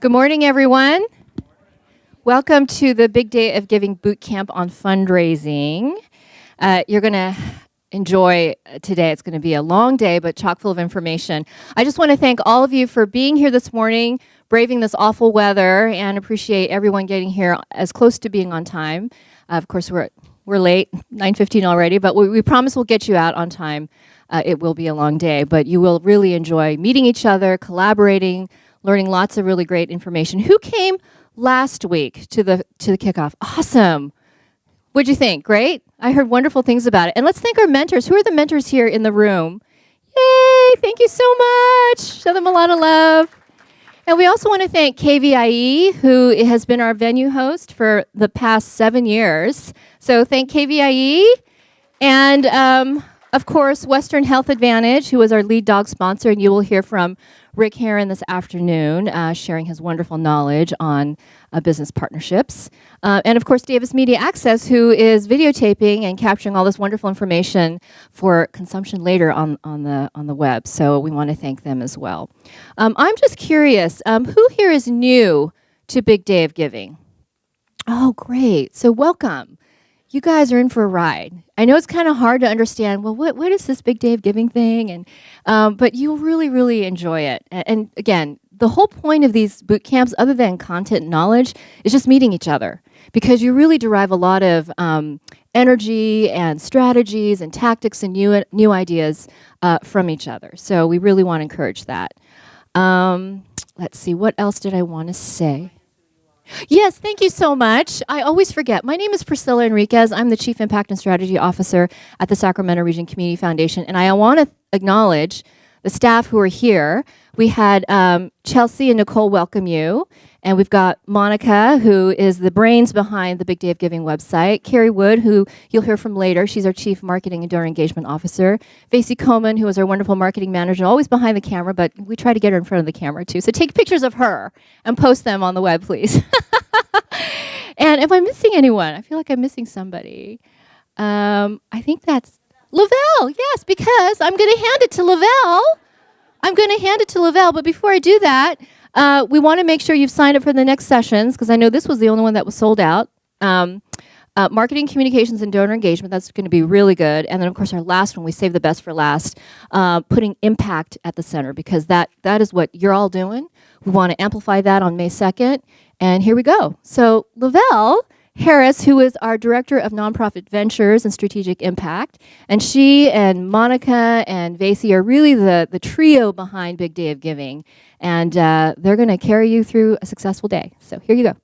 Good morning, everyone. Welcome to the Big Day of Giving Bootcamp on fundraising. You're going to enjoy today. It's going to be a long day, but chock full of information. I just want to thank all of you for being here this morning, braving this awful weather, and appreciate everyone getting here as close to being on time. Of course, we're late, 9:15 already, but we promise we'll get you out on time. It will be a long day, but you will really enjoy meeting each other, collaborating, learning lots of really great information. Who came last week to the kickoff? Awesome. What'd you think? Great? I heard wonderful things about it. And let's thank our mentors. Who are the mentors here in the room? Yay! Thank you so much. Show them a lot of love. And we also want to thank KVIE, who has been our venue host for the past 7 years. So thank KVIE. And of course, Western Health Advantage, who is our lead dog sponsor, and you will hear from Rick Heron this afternoon, sharing his wonderful knowledge on business partnerships. And of course, Davis Media Access, who is videotaping and capturing all this wonderful information for consumption later on the web. So we want to thank them as well. I'm just curious, who here is new to Big Day of Giving? Oh, great. So welcome. You guys are in for a ride. I know it's kind of hard to understand, well, what is this Big Day of Giving thing? And but you'll really, really enjoy it. And again, the whole point of these boot camps, other than content and knowledge, is just meeting each other. Because you really derive a lot of energy and strategies and tactics and new ideas from each other. So we really want to encourage that. Let's see, what else did I want to say? Yes, thank you so much. I always forget. My name is Priscilla Enriquez. I'm the Chief Impact and Strategy Officer at the Sacramento Region Community Foundation. And I want to acknowledge the staff who are here. We had Chelsea and Nicole welcome you. And we've got Monica, who is the brains behind the Big Day of Giving website. Kerry Wood, who you'll hear from later. She's our Chief Marketing and Donor Engagement Officer. Vasey Coleman, who is our wonderful marketing manager, always behind the camera, but we try to get her in front of the camera too. So take pictures of her and post them on the web, please. And if I'm missing anyone, I feel like I'm missing somebody. I think that's Lavelle, yes, because I'm going to hand it to Lavelle. But before I do that, we want to make sure you've signed up for the next sessions, because I know this was the only one that was sold out. Marketing, communications, and donor engagement, that's going to be really good. And then, of course, our last one, we saved the best for last, putting impact at the center, because that is what you're all doing. We want to amplify that on May 2nd. And here we go. So Lavelle Harris, who is our Director of Nonprofit Ventures and Strategic Impact, and she and Monica and Vasey are really the trio behind Big Day of Giving. And they're going to carry you through a successful day. So here you go.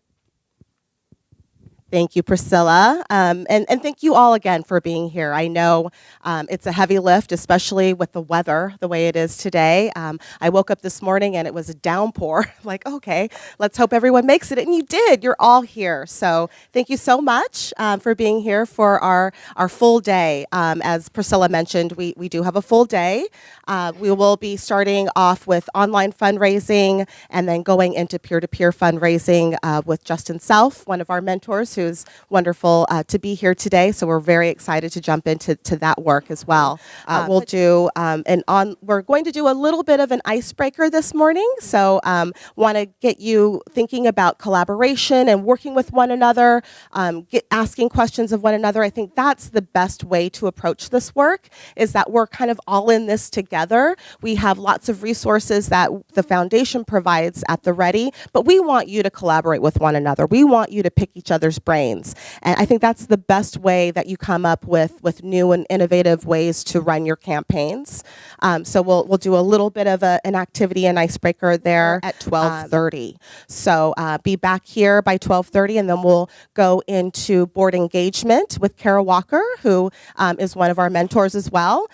Thank you, Priscilla, and thank you all again for being here. I know it's a heavy lift, especially with the weather the way it is today. I woke up this morning and it was a downpour. Like, okay, let's hope everyone makes it, and you did. You're all here, so thank you so much for being here for our full day. As Priscilla mentioned, we do have a full day. We will be starting off with online fundraising and then going into peer-to-peer fundraising with Justin Self, one of our mentors, who's wonderful to be here today. So we're very excited to jump into that work as well. We're going to do a little bit of an icebreaker this morning. So want to get you thinking about collaboration and working with one another, asking questions of one another. I think that's the best way to approach this work, is that we're kind of all in this together. We have lots of resources that the foundation provides at the ready, but we want you to collaborate with one another. We want you to pick each other's brains. And I think that's the best way that you come up with new and innovative ways to run your campaigns. So we'll do a little bit of an activity and icebreaker there at 12:30. So be back here by 12:30, and then we'll go into board engagement with Kara Walker, who is one of our mentors as well.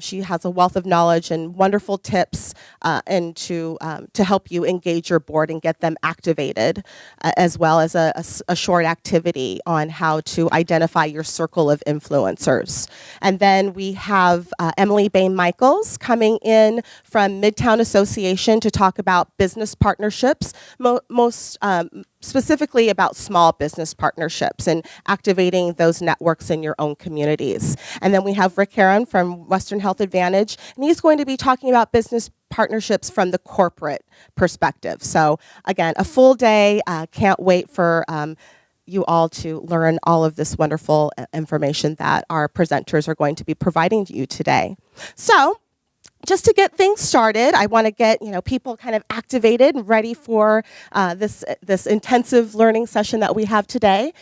She has a wealth of knowledge and wonderful tips and to help you engage your board and get them activated, as well as a short activity activity on how to identify your circle of influencers. And then we have Emily Baime Michaels coming in from Midtown Association to talk about business partnerships, most specifically about small business partnerships and activating those networks in your own communities. And then we have Rick Heron from Western Health Advantage, and he's going to be talking about business partnerships from the corporate perspective. So again, a full day. Can't wait for you all to learn all of this wonderful information that our presenters are going to be providing to you today. So, just to get things started, I want to get people kind of activated and ready for this intensive learning session that we have today.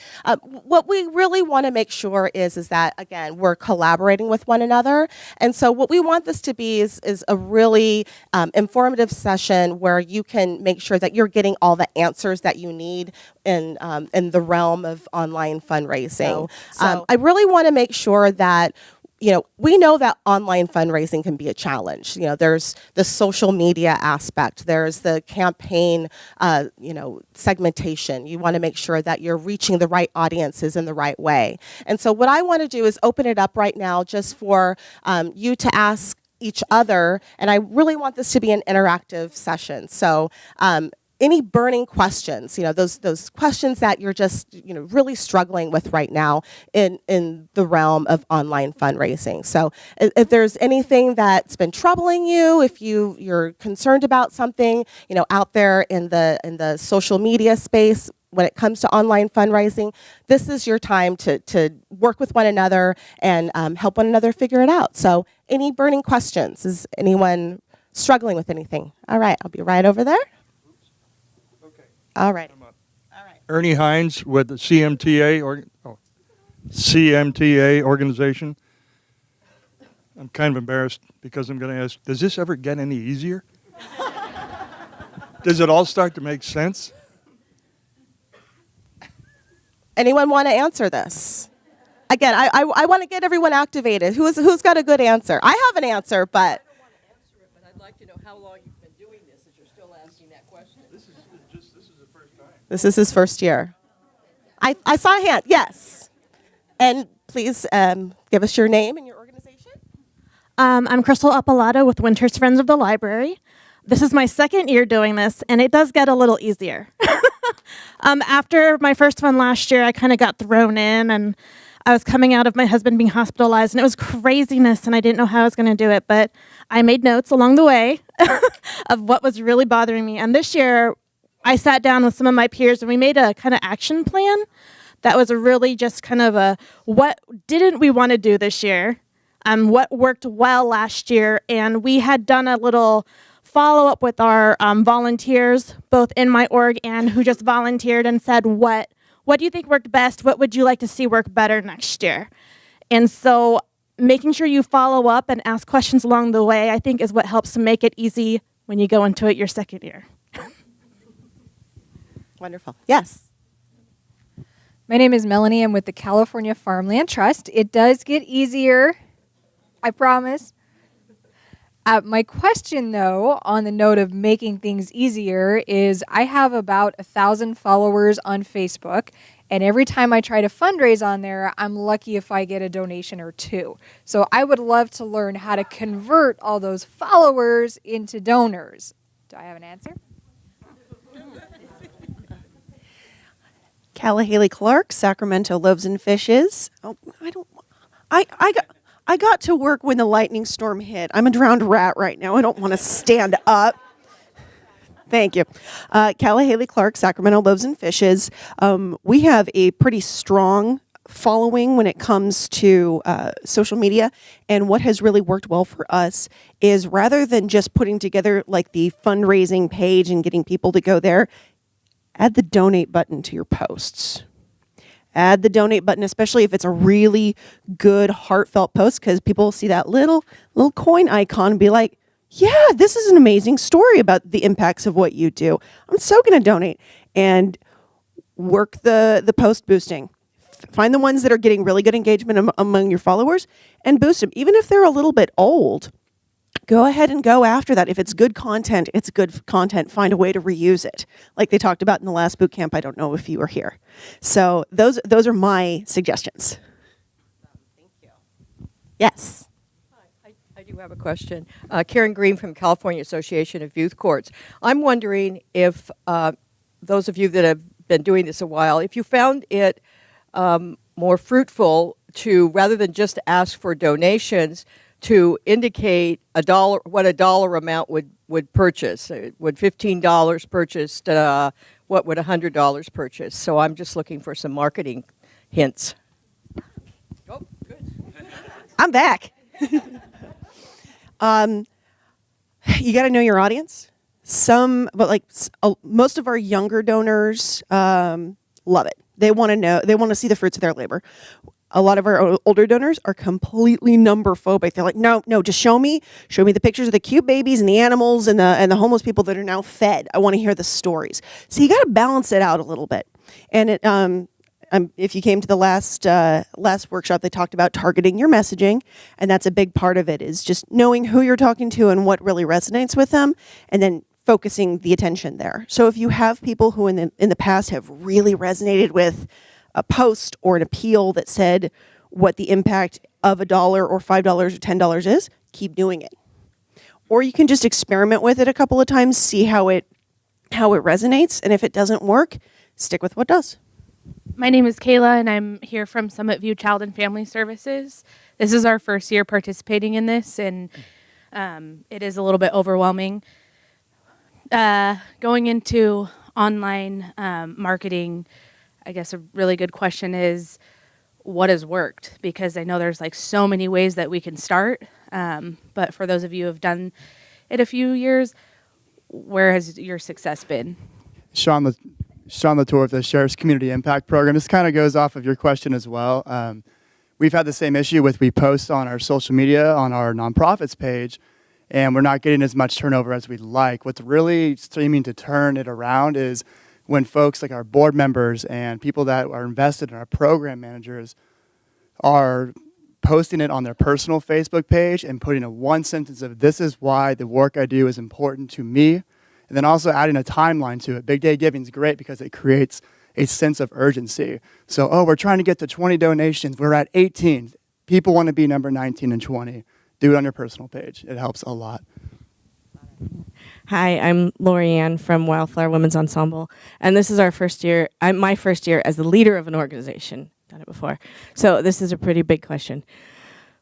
What we really want to make sure is that, again, we're collaborating with one another. And so what we want this to be is a really informative session where you can make sure that you're getting all the answers that you need in the realm of online fundraising. So I really want to make sure that we know that online fundraising can be a challenge. There's the social media aspect. There's the campaign, segmentation. You want to make sure that you're reaching the right audiences in the right way. And so what I want to do is open it up right now just for you to ask each other. And I really want this to be an interactive session. So any burning questions, those questions that you're just, really struggling with right now in the realm of online fundraising. So if there's anything that's been troubling you, if you're concerned about something, out there in the social media space, when it comes to online fundraising, this is your time to work with one another and help one another figure it out. So any burning questions? Is anyone struggling with anything? All right, I'll be right over there. All right. Ernie Hines with the CMTA organization. I'm kind of embarrassed because I'm going to ask, does this ever get any easier? Does it all start to make sense? Anyone want to answer this? Again, I want to get everyone activated. Who's got a good answer? I have an answer, but... I don't want to answer it, but I'd like to know how long you've been doing this if you're still asking that question. This is the first time. This is his first year. I saw a hand, yes. And please give us your name and your organization. I'm Crystal Appalato with Winter's Friends of the Library. This is my second year doing this, and it does get a little easier. After my first one last year, I kind of got thrown in, and I was coming out of my husband being hospitalized, and it was craziness, and I didn't know how I was going to do it, but I made notes along the way of what was really bothering me. And this year, I sat down with some of my peers, and we made a kind of action plan that was really just kind of a what didn't we want to do this year, what worked well last year, and we had done a little follow-up with our volunteers, both in my org and who just volunteered, and said, what do you think worked best? What would you like to see work better next year? And so making sure you follow up and ask questions along the way, I think, is what helps to make it easy when you go into it your second year. Wonderful. Yes. My name is Melanie. I'm with the California Farmland Trust. It does get easier, I promise. My question, though, on the note of making things easier is I have about 1,000 followers on Facebook, and every time I try to fundraise on there, I'm lucky if I get a donation or two. So I would love to learn how to convert all those followers into donors. Do I have an answer? Calla Haley Clark, Sacramento Loaves and Fishes. Oh, I got to work when the lightning storm hit. I'm a drowned rat right now. I don't want to stand up. Thank you. Calla Haley Clark, Sacramento Loaves and Fishes. We have a pretty strong following when it comes to social media, and what has really worked well for us is rather than just putting together like the fundraising page and getting people to go there, add the donate button to your posts. Add the donate button, especially if it's a really good, heartfelt post, because people will see that little coin icon and be like, yeah, this is an amazing story about the impacts of what you do. I'm so going to donate. And work the post boosting. Find the ones that are getting really good engagement among your followers and boost them. Even if they're a little bit old, go ahead and go after that. If it's good content, it's good content. Find a way to reuse it. Like they talked about in the last boot camp. I don't know if you were here. So those are my suggestions. Thank you. Yes. I do have a question. Karen Green from California Association of Youth Courts. I'm wondering if those of you that have been doing this a while, if you found it more fruitful to, rather than just ask for donations, to indicate what a dollar amount would purchase. Would $15 purchase? What would $100 purchase? So I'm just looking for some marketing hints. Oh, good. I'm back. You got to know your audience. Most of our younger donors love it. They want to know. They want to see the fruits of their labor. A lot of our older donors are completely number phobic. They're like, no, just show me the pictures of the cute babies and the animals and the homeless people that are now fed. I want to hear the stories. So you got to balance it out a little bit. And if you came to the last workshop, they talked about targeting your messaging, and that's a big part of it, is just knowing who you're talking to and what really resonates with them, and then focusing the attention there. So if you have people who in the past have really resonated with a post or an appeal that said what the impact of $1 or $5 or $10 is, keep doing it. Or you can just experiment with it a couple of times, see how it resonates, and if it doesn't work, stick with what does. My name is Kayla, and I'm here from Summit View Child and Family Services. This is our first year participating in this, and it is a little bit overwhelming. Going into online marketing, I guess a really good question is, what has worked? Because I know there's like so many ways that we can start, but for those of you who have done it a few years, where has your success been? Sean Latour with the Sheriff's Community Impact Program. This kind of goes off of your question as well. We've had the same issue with, we post on our social media, on our nonprofits page, and we're not getting as much turnover as we'd like. What's really seeming to turn it around is when folks like our board members and people that are invested in our program managers are posting it on their personal Facebook page and putting a one sentence of, this is why the work I do is important to me, and then also adding a timeline to it. Big Day Giving is great because it creates a sense of urgency. So, we're trying to get to 20 donations. We're at 18. People want to be number 19 and 20. Do it on your personal page. It helps a lot. Hi, I'm Lorianne from Wildflower Women's Ensemble, and this is our first year. My first year as the leader of an organization. Done it before, so this is a pretty big question.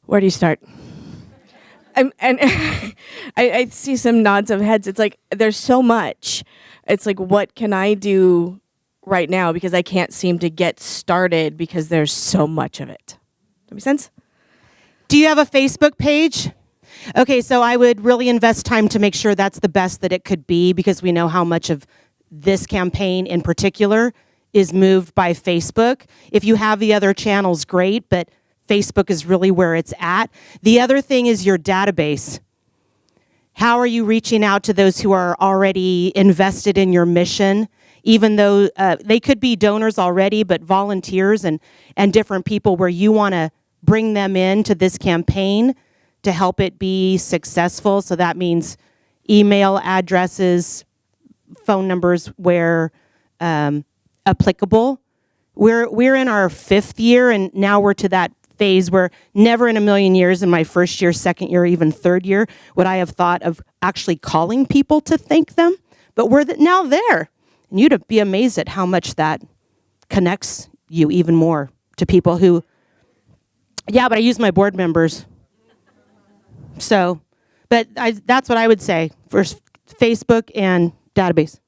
Where do you start? And I see some nods of heads. It's like there's so much. It's like, what can I do right now, because I can't seem to get started because there's so much of it. Does that make sense? Do you have a Facebook page? Okay, so I would really invest time to make sure that's the best that it could be, because we know how much of this campaign in particular is moved by Facebook. If you have the other channels, great, but Facebook is really where it's at. The other thing is your database. How are you reaching out to those who are already invested in your mission, even though they could be donors already, but volunteers and different people where you want to bring them into this campaign to help it be successful. So that means email addresses, phone numbers where applicable. We're in our 5th year, and now we're to that phase where never in a million years in my first year, second year, even third year would I have thought of actually calling people to thank them. But we're now there. And you'd be amazed at how much that connects you even more to people who, yeah, but I use my board members. So, but that's what I would say for Facebook and database.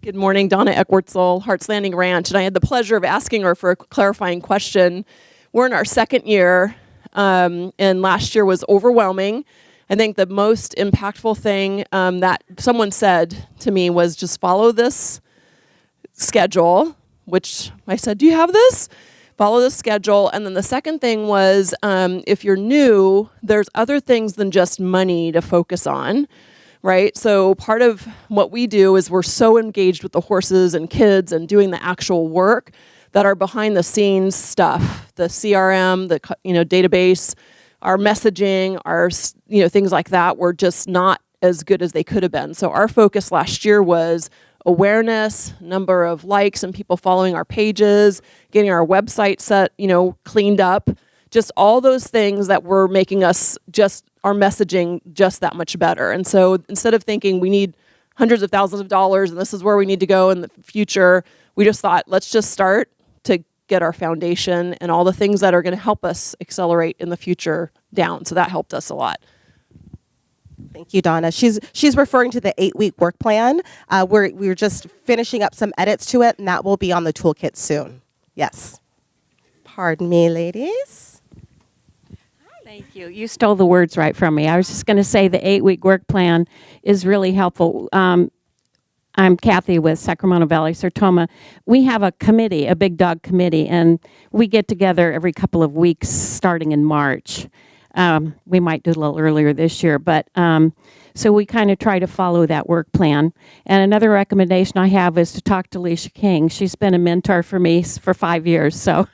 Good morning, Donna Eckwertzel, Hart's Landing Ranch, and I had the pleasure of asking her for a clarifying question. We're in our 2nd year, and last year was overwhelming. I think the most impactful thing that someone said to me was just follow this schedule, which I said, do you have this? Follow the schedule. And then the second thing was, if you're new, there's other things than just money to focus on, right? So part of what we do is we're so engaged with the horses and kids and doing the actual work that are behind the scenes stuff, the CRM, the database, our messaging, our things like that were just not as good as they could have been. So our focus last year was awareness, number of likes and people following our pages, getting our website set, cleaned up, just all those things that were making us just our messaging just that much better. And so instead of thinking we need hundreds of thousands of dollars and this is where we need to go in the future, we just thought, let's just start to get our foundation and all the things that are going to help us accelerate in the future down. So that helped us a lot. Thank you, Donna. She's referring to the 8-week work plan. We're just finishing up some edits to it, and that will be on the toolkit soon. Yes. Pardon me, ladies. Thank you. You stole the words right from me. I was just going to say the 8-week work plan is really helpful. I'm Kathy with Sacramento Valley Sertoma. We have a committee, a Big Dog committee, and we get together every couple of weeks starting in March. We might do a little earlier this year, but so we kind of try to follow that work plan. And another recommendation I have is to talk to Alicia King. She's been a mentor for me for 5 years. So,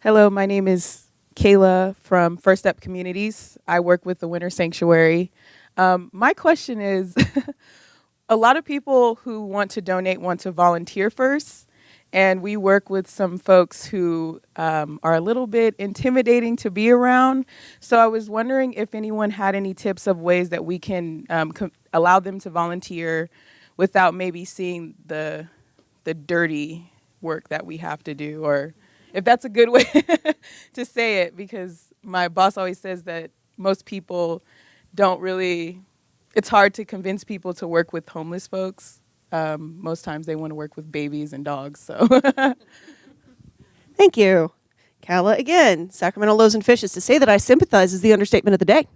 hello, my name is Kayla from First Step Communities. I work with the Winter Sanctuary. My question is, a lot of people who want to donate want to volunteer first. And we work with some folks who are a little bit intimidating to be around. So I was wondering if anyone had any tips of ways that we can allow them to volunteer without maybe seeing the dirty work that we have to do, or if that's a good way to say it, because my boss always says that most people don't really, it's hard to convince people to work with homeless folks. Most times they want to work with babies and dogs. So, Thank you. Kala, again, Sacramento Loaves and Fishes. To say that I sympathize is the understatement of the day.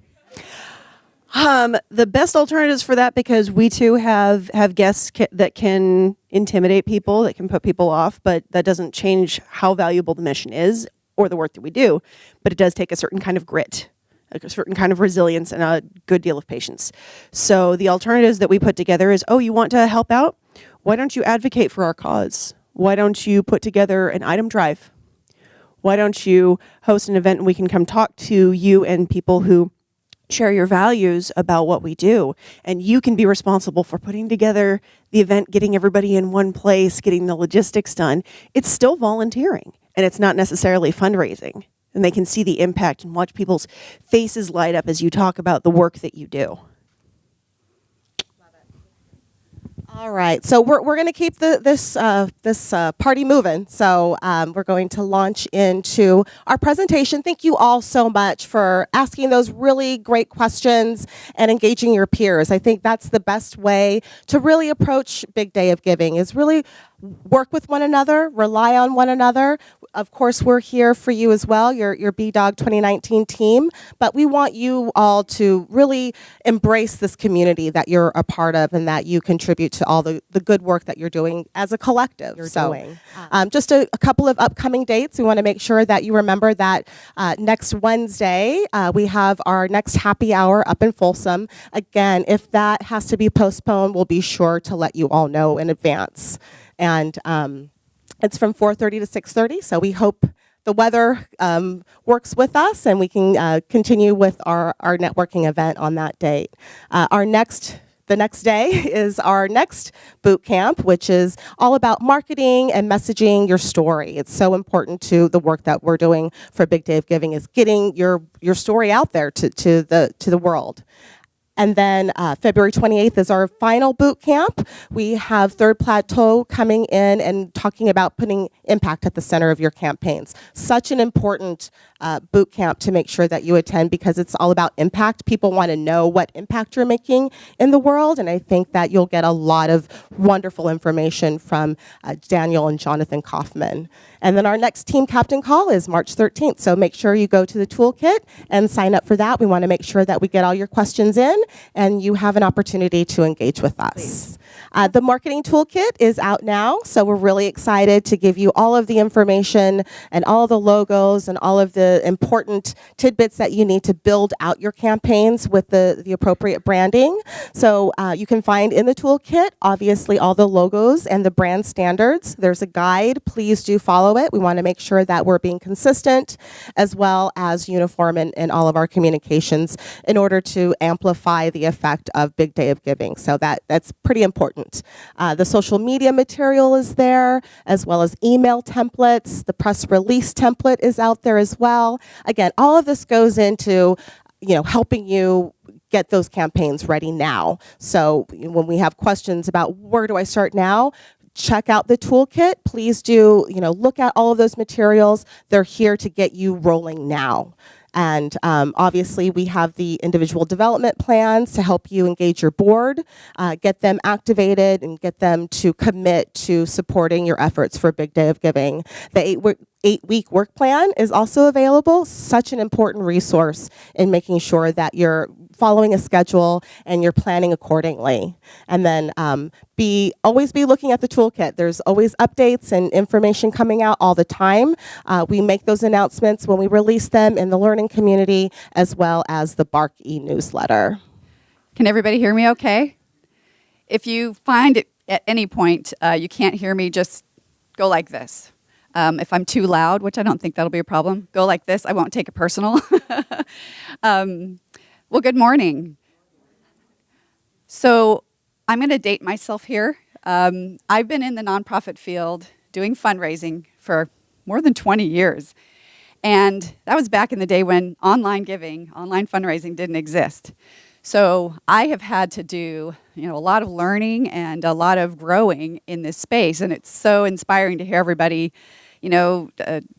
The best alternatives for that, because we too have guests that can intimidate people, that can put people off, but that doesn't change how valuable the mission is or the work that we do. But it does take a certain kind of grit, a certain kind of resilience, and a good deal of patience. So the alternatives that we put together is, oh, you want to help out? Why don't you advocate for our cause? Why don't you put together an item drive? Why don't you host an event and we can come talk to you and people who share your values about what we do? And you can be responsible for putting together the event, getting everybody in one place, getting the logistics done. It's still volunteering, and it's not necessarily fundraising. And they can see the impact and watch people's faces light up as you talk about the work that you do. All right, so we're going to keep this party moving. So we're going to launch into our presentation. Thank you all so much for asking those really great questions and engaging your peers. I think that's the best way to really approach Big Day of Giving, is really work with one another, rely on one another. Of course, we're here for you as well, your BDOG2019 team, but we want you all to really embrace this community that you're a part of and that you contribute to all the good work that you're doing as a collective. Just a couple of upcoming dates. We want to make sure that you remember that next Wednesday, we have our next happy hour up in Folsom. Again, if that has to be postponed, we'll be sure to let you all know in advance. And it's from 4:30 to 6:30, so we hope the weather works with us and we can continue with our networking event on that date. The next day is our next boot camp, which is all about marketing and messaging your story. It's so important to the work that we're doing for Big Day of Giving, is getting your story out there to the world. And then February 28th is our final boot camp. We have Third Plateau coming in and talking about putting impact at the center of your campaigns. Such an important boot camp to make sure that you attend, because it's all about impact. People want to know what impact you're making in the world, and I think that you'll get a lot of wonderful information from Daniel and Jonathan Kaufman. And then our next team captain call is March 13th, so make sure you go to the toolkit and sign up for that. We want to make sure that we get all your questions in and you have an opportunity to engage with us. The marketing toolkit is out now, so we're really excited to give you all of the information and all the logos and all of the important tidbits that you need to build out your campaigns with the appropriate branding. So you can find in the toolkit, obviously, all the logos and the brand standards. There's a guide. Please do follow it. We want to make sure that we're being consistent as well as uniform in all of our communications in order to amplify the effect of Big Day of Giving. So that's pretty important. The social media material is there, as well as email templates. The press release template is out there as well. Again, all of this goes into helping you get those campaigns ready now. So when we have questions about where do I start now, check out the toolkit. Please do look at all of those materials. They're here to get you rolling now. And obviously, we have the individual development plans to help you engage your board, get them activated, and get them to commit to supporting your efforts for Big Day of Giving. The 8-week work plan is also available, such an important resource in making sure that you're following a schedule and you're planning accordingly. And then always be looking at the toolkit. There's always updates and information coming out all the time. We make those announcements when we release them in the learning community, as well as the BARC e-newsletter. Can everybody hear me okay? If you find it at any point you can't hear me, just go like this. If I'm too loud, which I don't think that'll be a problem, go like this. I won't take it personal. Well, good morning. So I'm going to date myself here. I've been in the nonprofit field doing fundraising for more than 20 years. And that was back in the day when online fundraising didn't exist. So I have had to do a lot of learning and a lot of growing in this space. And it's so inspiring to hear everybody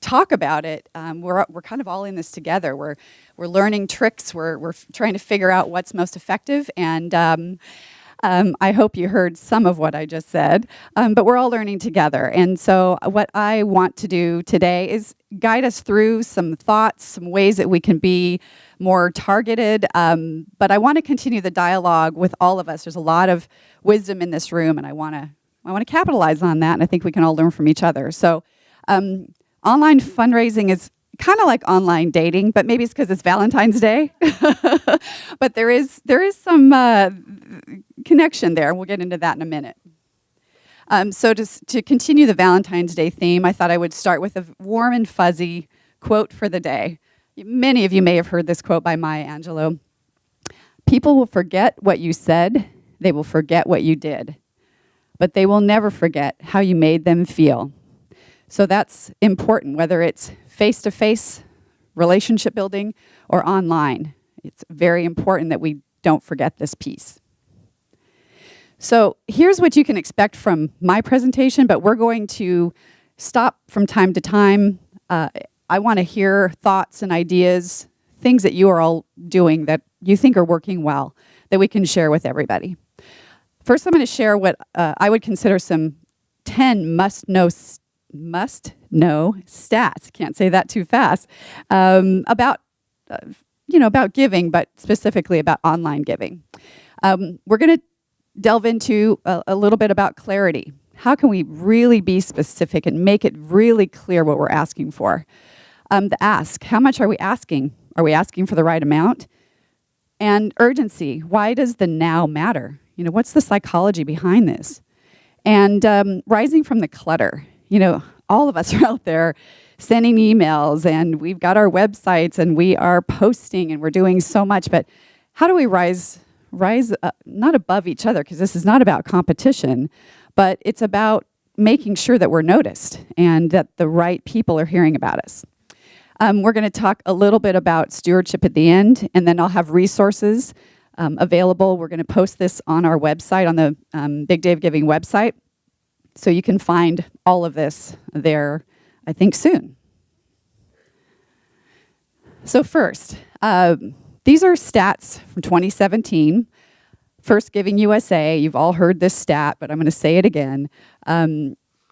talk about it. We're kind of all in this together. We're learning tricks. We're trying to figure out what's most effective. And I hope you heard some of what I just said. But we're all learning together. And so what I want to do today is guide us through some thoughts, some ways that we can be more targeted. But I want to continue the dialogue with all of us. There's a lot of wisdom in this room, and I want to capitalize on that. And I think we can all learn from each other. So online fundraising is kind of like online dating, but maybe it's because it's Valentine's Day. But there is some connection there. We'll get into that in a minute. So to continue the Valentine's Day theme, I thought I would start with a warm and fuzzy quote for the day. Many of you may have heard this quote by Maya Angelou. People will forget what you said. They will forget what you did. But they will never forget how you made them feel. So that's important, whether it's face-to-face relationship building or online. It's very important that we don't forget this piece. So here's what you can expect from my presentation, but we're going to stop from time to time. I want to hear thoughts and ideas, things that you are all doing that you think are working well, that we can share with everybody. First, I'm going to share what I would consider some 10 must-know stats, can't say that too fast, about giving, but specifically about online giving. We're going to delve into a little bit about clarity. How can we really be specific and make it really clear what we're asking for? The ask, how much are we asking? Are we asking for the right amount? And urgency, why does the now matter? What's the psychology behind this? And rising from the clutter. All of us are out there sending emails, and we've got our websites, and we are posting, and we're doing so much. But how do we rise not above each other, because this is not about competition, but it's about making sure that we're noticed and that the right people are hearing about us. We're going to talk a little bit about stewardship at the end, and then I'll have resources available. We're going to post this on our website, on the Big Day of Giving website. So you can find all of this there, I think, soon. So first, these are stats from 2017. First Giving USA, you've all heard this stat, but I'm going to say it again.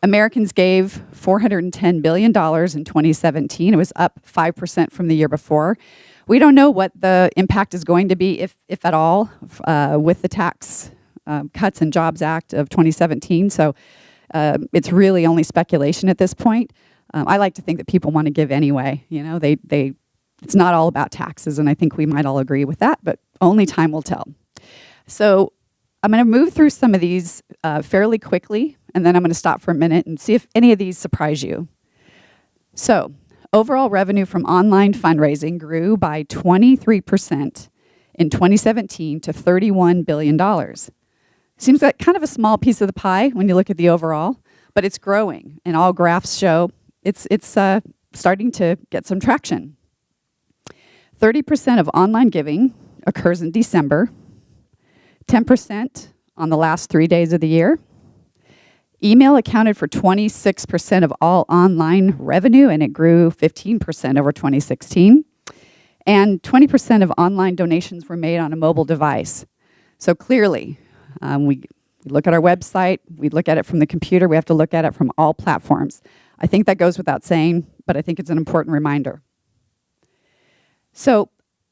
Americans gave $410 billion in 2017. It was up 5% from the year before. We don't know what the impact is going to be, if at all, with the tax Cuts and Jobs Act of 2017. So it's really only speculation at this point. I like to think that people want to give anyway. You know, it's not all about taxes, and I think we might all agree with that, but only time will tell. So I'm going to move through some of these fairly quickly, and then I'm going to stop for a minute and see if any of these surprise you. So overall revenue from online fundraising grew by 23% in 2017 to $31 billion. Seems like kind of a small piece of the pie when you look at the overall, but it's growing, and all graphs show it's starting to get some traction. 30% of online giving occurs in December, 10% on the last 3 days of the year. Email accounted for 26% of all online revenue, and it grew 15% over 2016. And 20% of online donations were made on a mobile device. So clearly, we look at our website, we look at it from the computer, we have to look at it from all platforms. I think that goes without saying, but I think it's an important reminder. So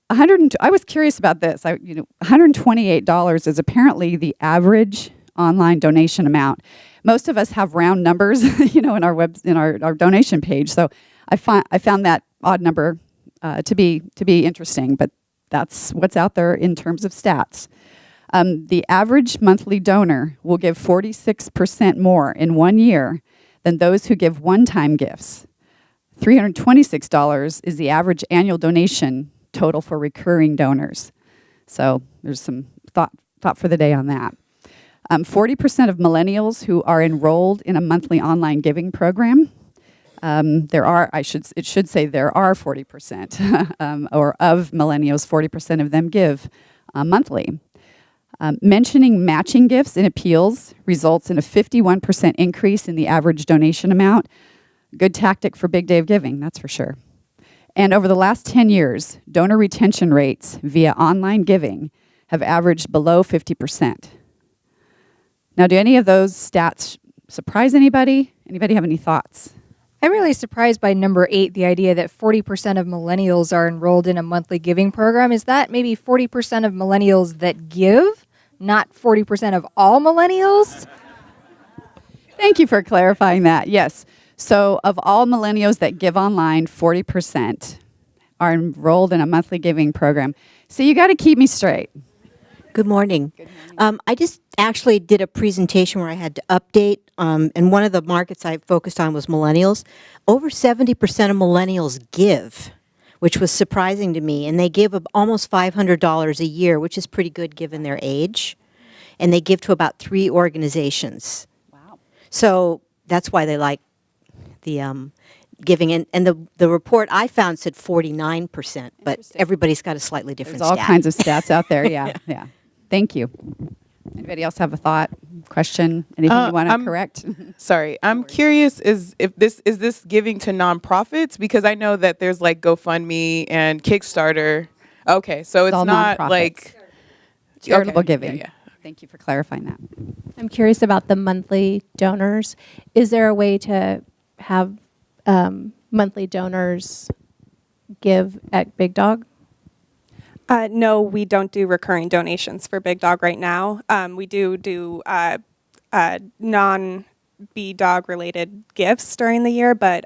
I was curious about this. $128 is apparently the average online donation amount. Most of us have round numbers, in our donation page. So I found that odd number to be interesting, but that's what's out there in terms of stats. The average monthly donor will give 46% more in 1 year than those who give one-time gifts. $326 is the average annual donation total for recurring donors. So there's some thought for the day on that. 40% of millennials who are enrolled in a monthly online giving program. It should say there are 40%, or of millennials, 40% of them give monthly. Mentioning matching gifts in appeals results in a 51% increase in the average donation amount. Good tactic for Big Day of Giving, that's for sure. And over the last 10 years, donor retention rates via online giving have averaged below 50%. Now, do any of those stats surprise anybody? Anybody have any thoughts? I'm really surprised by number 8, the idea that 40% of millennials are enrolled in a monthly giving program. Is that maybe 40% of millennials that give, not 40% of all millennials? Thank you for clarifying that. Yes. So of all millennials that give online, 40% are enrolled in a monthly giving program. So you got to keep me straight. Good morning. I just actually did a presentation where I had to update, and one of the markets I focused on was millennials. Over 70% of millennials give, which was surprising to me, and they give almost $500 a year, which is pretty good given their age, and they give to about 3 organizations. Wow. So that's why they like the giving, and the report I found said 49%, but everybody's got a slightly different There's all stat. kinds of stats out there, yeah. Thank you. Anybody else have a thought, question, anything you want to correct? Sorry, I'm curious is this giving to nonprofits? Because I know that there's like GoFundMe and Kickstarter. Okay, so it's all not nonprofits. like Charitable okay, giving. yeah. Thank you for clarifying that. I'm curious about the monthly donors. Is there a way to have monthly donors give at Big Dog? No, we don't do recurring donations for Big Dog right now. We do non-BDOG related gifts during the year, but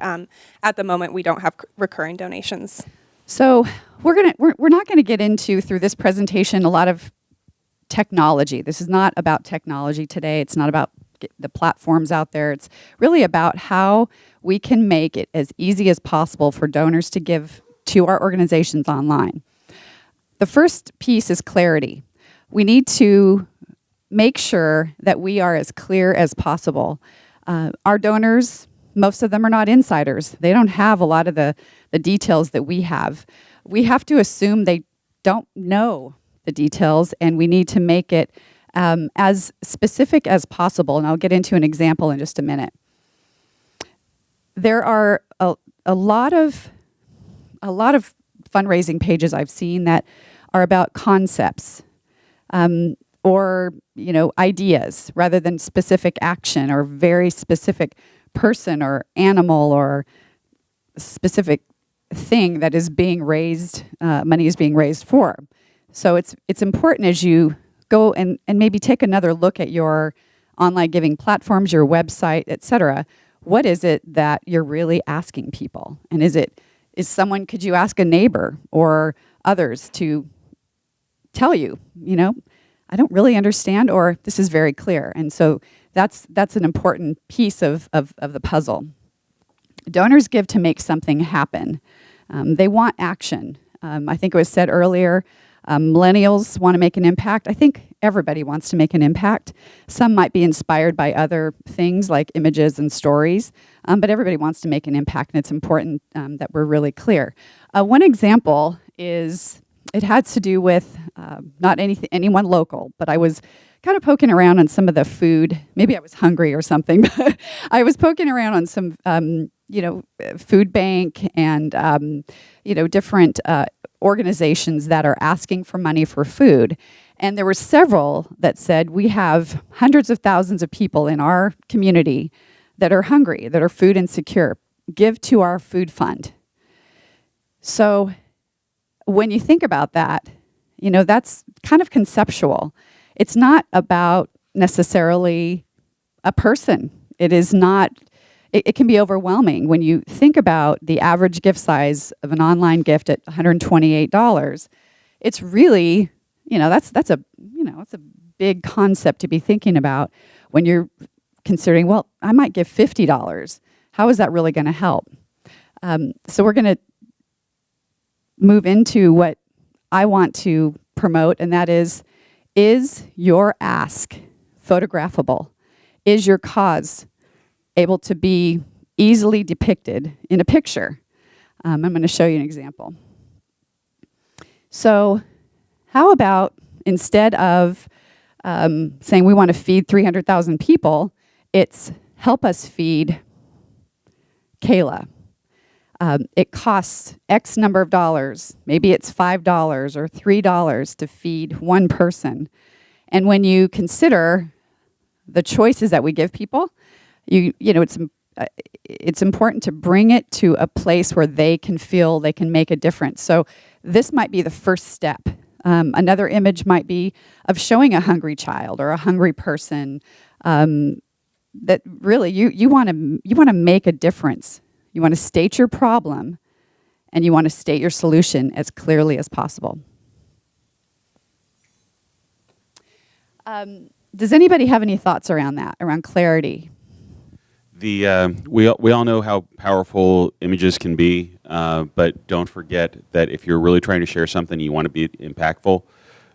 at the moment we don't have recurring donations. So we're not gonna get into, through this presentation, a lot of technology. This is not about technology today. It's not about the platforms out there. It's really about how we can make it as easy as possible for donors to give to our organizations online. The first piece is clarity. We need to make sure that we are as clear as possible. Our donors, most of them are not insiders. They don't have a lot of the details that we have. We have to assume they don't know the details, and we need to make it as specific as possible. And I'll get into an example in just a minute. There are a lot of fundraising pages I've seen that are about concepts or ideas rather than specific action or very specific person or animal or specific thing that is being raised, money is being raised for. So it's important as you go and maybe take another look at your online giving platforms, your website, etc. What is it that you're really asking people? And could you ask a neighbor or others to tell you, I don't really understand, or this is very clear. And so that's an important piece of the puzzle. Donors give to make something happen. They want action. I think it was said earlier, millennials want to make an impact. I think everybody wants to make an impact. Some might be inspired by other things like images and stories, but everybody wants to make an impact, and it's important that we're really clear. One example is, it had to do with not anyone local, but I was kind of poking around on some of the food. Maybe I was hungry or something, but I was poking around on some, food bank and, different organizations that are asking for money for food. And there were several that said, we have hundreds of thousands of people in our community that are hungry, that are food insecure. Give to our food fund. So when you think about that, that's kind of conceptual. It's not about necessarily a person. It is not, it can be overwhelming when you think about the average gift size of an online gift at $128. It's really, that's a big concept to be thinking about when you're considering, well, I might give $50. How is that really going to help? So we're going to move into what I want to promote, and that is your ask photographable? Is your cause able to be easily depicted in a picture? I'm going to show you an example. So how about, instead of saying we want to feed 300,000 people, it's help us feed Kayla. It costs X number of dollars. Maybe it's $5 or $3 to feed one person. And when you consider the choices that we give people, it's important to bring it to a place where they can feel they can make a difference. So this might be the first step. Another image might be of showing a hungry child or a hungry person that really you want to make a difference. You want to state your problem, and you want to state your solution as clearly as possible. Does anybody have any thoughts around that, around clarity? We all know how powerful images can be, but don't forget that if you're really trying to share something, you want to be impactful.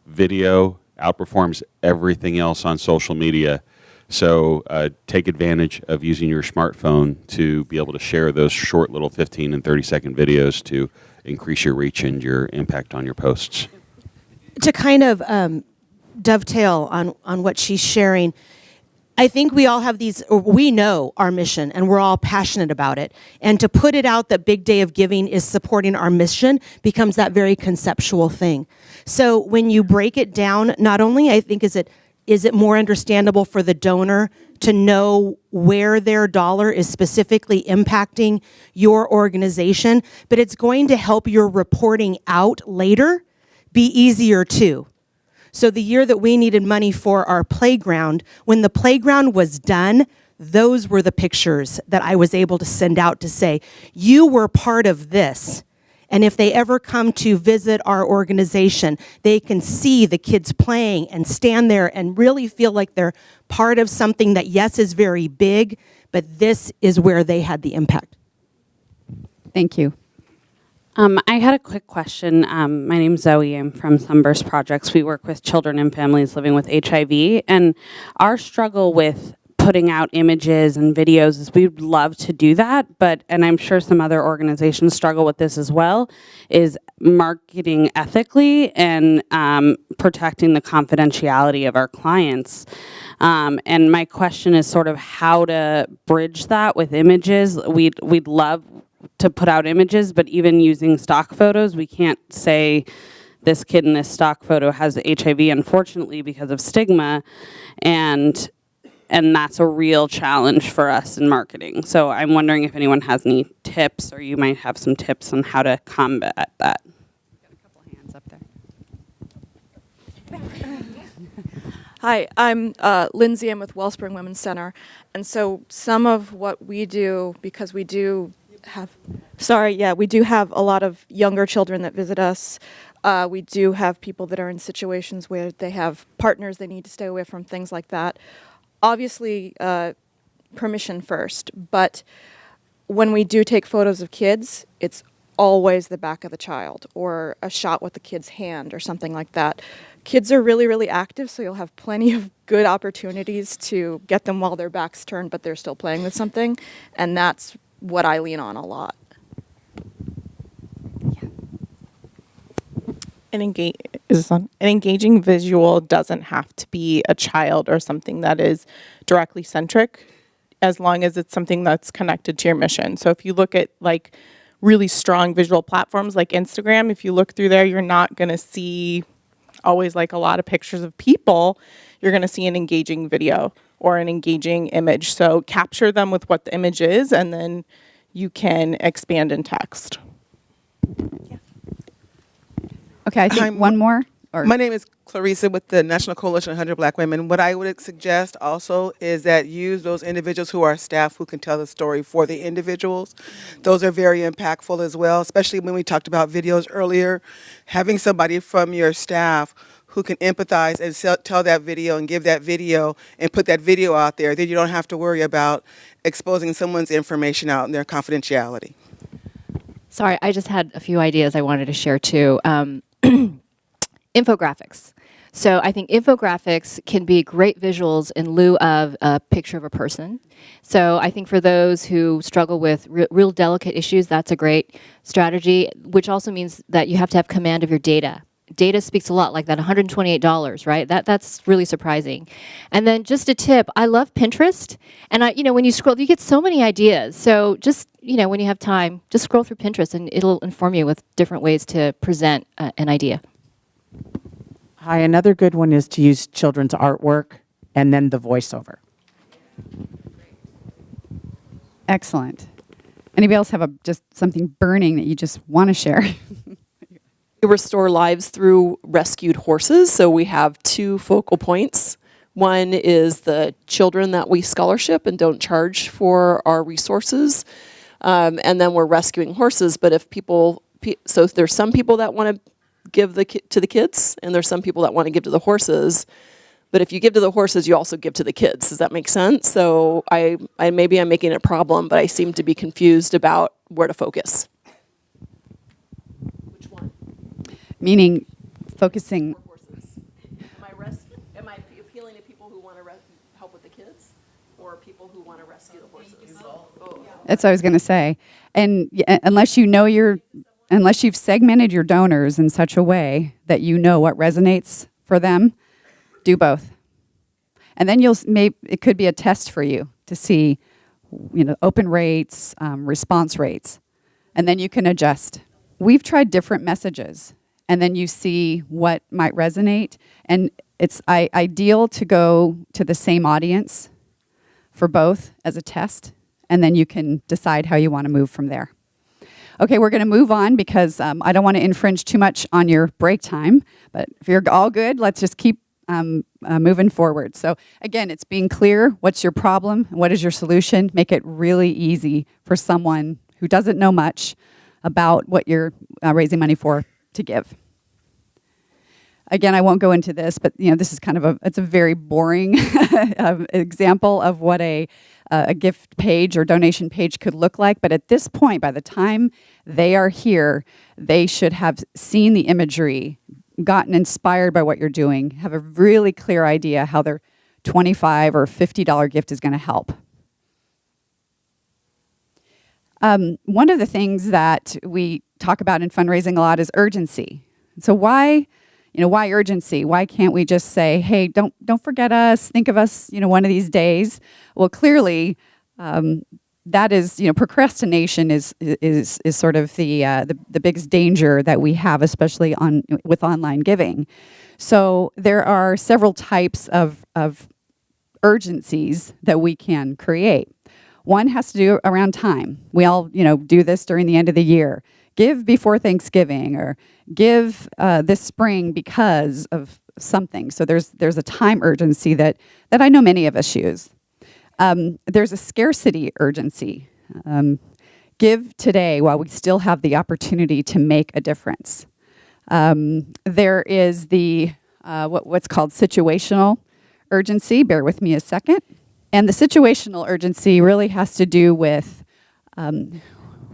Video outperforms everything else on social media. So take advantage of using your smartphone to be able to share those short little 15 and 30-second videos to increase your reach and your impact on your posts. To kind of dovetail on what she's sharing, I think we all have we know our mission and we're all passionate about it. And to put it out that Big Day of Giving is supporting our mission becomes that very conceptual thing. So when you break it down, not only I think is it more understandable for the donor to know where their dollar is specifically impacting your organization, but it's going to help your reporting out later be easier too. So the year that we needed money for our playground, when the playground was done, those were the pictures that I was able to send out to say, you were part of this. And if they ever come to visit our organization, they can see the kids playing and stand there and really feel like they're part of something that, yes, is very big, but this is where they had the impact. Thank you. I had a quick question. My name's Zoe. I'm from Sunburst Projects. We work with children and families living with HIV. And our struggle with putting out images and videos is we'd love to do that, and I'm sure some other organizations struggle with this as well, is marketing ethically and protecting the confidentiality of our clients. And my question is sort of how to bridge that with images. We'd love to put out images, but even using stock photos, we can't say this kid in this stock photo has HIV, unfortunately, because of stigma, and that's a real challenge for us in marketing. So I'm wondering if anyone has any tips, or you might have some tips on how to combat that. Got a couple hands up there. Hi, I'm Lindsay. I'm with Wellspring Women's Center. And so some of what we do, because we do have, we do have a lot of younger children that visit us. We do have people that are in situations where they have partners they need to stay away from, things like that. Obviously, permission first, but when we do take photos of kids, it's always the back of the child or a shot with the kid's hand or something like that. Kids are really, really active, so you'll have plenty of good opportunities to get them while their back's turned, but they're still playing with something, and that's what I lean on a lot. An engaging visual doesn't have to be a child or something that is directly centric, as long as it's something that's connected to your mission. So if you look at like really strong visual platforms like Instagram, if you look through there, you're not going to see always like a lot of pictures of people. You're going to see an engaging video or an engaging image. So capture them with what the image is, and then you can expand in text. Okay, I think one more. My name is Clarissa with the National Coalition of 100 Black Women. What I would suggest also is that use those individuals who are staff who can tell the story for the individuals. Those are very impactful as well, especially when we talked about videos earlier. Having somebody from your staff who can empathize and tell that video and give that video and put that video out there, then you don't have to worry about exposing someone's information out and their confidentiality. Sorry, I just had a few ideas I wanted to share too. Infographics. So I think infographics can be great visuals in lieu of a picture of a person. So I think for those who struggle with real delicate issues, that's a great strategy, which also means that you have to have command of your data. Data speaks a lot, like that $128, right? That's really surprising. And then just a tip, I love Pinterest. And when you scroll, you get so many ideas. So just, when you have time, just scroll through Pinterest and it'll inform you with different ways to present an idea. Hi, another good one is to use children's artwork and then the voiceover. Excellent. Anybody else have just something burning that you just want to share? We restore lives through rescued horses. So we have two focal points. One is the children that we scholarship and don't charge for our resources. And then we're rescuing horses. But if there's some people that want to give to the kids, and there's some people that want to give to the horses. But if you give to the horses, you also give to the kids. Does that make sense? So maybe I'm making it a problem, but I seem to be confused about where to focus. Which one? Meaning focusing. Am I appealing to people who want to help with the kids, or people who want to rescue the horses? That's what I was going to say. And unless you've segmented your donors in such a way that you know what resonates for them, do both. And then it could be a test for you to see, open rates, response rates, and then you can adjust. We've tried different messages, and then you see what might resonate. And it's ideal to go to the same audience for both as a test, and then you can decide how you want to move from there. Okay, we're going to move on because I don't want to infringe too much on your break time. But if you're all good, let's just keep moving forward. So again, it's being clear. What's your problem? What is your solution? Make it really easy for someone who doesn't know much about what you're raising money for to give. Again, I won't go into this, but this is it's a very boring example of what a gift page or donation page could look like. But at this point, by the time they are here, they should have seen the imagery, gotten inspired by what you're doing, have a really clear idea how their $25 or $50 gift is going to help. One of the things that we talk about in fundraising a lot is urgency. So why urgency? Why can't we just say, hey, don't forget us, think of us, one of these days? Well, clearly, that is, procrastination is sort of the biggest danger that we have, especially with online giving. So there are several types of urgencies that we can create. One has to do around time. We all, do this during the end of the year. Give before Thanksgiving, or give this spring because of something. So there's a time urgency that I know many of us use. There's a scarcity urgency. Give today while we still have the opportunity to make a difference. There is the what's called situational urgency. Bear with me a second. And the situational urgency really has to do with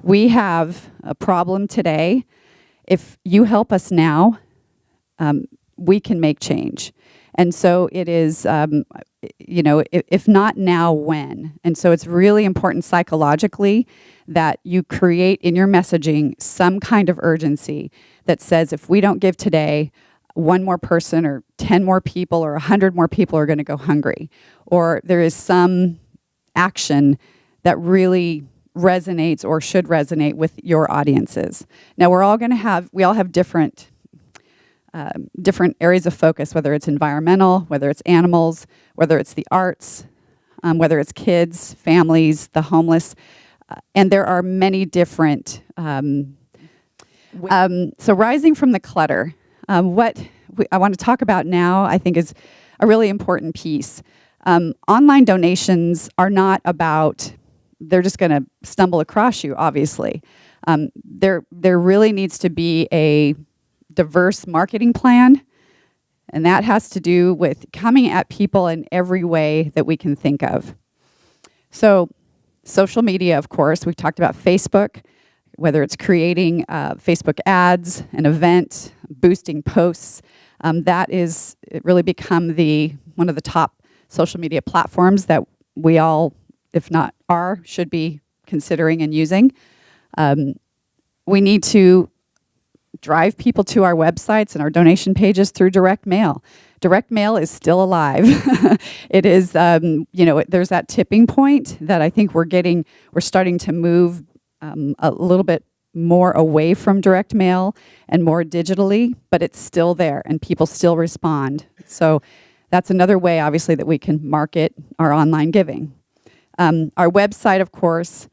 we have a problem today. If you help us now, we can make change. And so it is, if not now, when? And so it's really important psychologically that you create in your messaging some kind of urgency that says if we don't give today, one more person or 10 more people or 100 more people are going to go hungry. Or there is some action that really resonates or should resonate with your audiences. Now we all have different areas of focus, whether it's environmental, whether it's animals, whether it's the arts, whether it's kids, families, the homeless, and there are many different. So rising from the clutter, what I want to talk about now, I think, is a really important piece. Online donations are not about, they're just going to stumble across you, obviously. There really needs to be a diverse marketing plan, and that has to do with coming at people in every way that we can think of. So social media, of course, we've talked about Facebook, whether it's creating Facebook ads, an event, boosting posts. That is really become one of the top social media platforms that we all, if not are, should be considering and using. We need to drive people to our websites and our donation pages through direct mail. Direct mail is still alive. It is, there's that tipping point that I think we're starting to move a little bit more away from direct mail and more digitally, but it's still there and people still respond. So that's another way, obviously, that we can market our online giving. Our website, of course,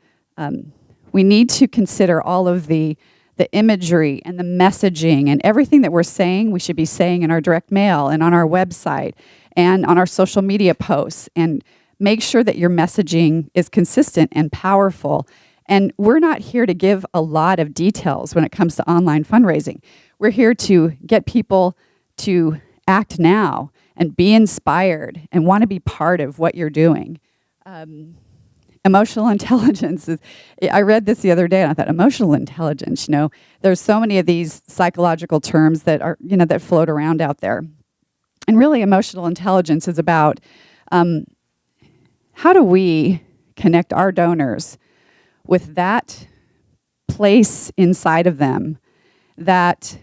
we need to consider all of the imagery and the messaging and everything that we're saying, we should be saying in our direct mail and on our website and on our social media posts, and make sure that your messaging is consistent and powerful. And we're not here to give a lot of details when it comes to online fundraising. We're here to get people to act now and be inspired and want to be part of what you're doing. Emotional intelligence is, I read this the other day and I thought, emotional intelligence, there's so many of these psychological terms that are, that float around out there. And really emotional intelligence is about how do we connect our donors with that place inside of them that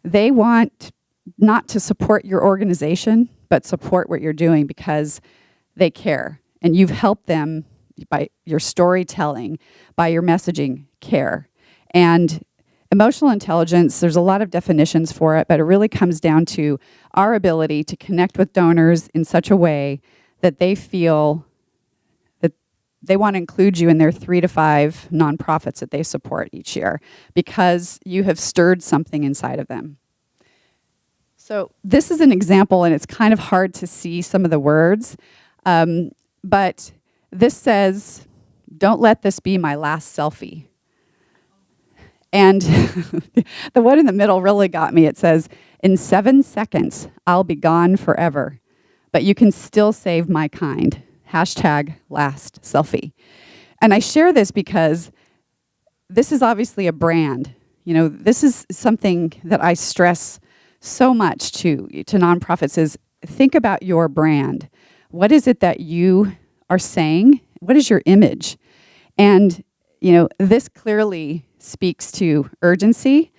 they want not to support your organization, but support what you're doing because they care. And you've helped them by your storytelling, by your messaging, care. And emotional intelligence, there's a lot of definitions for it, but it really comes down to our ability to connect with donors in such a way that they feel that they want to include you in their 3 to 5 nonprofits that they support each year because you have stirred something inside of them. So this is an example, and it's kind of hard to see some of the words. But this says, don't let this be my last selfie. And the one in the middle really got me. It says, in 7 seconds, I'll be gone forever, but you can still save my kind. Hashtag last selfie. And I share this because this is obviously a brand. This is something that I stress so much to nonprofits is think about your brand. What is it that you are saying? What is your image? And, this clearly speaks to urgency.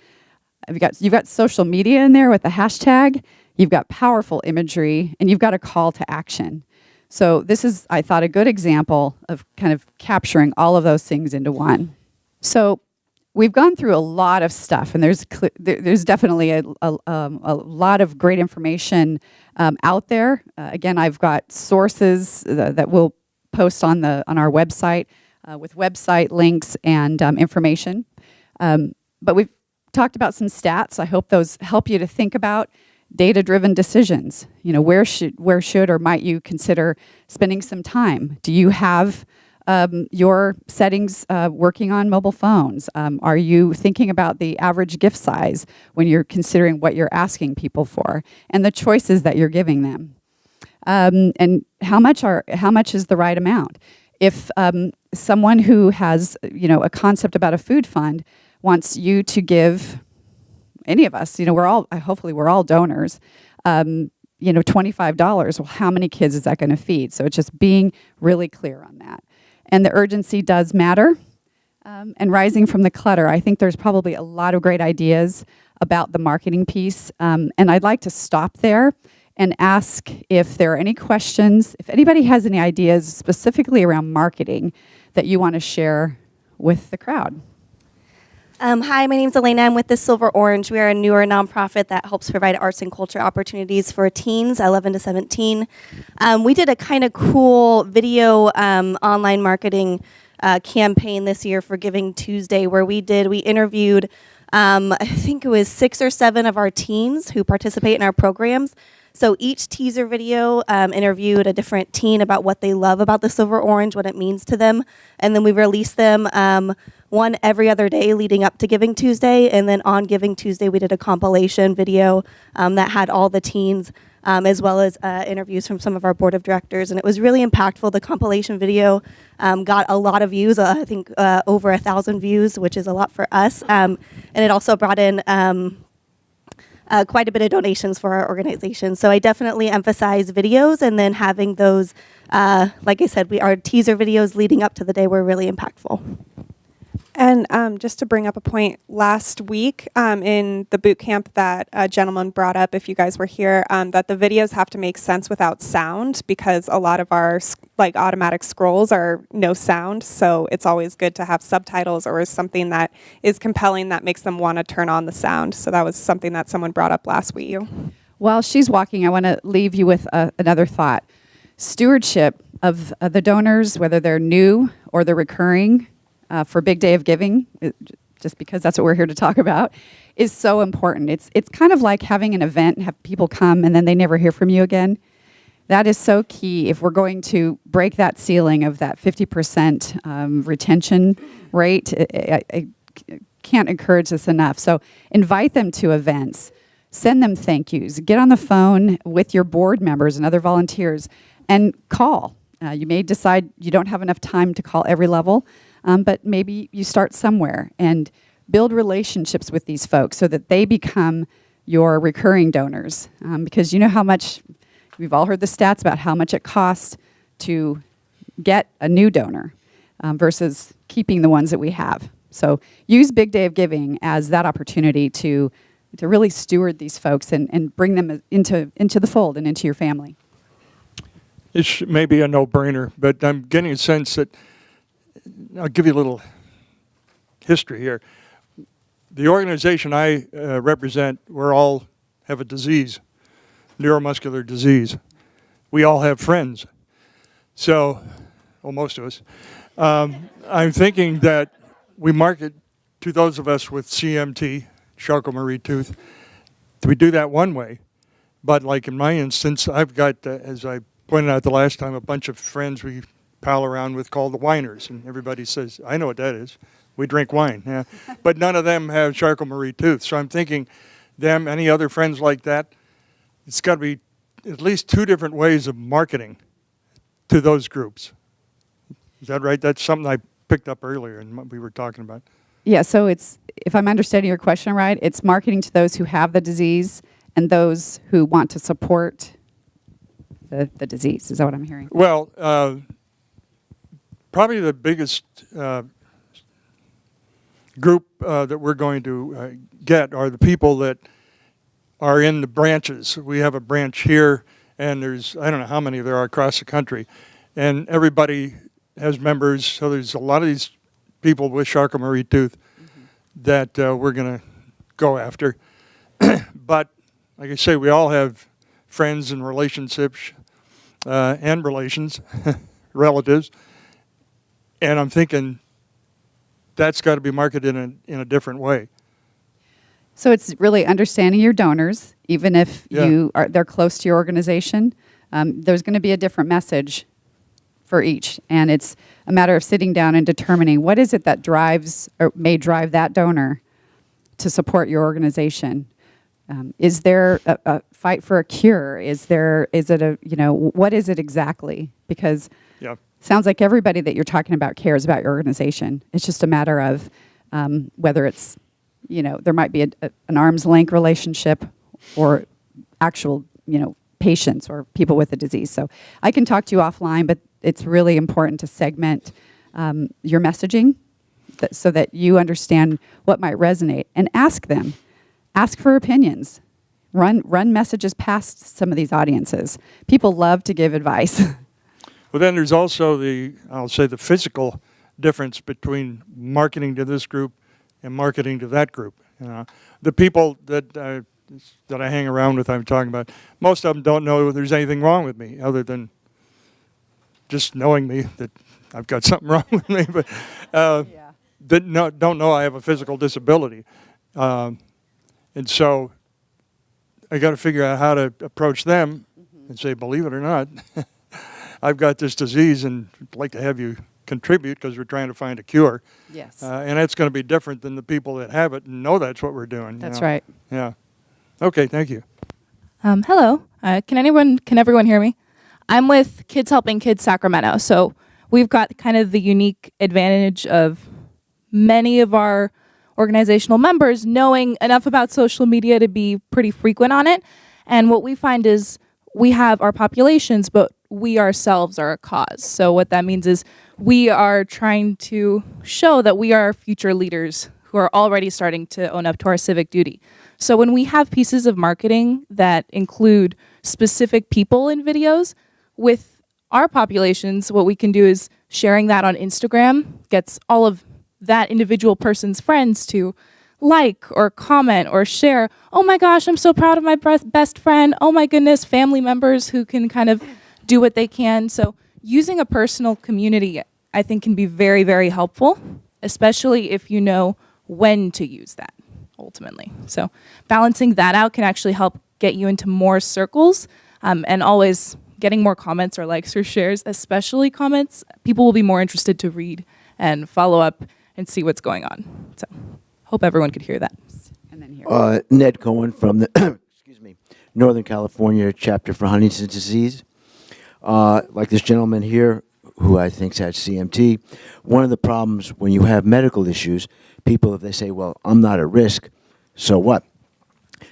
You've got social media in there with the hashtag. You've got powerful imagery, and you've got a call to action. So this is, I thought, a good example of kind of capturing all of those things into one. So we've gone through a lot of stuff, and there's definitely a lot of great information out there. Again, I've got sources that we'll post on our website with website links and information. But talked about some stats. I hope those help you to think about data-driven decisions. You know, where should or might you consider spending some time? Do you have your settings working on mobile phones? Are you thinking about the average gift size when you're considering what you're asking people for and the choices that you're giving them? And how much is the right amount? If someone who has a concept about a food fund wants you to give any of us, hopefully we're all donors, $25, well, how many kids is that going to feed? So it's just being really clear on that. And the urgency does matter. And rising from the clutter, I think there's probably a lot of great ideas about the marketing piece. And I'd like to stop there and ask if there are any questions, if anybody has any ideas specifically around marketing that you want to share with the crowd. Hi, my name is Elena. I'm with the Silver Orange. We are a newer nonprofit that helps provide arts and culture opportunities for teens, 11 to 17. We did a kind of cool video online marketing campaign this year for Giving Tuesday, where we interviewed, I think it was 6 or 7 of our teens who participate in our programs. So each teaser video interviewed a different teen about what they love about the Silver Orange, what it means to them. And then we released them one every other day leading up to Giving Tuesday. And then on Giving Tuesday, we did a compilation video that had all the teens, as well as interviews from some of our board of directors. And it was really impactful. The compilation video got a lot of views, I think over 1,000 views, which is a lot for us. And it also brought in quite a bit of donations for our organization. So I definitely emphasize videos, and then having those, like I said, our teaser videos leading up to the day were really impactful. And just to bring up a point, last week in the boot camp that a gentleman brought up, if you guys were here, that the videos have to make sense without sound, because a lot of our automatic scrolls are no sound. So it's always good to have subtitles or something that is compelling that makes them want to turn on the sound. So that was something that someone brought up last week. While she's walking, I want to leave you with another thought. Stewardship of the donors, whether they're new or they're recurring, for Big Day of Giving, just because that's what we're here to talk about, is so important. It's kind of like having an event and have people come and then they never hear from you again. That is so key if we're going to break that ceiling of that 50% retention rate. I can't encourage this enough. So invite them to events, send them thank yous, get on the phone with your board members and other volunteers, and call. You may decide you don't have enough time to call every level, but maybe you start somewhere and build relationships with these folks so that they become your recurring donors. Because you know how much, we've all heard the stats about how much it costs to get a new donor versus keeping the ones that we have. So use Big Day of Giving as that opportunity to really steward these folks and bring them into the fold and into your family. It's maybe a no-brainer, but I'm getting a sense that, I'll give you a little history here. The organization I represent, we all have a disease, neuromuscular disease. We all have friends. So, well, most of us. I'm thinking that we market to those of us with CMT, Charcot-Marie-Tooth. We do that one way, but like in my instance, I've got, as I pointed out the last time, a bunch of friends we pal around with called the Winers, and everybody says, I know what that is. We drink wine, yeah. But none of them have Charcot-Marie-Tooth. So I'm thinking them, any other friends like that, it's got to be at least 2 different ways of marketing to those groups. Is that right? That's something I picked up earlier and what we were talking about. Yeah, so it's, if I'm understanding your question right, it's marketing to those who have the disease and those who want to support the disease. Is that what I'm hearing? Well, probably the biggest group that we're going to get are the people that are in the branches. We have a branch here, and there's, I don't know how many there are across the country, and everybody has members, so there's a lot of these people with Charcot-Marie-Tooth that we're going to go after. But, like I say, we all have friends and relationships and relations, relatives, and I'm thinking that's got to be marketed in a different way. So it's really understanding your donors, even if Yeah. they're close to your organization. There's going to be a different message for each, and it's a matter of sitting down and determining what is it that drives or may drive that donor to support your organization. Is there a fight for a cure? Is it a, what is it exactly? Because Yeah. sounds like everybody that you're talking about cares about your organization. It's just a matter of whether it's, there might be an arm's length relationship or actual, patients or people with the disease. So I can talk to you offline, but it's really important to segment your messaging so that you understand what might resonate, and ask them. Ask for opinions. Run messages past some of these audiences. People love to give advice. Well, then there's also I'll say the physical difference between marketing to this group and marketing to that group. The people that I hang around with, I'm talking about, most of them don't know there's anything wrong with me other than just knowing me that I've got something wrong with me, but don't know I have a physical disability. And so I got to figure out how to approach them and say, believe it or not, I've got this disease and I'd like to have you contribute because we're trying to find a cure. Yes. And that's going to be different than the people that have it and know that's what we're doing. That's right. Yeah. Okay, thank you. Hello. Can everyone hear me? I'm with Kids Helping Kids Sacramento. So we've got kind of the unique advantage of many of our organizational members knowing enough about social media to be pretty frequent on it. And what we find is we have our populations, but we ourselves are a cause. So what that means is we are trying to show that we are future leaders who are already starting to own up to our civic duty. So when we have pieces of marketing that include specific people in videos with our populations, what we can do is sharing that on Instagram gets all of that individual person's friends to like or comment or share. Oh my gosh, I'm so proud of my best friend. Oh my goodness, family members who can kind of do what they can. So using a personal community, I think, can be very, very helpful, especially if you know when to use that ultimately. So balancing that out can actually help get you into more circles, and always getting more comments or likes or shares, especially comments. People will be more interested to read and follow up and see what's going on. So hope everyone could hear that. And then here. Ned Cohen from the Northern California chapter for Huntington's disease. Like this gentleman here, who I think's had CMT, one of the problems when you have medical issues, people, if they say, well, I'm not at risk, so what?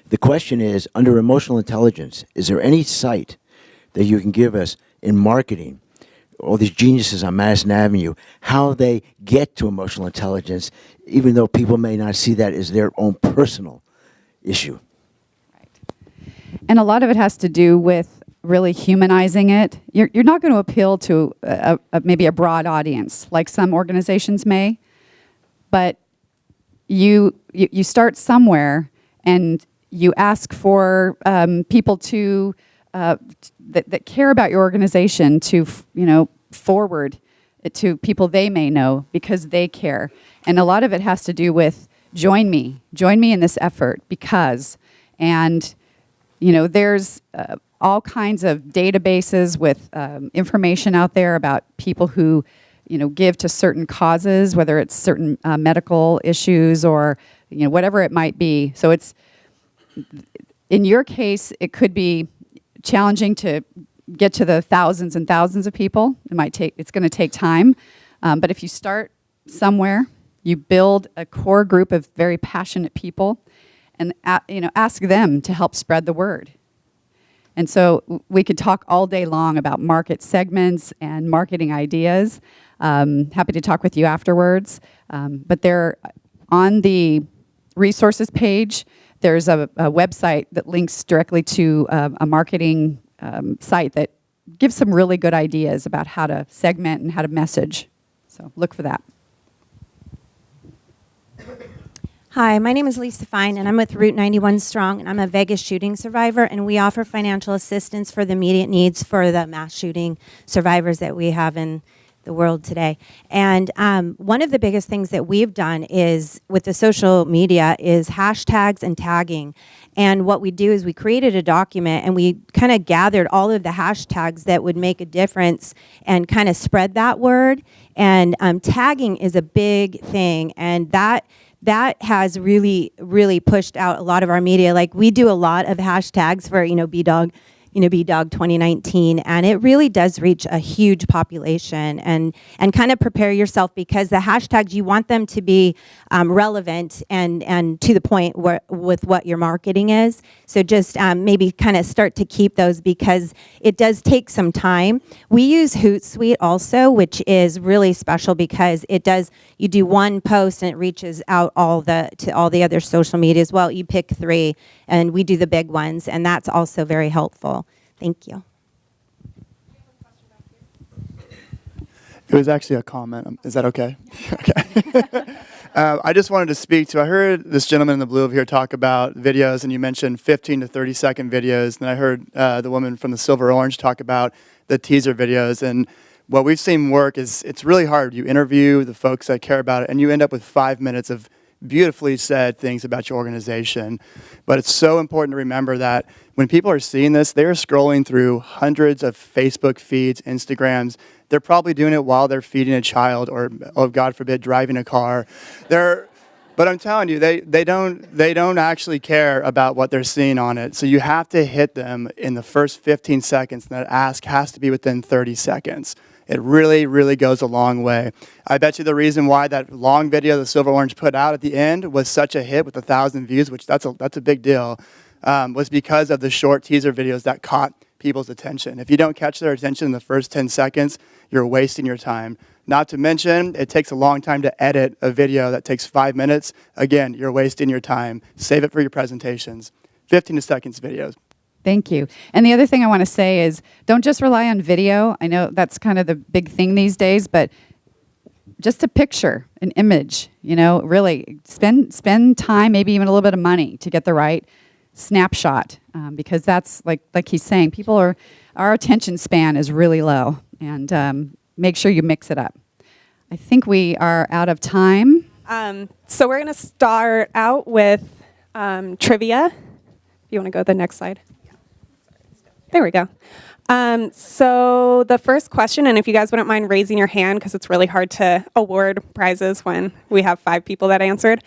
The question is, under emotional intelligence, is there any site that you can give us in marketing, all these geniuses on Madison Avenue, how they get to emotional intelligence, even though people may not see that as their own personal issue? And a lot of it has to do with really humanizing it. You're not going to appeal to maybe a broad audience like some organizations may, but you start somewhere and you ask for people to that care about your organization to forward it to people they may know because they care. And a lot of it has to do with join me in this effort because, and there's all kinds of databases with information out there about people who give to certain causes, whether it's certain medical issues or whatever it might be. So it's, in your case, it could be challenging to get to the thousands and thousands of people. It's going to take time, but if you start somewhere, you build a core group of very passionate people, and ask them to help spread the word. And so we could talk all day long about market segments and marketing ideas. Happy to talk with you afterwards. But there, on the resources page, there's a website that links directly to a marketing site that gives some really good ideas about how to segment and how to message. So look for that. Hi, my name is Lisa Fine, and I'm with Route 91 Strong, and I'm a Vegas shooting survivor, and we offer financial assistance for the immediate needs for the mass shooting survivors that we have in the world today. And one of the biggest things that we've done is with the social media is hashtags and tagging. And what we do is we created a document and we kind of gathered all of the hashtags that would make a difference and kind of spread that word. And tagging is a big thing, and that has really, really pushed out a lot of our media. Like, we do a lot of hashtags for, BDOG2019, and it really does reach a huge population. And kind of prepare yourself, because the hashtags, you want them to be relevant and to the point with what your marketing is. So just maybe kind of start to keep those, because it does take some time. We use Hootsuite also, which is really special because you do one post and it reaches out to all the other social media as well. You pick 3 and we do the big ones, and that's also very helpful. Thank you. It was actually a comment. Is that okay? Okay. I just wanted to speak to, I heard this gentleman in the blue over here talk about videos, and you mentioned 15 to 30 second videos. And I heard the woman from the silver orange talk about the teaser videos. And what we've seen work is it's really hard. You interview the folks that care about it, and you end up with 5 minutes of beautifully said things about your organization. But it's so important to remember that when people are seeing this, they're scrolling through hundreds of Facebook feeds, Instagrams. They're probably doing it while they're feeding a child or, oh, God forbid, driving a car. But I'm telling you, they don't actually care about what they're seeing on it. So you have to hit them in the first 15 seconds, and that ask has to be within 30 seconds. It really, really goes a long way. I bet you the reason why that long video the Silver Orange put out at the end was such a hit with 1,000 views, which that's a big deal, was because of the short teaser videos that caught people's attention. If you don't catch their attention in the first 10 seconds, you're wasting your time. Not to mention, it takes a long time to edit a video that takes 5 minutes. Again, you're wasting your time. Save it for your presentations. 15 seconds videos. Thank you. And the other thing I want to say is, don't just rely on video. I know that's kind of the big thing these days, but just a picture, an image, really spend time, maybe even a little bit of money to get the right snapshot, because that's like he's saying, our attention span is really low, and make sure you mix it up. I think we are out of time. So we're going to start out with trivia. If you want to go to the next slide. There we go. So the first question, and if you guys wouldn't mind raising your hand, because it's really hard to award prizes when we have 5 people that answered.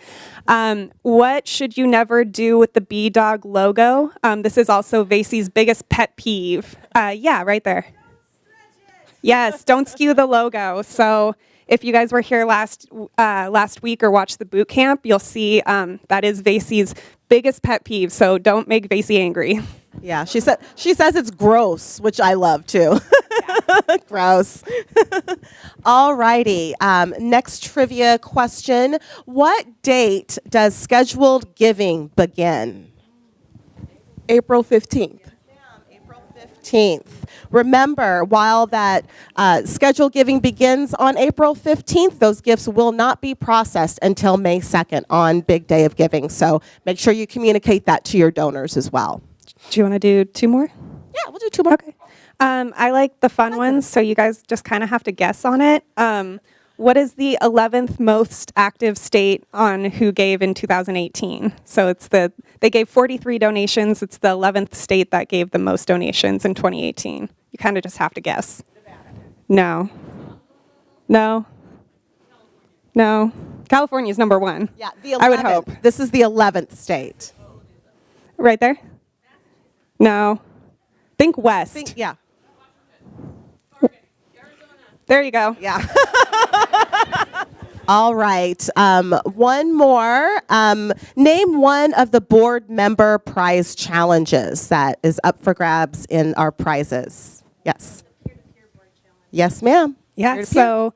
What should you never do with the BDOG logo? This is also Vasey's biggest pet peeve. Yeah, right there. Yes, don't skew the logo. So if you guys were here last week or watched the boot camp, you'll see that is Vasey's biggest pet peeve. So don't make Vasey angry. Yeah, she says it's gross, which I love too. Gross. All righty. Next trivia question. What date does scheduled giving begin? April 15th. April 15th. Remember, while that scheduled giving begins on April 15th, those gifts will not be processed until May 2nd on Big Day of Giving. So make sure you communicate that to your donors as well. Do you want to do 2 more? Yeah, we'll do 2 more. Okay. I like the fun ones, so you guys just kind of have to guess on it. What is the 11th most active state on who gave in 2018? So they gave 43 donations. It's the 11th state that gave the most donations in 2018. You kind of just have to guess. No. California's number 1. Yeah, the 11th. I would hope. This is the 11th state. Right there? No. Think west. Yeah. There you go. Yeah. All right. One more. Name one of the board member prize challenges that is up for grabs in our prizes. Yes. Yes, ma'am. Yeah. So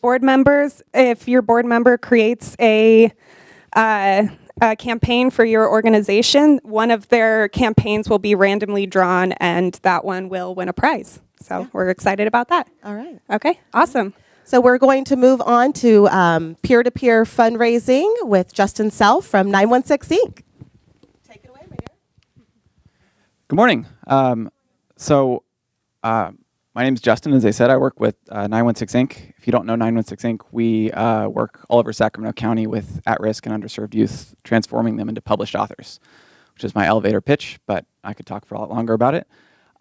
board members, if your board member creates a campaign for your organization, one of their campaigns will be randomly drawn, and that one will win a prize. So we're excited about that. All right. Okay, awesome. So we're going to move on to peer-to-peer fundraising with Justin Self from 916 Inc. Take it away, my dear. Good morning. My name's Justin. As I said, I work with 916 Inc. If you don't know 916 Inc., we work all over Sacramento County with at-risk and underserved youth, transforming them into published authors, which is my elevator pitch, but I could talk for a lot longer about it.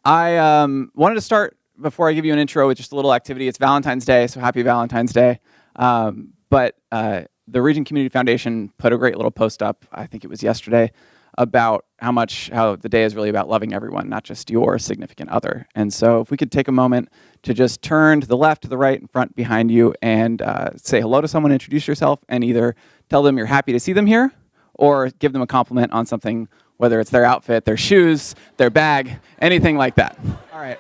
I wanted to start, before I give you an intro, with just a little activity. It's Valentine's Day, so happy Valentine's Day. But the Region Community Foundation put a great little post up, I think it was yesterday, about how the day is really about loving everyone, not just your significant other. And so if we could take a moment to just turn to the left, to the right, in front, behind you, and say hello to someone, introduce yourself, and either tell them you're happy to see them here, or give them a compliment on something, whether it's their outfit, their shoes, their bag, anything like that. All right.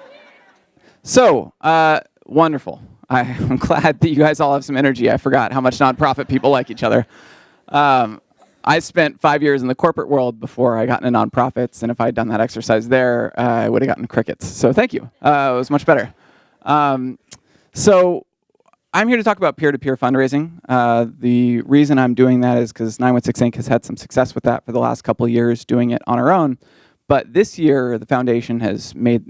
So, wonderful. I'm glad that you guys all have some energy. I forgot how much nonprofit people like each other. I spent 5 years in the corporate world before I got into nonprofits, and if I had done that exercise there, I would have gotten crickets. So thank you. It was much better. So I'm here to talk about peer-to-peer fundraising. The reason I'm doing that is because 916 Inc. has had some success with that for the last couple of years, doing it on our own. But this year, the foundation has made,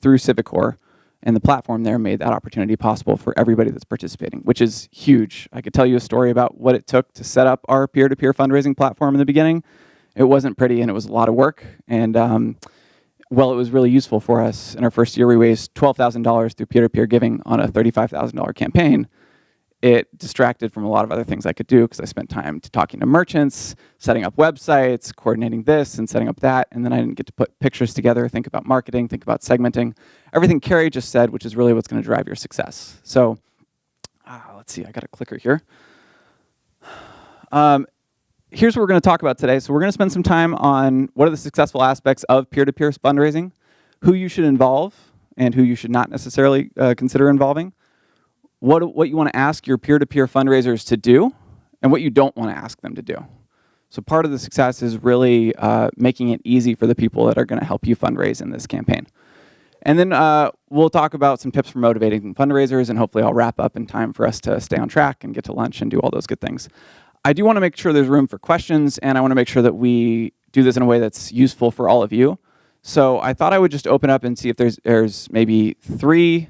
through Civicor, and the platform there made that opportunity possible for everybody that's participating, which is huge. I could tell you a story about what it took to set up our peer-to-peer fundraising platform in the beginning. It wasn't pretty, and it was a lot of work. And well, it was really useful for us. In our first year, we raised $12,000 through peer-to-peer giving on a $35,000 campaign. It distracted from a lot of other things I could do because I spent time talking to merchants, setting up websites, coordinating this and setting up that, and then I didn't get to put pictures together, think about marketing, think about segmenting. Everything Kerry just said, which is really what's going to drive your success. So let's see, I got a clicker here. Here's what we're going to talk about today. So we're going to spend some time on what are the successful aspects of peer-to-peer fundraising, who you should involve, and who you should not necessarily consider involving, what you want to ask your peer-to-peer fundraisers to do, and what you don't want to ask them to do. So part of the success is really making it easy for the people that are going to help you fundraise in this campaign. And then we'll talk about some tips for motivating fundraisers, and hopefully I'll wrap up in time for us to stay on track and get to lunch and do all those good things. I do want to make sure there's room for questions, and I want to make sure that we do this in a way that's useful for all of you. So I thought I would just open up and see if there's maybe 3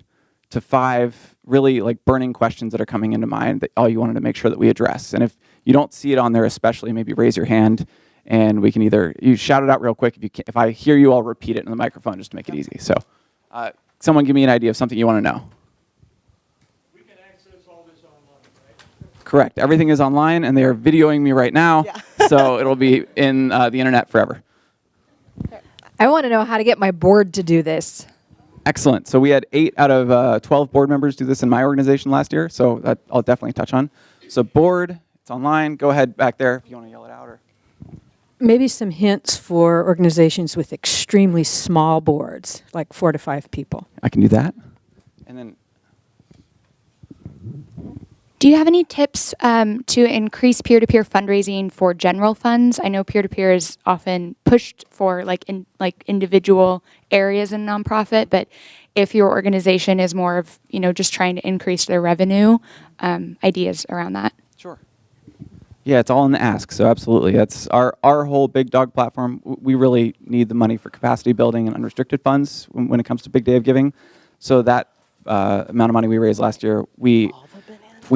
to 5 really like burning questions that are coming into mind that all you wanted to make sure that we address. And if you don't see it on there especially, maybe raise your hand and we can either, you shout it out real quick. If I hear you, I'll repeat it in the microphone just to make it easy. So someone give me an idea of something you want to know. We can access all this online, right? Correct. Everything is online and they are videoing me right now. Yeah. So it'll be in the internet forever. I want to know how to get my board to do this. Excellent. So we had 8 out of 12 board members do this in my organization last year, so that I'll definitely touch on. So board, it's online. Go ahead back there if you want to yell it out. Or Maybe some hints for organizations with extremely small boards, like 4 to 5 people. I can do that. And then, do you have any tips to increase peer-to-peer fundraising for general funds? I know peer-to-peer is often pushed for individual areas in nonprofit, but if your organization is more of just trying to increase their revenue, ideas around that. Sure. Yeah, it's all in the ask. So absolutely, that's our whole Big Dog platform. We really need the money for capacity building and unrestricted funds when it comes to Big Day of Giving. So that amount of money we raised last year, we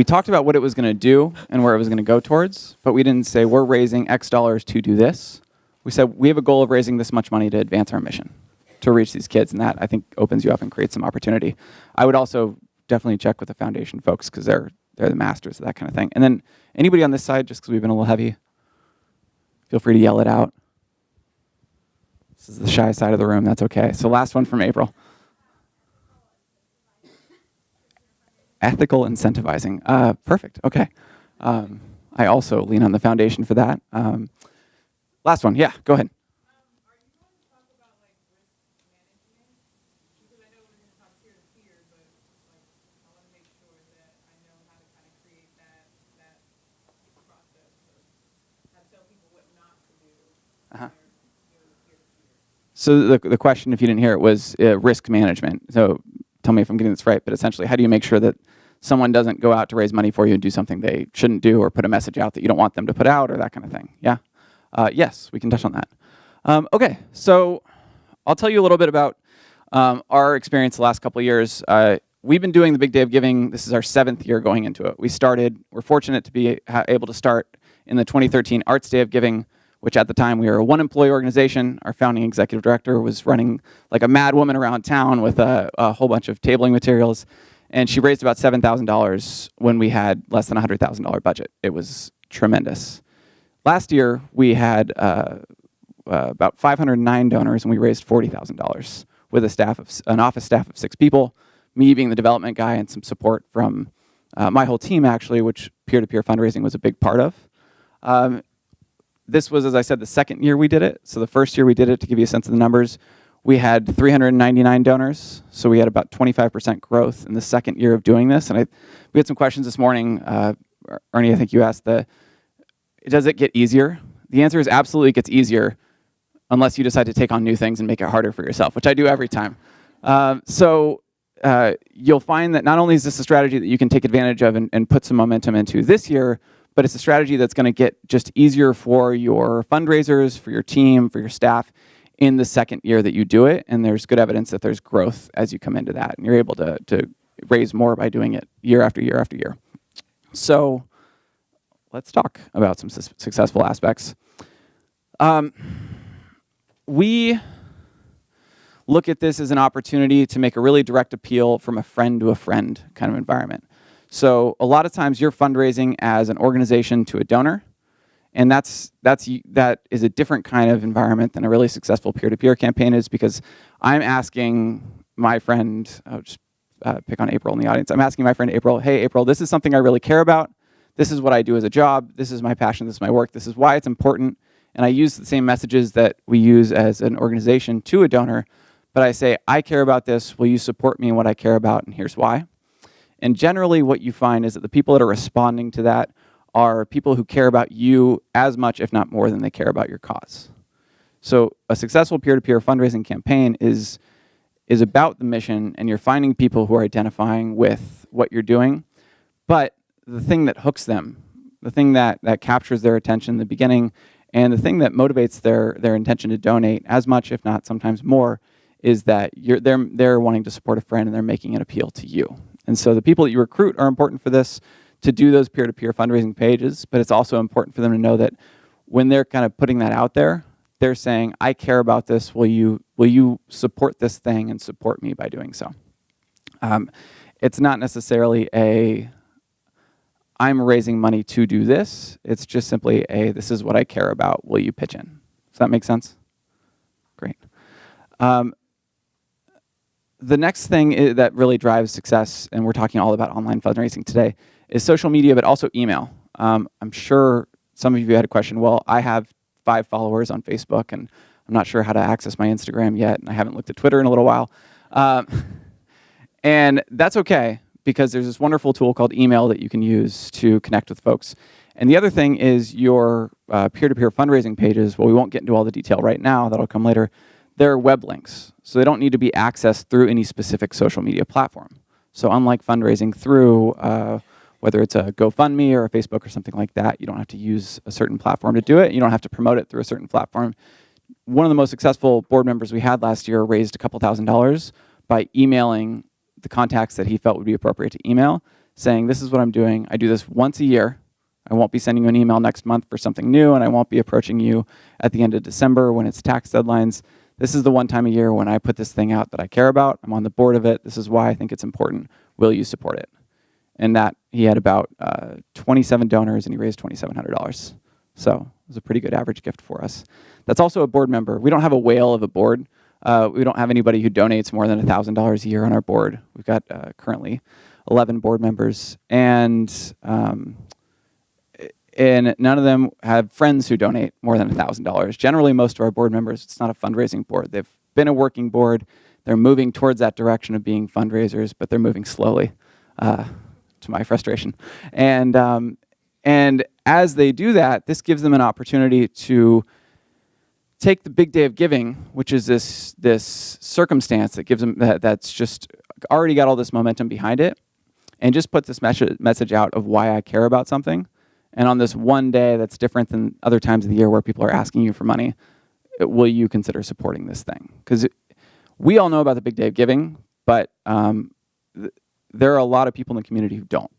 talked about what it was going to do and where it was going to go towards, but we didn't say we're raising X dollars to do this. We said we have a goal of raising this much money to advance our mission, to reach these kids, and that I think opens you up and creates some opportunity. I would also definitely check with the foundation folks because they're the masters of that kind of thing. And then anybody on this side, just because we've been a little heavy, feel free to yell it out. This is the shy side of the room. That's okay. So last one from April. Ethical incentivizing. Perfect. Okay. I also lean on the foundation for that. Last one. Yeah, go ahead. So the question, if you didn't hear it, was risk management. So tell me if I'm getting this right, but essentially, how do you make sure that someone doesn't go out to raise money for you and do something they shouldn't do or put a message out that you don't want them to put out or that kind of thing? Yeah? Yes, we can touch on that. Okay, so I'll tell you a little bit about Our experience the last couple of years, we've been doing the Big Day of Giving. This is our 7th year going into it. We're fortunate to be able to start in the 2013 Arts Day of Giving, which at the time we were a one-employee organization. Our founding executive director was running like a mad woman around town with a whole bunch of tabling materials. And she raised about $7,000 when we had less than $100,000 budget. It was tremendous. Last year, we had about 509 donors, and we raised $40,000 with an office staff of 6 people, me being the development guy and some support from my whole team, actually, which peer-to-peer fundraising was a big part of. This was, as I said, the 2nd year we did it. So the first year we did it, to give you a sense of the numbers, we had 399 donors. So we had about 25% growth in the 2nd year of doing this. And we had some questions this morning. Ernie, I think you asked, does it get easier? The answer is absolutely it gets easier unless you decide to take on new things and make it harder for yourself, which I do every time. You'll find that not only is this a strategy that you can take advantage of and put some momentum into this year, but it's a strategy that's going to get just easier for your fundraisers, for your team, for your staff in the 2nd year that you do it. And there's good evidence that there's growth as you come into that. And you're able to raise more by doing it year after year after year. So let's talk about some successful aspects. We look at this as an opportunity to make a really direct appeal from a friend to a friend kind of environment. So a lot of times you're fundraising as an organization to a donor, and that is a different kind of environment than a really successful peer-to-peer campaign is, because I'm asking my friend, I'll just pick on April in the audience, I'm asking my friend April, hey April, this is something I really care about, this is what I do as a job, this is my passion, this is my work, this is why it's important, and I use the same messages that we use as an organization to a donor, but I say, I care about this, will you support me in what I care about, and here's why. And generally what you find is that the people that are responding to that are people who care about you as much, if not more, than they care about your cause. So a successful peer-to-peer fundraising campaign is about the mission, and you're finding people who are identifying with what you're doing. But the thing that hooks them, the thing that captures their attention in the beginning, and the thing that motivates their intention to donate as much, if not sometimes more, is that they're wanting to support a friend and they're making an appeal to you. And so the people that you recruit are important for this, to do those peer-to-peer fundraising pages, but it's also important for them to know that when they're kind of putting that out there, they're saying, I care about this, will you support this thing and support me by doing so? It's not necessarily I'm raising money to do this, it's just simply this is what I care about, will you pitch in? Does that make sense? Great. The next thing that really drives success, and we're talking all about online fundraising today, is social media, but also email. I'm sure some of you had a question, well, I have 5 followers on Facebook, and I'm not sure how to access my Instagram yet, and I haven't looked at Twitter in a little while. And that's okay, because there's this wonderful tool called email that you can use to connect with folks. And the other thing is your peer-to-peer fundraising pages, well, we won't get into all the detail right now, that'll come later, they're web links. So they don't need to be accessed through any specific social media platform. So unlike fundraising through, whether it's a GoFundMe or a Facebook or something like that, you don't have to use a certain platform to do it. You don't have to promote it through a certain platform. One of the most successful board members we had last year raised a couple $1,000s by emailing the contacts that he felt would be appropriate to email, saying, this is what I'm doing. I do this once a year. I won't be sending you an email next month for something new, and I won't be approaching you at the end of December when it's tax deadlines. This is the one time a year when I put this thing out that I care about. I'm on the board of it. This is why I think it's important. Will you support it? And that he had about 27 donors, and he raised $2,700. So it was a pretty good average gift for us. That's also a board member. We don't have a whale of a board. We don't have anybody who donates more than $1,000 a year on our board. We've got currently 11 board members, and none of them have friends who donate more than $1,000. Generally, most of our board members, it's not a fundraising board. They've been a working board. They're moving towards that direction of being fundraisers, but they're moving slowly, to my frustration. And as they do that, this gives them an opportunity to take the big day of giving, which is this circumstance that gives them that's just already got all this momentum behind it, and just put this message out of why I care about something. And on this one day that's different than other times of the year where people are asking you for money, will you consider supporting this thing? Because we all know about the Big Day of Giving, but there are a lot of people in the community who don't.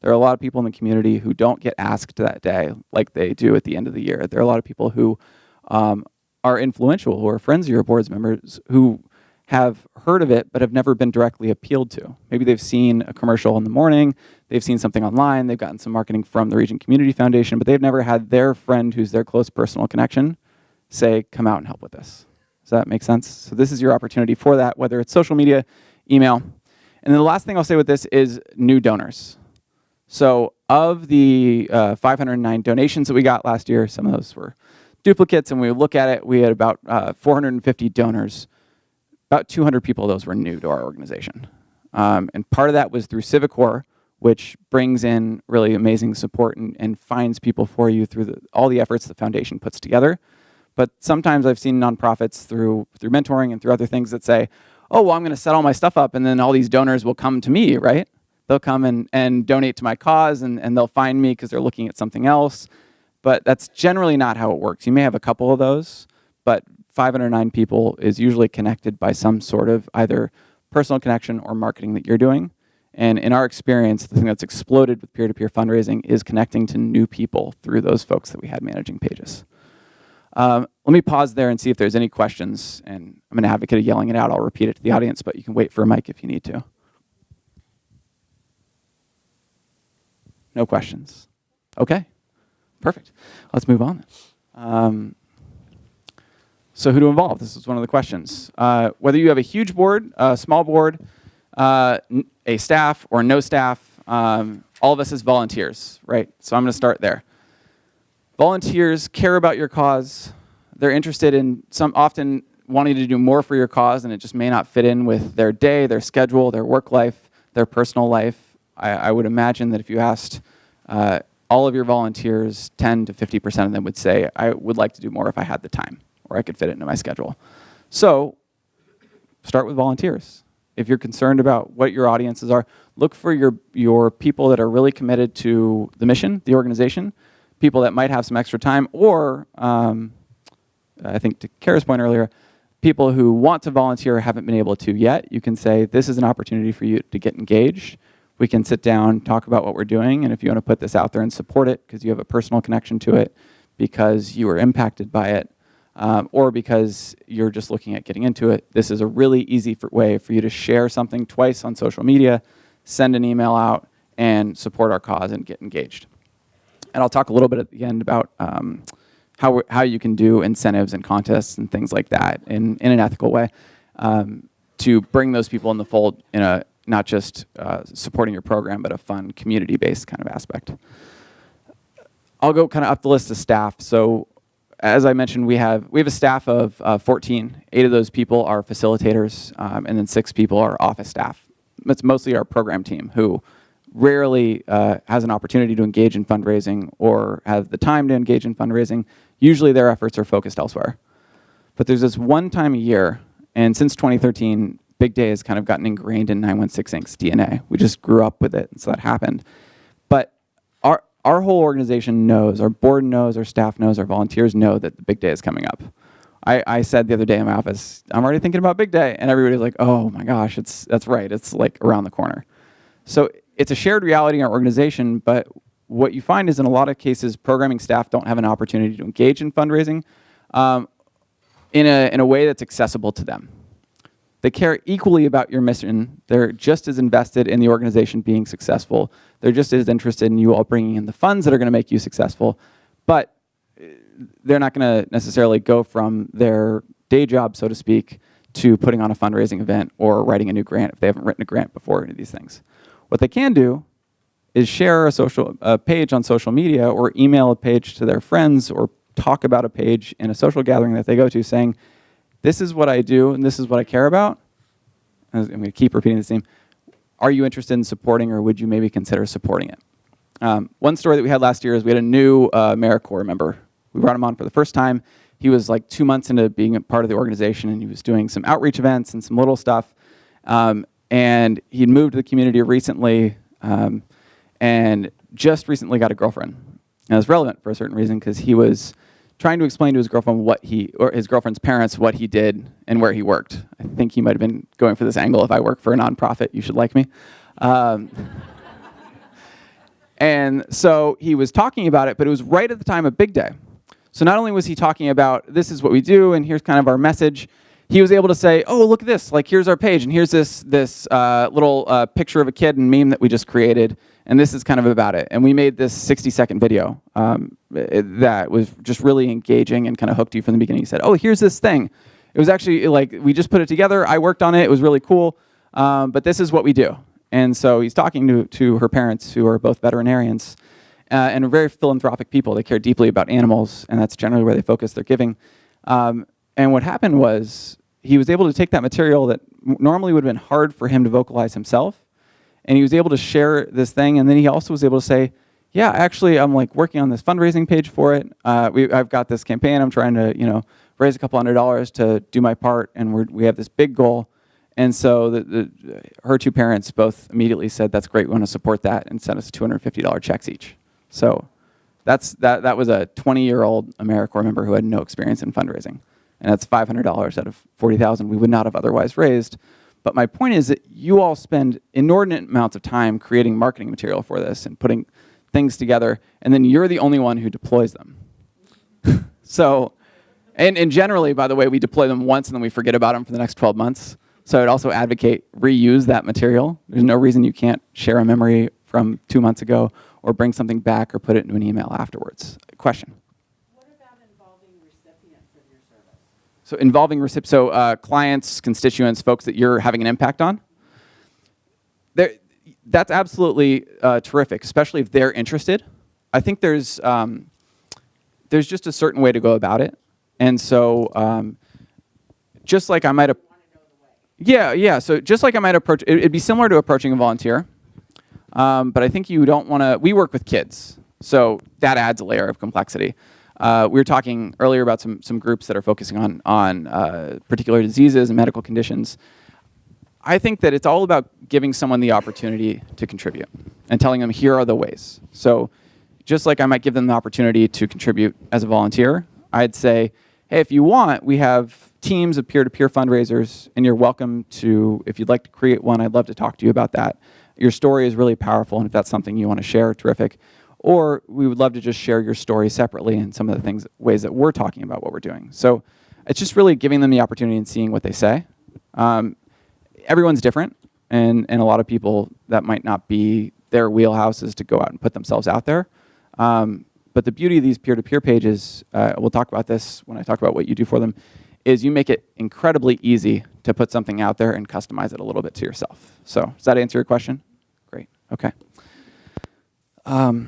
There are a lot of people in the community who don't get asked that day like they do at the end of the year. There are a lot of people who are influential, who are friends of your board's members, who have heard of it but have never been directly appealed to. Maybe they've seen a commercial in the morning, they've seen something online, they've gotten some marketing from the Region Community Foundation, but they've never had their friend who's their close personal connection say, come out and help with this. Does that make sense? So this is your opportunity for that, whether it's social media, email. And then the last thing I'll say with this is new donors. So of the 509 donations that we got last year, some of those were duplicates, and when we look at it, we had about 450 donors. About 200 people of those were new to our organization. And part of that was through Civicor, which brings in really amazing support and finds people for you through all the efforts the foundation puts together. But sometimes I've seen nonprofits through mentoring and through other things that say, oh, well, I'm going to set all my stuff up, and then all these donors will come to me, right? They'll come and donate to my cause, and they'll find me because they're looking at something else. But that's generally not how it works. You may have a couple of those, but 509 people is usually connected by some sort of either personal connection or marketing that you're doing. And in our experience, the thing that's exploded with peer-to-peer fundraising is connecting to new people through those folks that we had managing pages. Let me pause there and see if there's any questions. And I'm an advocate of yelling it out. I'll repeat it to the audience, but you can wait for a mic if you need to. No questions. Okay, perfect. Let's move on. So who to involve? This is one of the questions. Whether you have a huge board, a small board, a staff, or no staff, all of us as volunteers, right? So I'm going to start there. Volunteers care about your cause. They're interested in often wanting to do more for your cause, and it just may not fit in with their day, their schedule, their work life, their personal life. I would imagine that if you asked all of your volunteers, 10 to 50% of them would say, I would like to do more if I had the time, or I could fit it into my schedule. So start with volunteers. If you're concerned about what your audiences are, look for your people that are really committed to the mission, the organization, people that might have some extra time, or I think to Kara's point earlier, people who want to volunteer haven't been able to yet. You can say, this is an opportunity for you to get engaged. We can sit down, talk about what we're doing, and if you want to put this out there and support it because you have a personal connection to it, because you were impacted by it, or because you're just looking at getting into it, this is a really easy way for you to share something twice on social media, send an email out, and support our cause and get engaged. And I'll talk a little bit at the end about how you can do incentives and contests and things like that in an ethical way to bring those people in the fold in a not just supporting your program, but a fun community-based kind of aspect. I'll go kind of up the list of staff. So as I mentioned, we have a staff of 14. 8 of those people are facilitators, and then 6 people are office staff. It's mostly our program team who rarely has an opportunity to engage in fundraising or have the time to engage in fundraising. Usually their efforts are focused elsewhere. But there's this one time a year, and since 2013, Big Day has kind of gotten ingrained in 916 Inc.'s DNA. We just grew up with it, and so that happened. But our whole organization knows, our board knows, our staff knows, our volunteers know that the Big Day is coming up. I said the other day in my office, I'm already thinking about Big Day, and everybody's like, oh my gosh, that's right, it's like around the corner. So it's a shared reality in our organization, but what you find is in a lot of cases, programming staff don't have an opportunity to engage in fundraising in a way that's accessible to them. They care equally about your mission. They're just as invested in the organization being successful. They're just as interested in you all bringing in the funds that are going to make you successful. But they're not going to necessarily go from their day job, so to speak, to putting on a fundraising event or writing a new grant if they haven't written a grant before, any of these things. What they can do is share a page on social media or email a page to their friends or talk about a page in a social gathering that they go to saying, this is what I do and this is what I care about. I'm going to keep repeating the theme. Are you interested in supporting, or would you maybe consider supporting it? One story that we had last year is we had a new AmeriCorps member. We brought him on for the first time. He was like 2 months into being a part of the organization, and he was doing some outreach events and some little stuff. And he'd moved to the community recently and just recently got a girlfriend. And it was relevant for a certain reason because he was trying to explain to his girlfriend or his girlfriend's parents what he did and where he worked. I think he might have been going for this angle, if I work for a nonprofit, you should like me. And so he was talking about it, but it was right at the time of Big Day. So not only was he talking about, this is what we do, and here's kind of our message, he was able to say, oh, look at this, like here's our page, and here's this little picture of a kid and meme that we just created, and this is kind of about it. And we made this 60-second video that was just really engaging and kind of hooked you from the beginning. He said, oh, here's this thing. It was actually like, we just put it together, I worked on it, it was really cool, but this is what we do. And so he's talking to her parents, who are both veterinarians, and are very philanthropic people. They care deeply about animals, and that's generally where they focus their giving. And what happened was, he was able to take that material that normally would have been hard for him to vocalize himself, and he was able to share this thing, and then he also was able to say, yeah, actually, I'm like working on this fundraising page for it. I've got this campaign, I'm trying to raise a couple $100 to do my part, and we have this big goal. And so her two parents both immediately said, that's great, we want to support that, and sent us $250 checks each. So that was a 20-year-old AmeriCorps member who had no experience in fundraising. And that's $500 out of $40,000 we would not have otherwise raised. But my point is that you all spend inordinate amounts of time creating marketing material for this and putting things together, and then you're the only one who deploys them. So, and generally, by the way, we deploy them once and then we forget about them for the next 12 months. So I'd also advocate reuse that material. There's no reason you can't share a memory from 2 months ago or bring something back or put it into an email afterwards. Question? What about involving recipients of your service? So involving recipients, so clients, constituents, folks that you're having an impact on. That's absolutely terrific, especially if they're interested. I think there's just a certain way to go about it. And so just like I might have... Yeah. So just like I might approach, it'd be similar to approaching a volunteer, but I think you don't want to. We work with kids, so that adds a layer of complexity. We were talking earlier about some groups that are focusing on particular diseases and medical conditions. I think that it's all about giving someone the opportunity to contribute and telling them here are the ways. So just like I might give them the opportunity to contribute as a volunteer, I'd say, hey, if you want, we have teams of peer-to-peer fundraisers, and you're welcome to, if you'd like to create one, I'd love to talk to you about that. Your story is really powerful, and if that's something you want to share, terrific. Or we would love to just share your story separately in some of the ways that we're talking about what we're doing. So it's just really giving them the opportunity and seeing what they say. Everyone's different, and a lot of people, that might not be their wheelhouses to go out and put themselves out there. But the beauty of these peer-to-peer pages, we'll talk about this when I talk about what you do for them, is you make it incredibly easy to put something out there and customize it a little bit to yourself. So does that answer your question? Great. Okay. And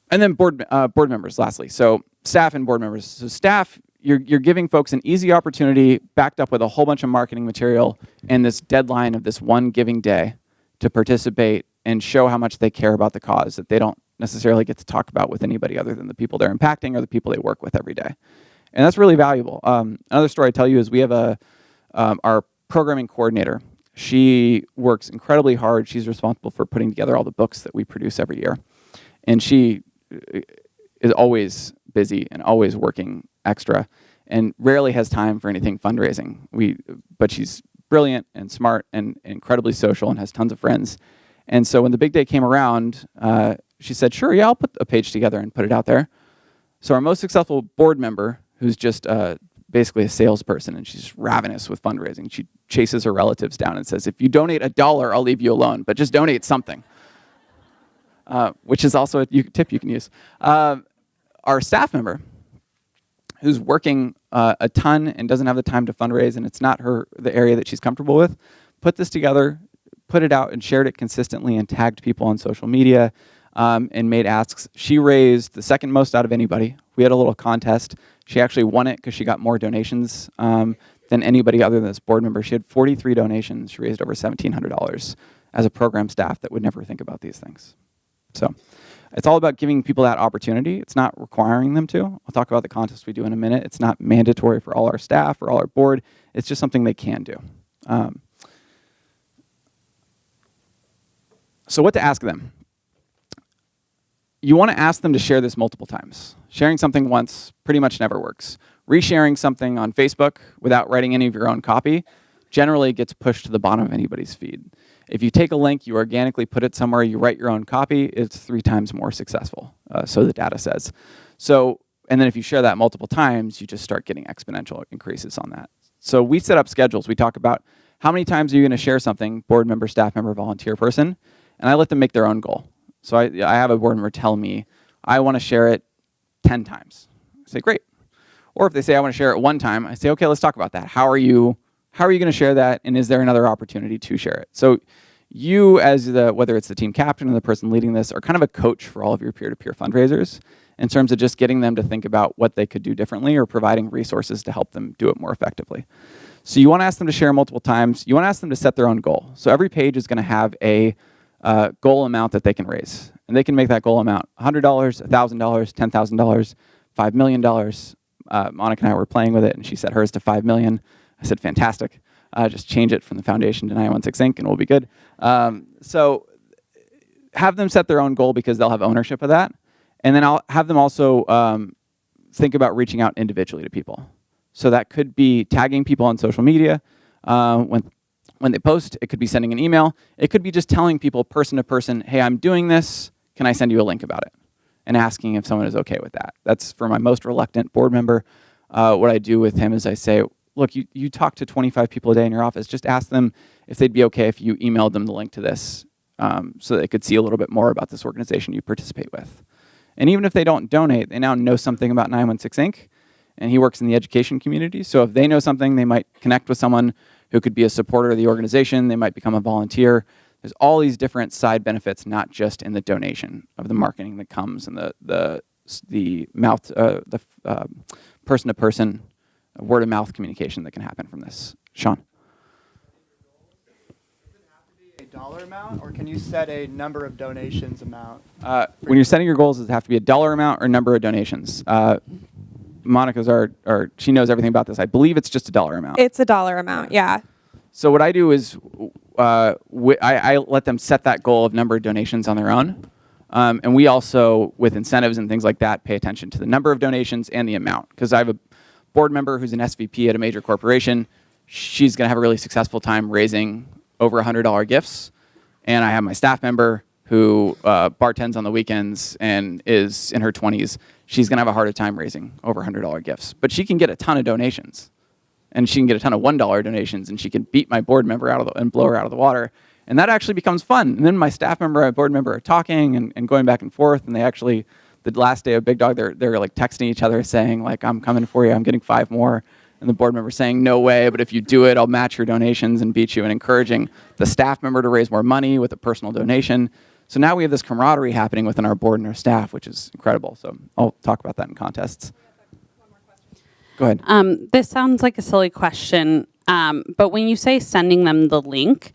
then board members, lastly. So staff and board members. So staff, you're giving folks an easy opportunity backed up with a whole bunch of marketing material and this deadline of this one giving day to participate and show how much they care about the cause that they don't necessarily get to talk about with anybody other than the people they're impacting or the people they work with every day. And that's really valuable. Another story I tell you is we have our programming coordinator. She works incredibly hard. She's responsible for putting together all the books that we produce every year. And she is always busy and always working extra and rarely has time for anything fundraising. But she's brilliant and smart and incredibly social and has tons of friends. And so when the big day came around, she said, sure, yeah, I'll put a page together and put it out there. So our most successful board member, who's just basically a salesperson, and she's ravenous with fundraising. She chases her relatives down and says, if you donate $1, I'll leave you alone, but just donate something, which is also a tip you can use. Our staff member, who's working a ton and doesn't have the time to fundraise, and it's not the area that she's comfortable with, put this together, put it out, and shared it consistently and tagged people on social media and made asks. She raised the second most out of anybody. We had a little contest. She actually won it because she got more donations than anybody other than this board member. She had 43 donations. She raised over $1,700 as a program staff that would never think about these things. So it's all about giving people that opportunity. It's not requiring them to. I'll talk about the contest we do in a minute. It's not mandatory for all our staff or all our board. It's just something they can do. So what to ask them? you want to ask them to share this multiple times. Sharing something once pretty much never works. Resharing something on Facebook without writing any of your own copy generally gets pushed to the bottom of anybody's feed. If you take a link, you organically put it somewhere, you write your own copy, it's 3 times more successful, so the data says. So, and then if you share that multiple times, you just start getting exponential increases on that. So we set up schedules. We talk about how many times are you going to share something, board member, staff member, volunteer person, and I let them make their own goal. So I have a board member tell me, I want to share it 10 times. I say, great. Or if they say, I want to share it 1 time, I say, okay, let's talk about that. How are you going to share that, and is there another opportunity to share it? So you, as whether it's the team captain or the person leading this, are kind of a coach for all of your peer-to-peer fundraisers in terms of just getting them to think about what they could do differently or providing resources to help them do it more effectively. So you want to ask them to share multiple times. You want to ask them to set their own goal. So every page is going to have a goal amount that they can raise. And they can make that goal amount $100, $1,000, $10,000, $5 million. Monica and I were playing with it, and she set hers to $5 million. I said, fantastic. Just change it from the foundation to 916 Inc. and we'll be good. So have them set their own goal because they'll have ownership of that. And then I'll have them also think about reaching out individually to people. So that could be tagging people on social media when they post. It could be sending an email. It could be just telling people person to person, hey, I'm doing this. Can I send you a link about it? And asking if someone is okay with that. That's for my most reluctant board member. What I do with him is I say, look, you talk to 25 people a day in your office. Just ask them if they'd be okay if you emailed them the link to this so they could see a little bit more about this organization you participate with. And even if they don't donate, they now know something about 916 Inc. And he works in the education community. So if they know something, they might connect with someone who could be a supporter of the organization. They might become a volunteer. There's all these different side benefits, not just in the donation of the marketing that comes and the person-to-person, word-of-mouth communication that can happen from this. Sean? A dollar amount, or can you set a number of donations amount? When you're setting your goals, does it have to be a dollar amount or number of donations? Monica's she knows everything about this. I believe it's just a dollar amount. It's a dollar amount, yeah. So what I do is I let them set that goal of number of donations on their own. And we also, with incentives and things like that, pay attention to the number of donations and the amount. Because I have a board member who's an SVP at a major corporation. She's going to have a really successful time raising over $100 gifts. And I have my staff member who bartends on the weekends and is in her 20s. She's going to have a harder time raising over $100 gifts. But she can get a ton of donations. And she can get a ton of $1 donations, and she can beat my board member and blow her out of the water. And that actually becomes fun. And then my staff member and board member are talking and going back and forth. And they actually, the last day of Big Dog, they're like texting each other saying, like, I'm coming for you, I'm getting 5 more. And the board member saying, no way, but if you do it, I'll match your donations and beat you, and encouraging the staff member to raise more money with a personal donation. So now we have this camaraderie happening within our board and our staff, which is incredible. So I'll talk about that in contests. Go ahead. This sounds like a silly question, but when you say sending them the link,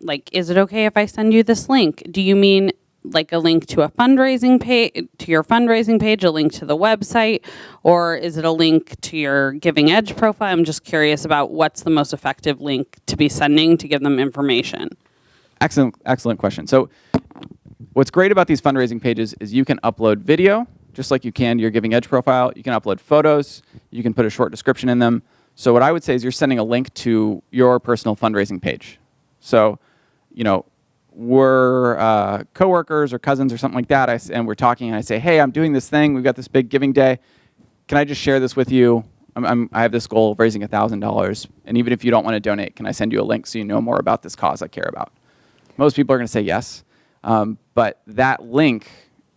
like, is it okay if I send you this link? Do you mean like a link to a fundraising page, to your fundraising page, a link to the website, or is it a link to your Giving Edge profile? I'm just curious about what's the most effective link to be sending to give them information. Excellent question. So what's great about these fundraising pages is you can upload video, just like you can to your Giving Edge profile. You can upload photos. You can put a short description in them. So what I would say is you're sending a link to your personal fundraising page. So, we're coworkers or cousins or something like that, and we're talking, and I say, hey, I'm doing this thing. We've got this big giving day. Can I just share this with you? I have this goal of raising $1,000, and even if you don't want to donate, can I send you a link so you know more about this cause I care about? Most people are going to say yes, but that link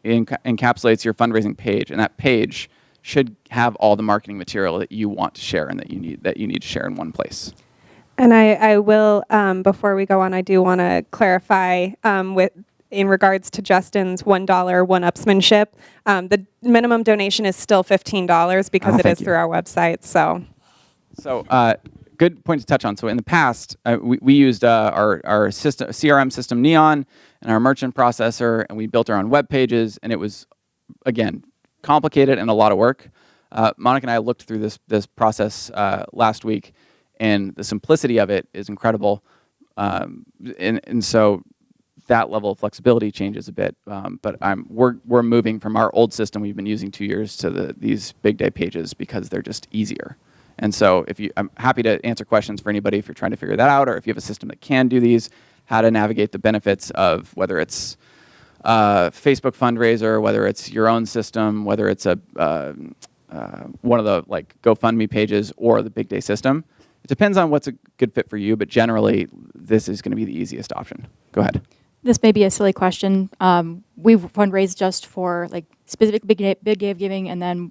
encapsulates your fundraising page, and that page should have all the marketing material that you want to share and that you need to share in one place. And I will, before we go on, I do want to clarify in regards to Justin's $1 one-upsmanship. The minimum donation is still $15 because it is through our website. So good point to touch on. So in the past, we used our system, CRM system Neon and our merchant processor, and we built our own web pages, and it was, again, complicated and a lot of work. Monica and I looked through this process last week, and the simplicity of it is incredible. And so that level of flexibility changes a bit. But we're moving from our old system we've been using 2 years to these big day pages because they're just easier. And so I'm happy to answer questions for anybody if you're trying to figure that out, or if you have a system that can do these, how to navigate the benefits of whether it's Facebook fundraiser, whether it's your own system, whether it's one of the like GoFundMe pages or the big day system. It depends on what's a good fit for you, but generally this is going to be the easiest option. Go ahead. This may be a silly question. We've fundraised just for like specific big day of giving, and then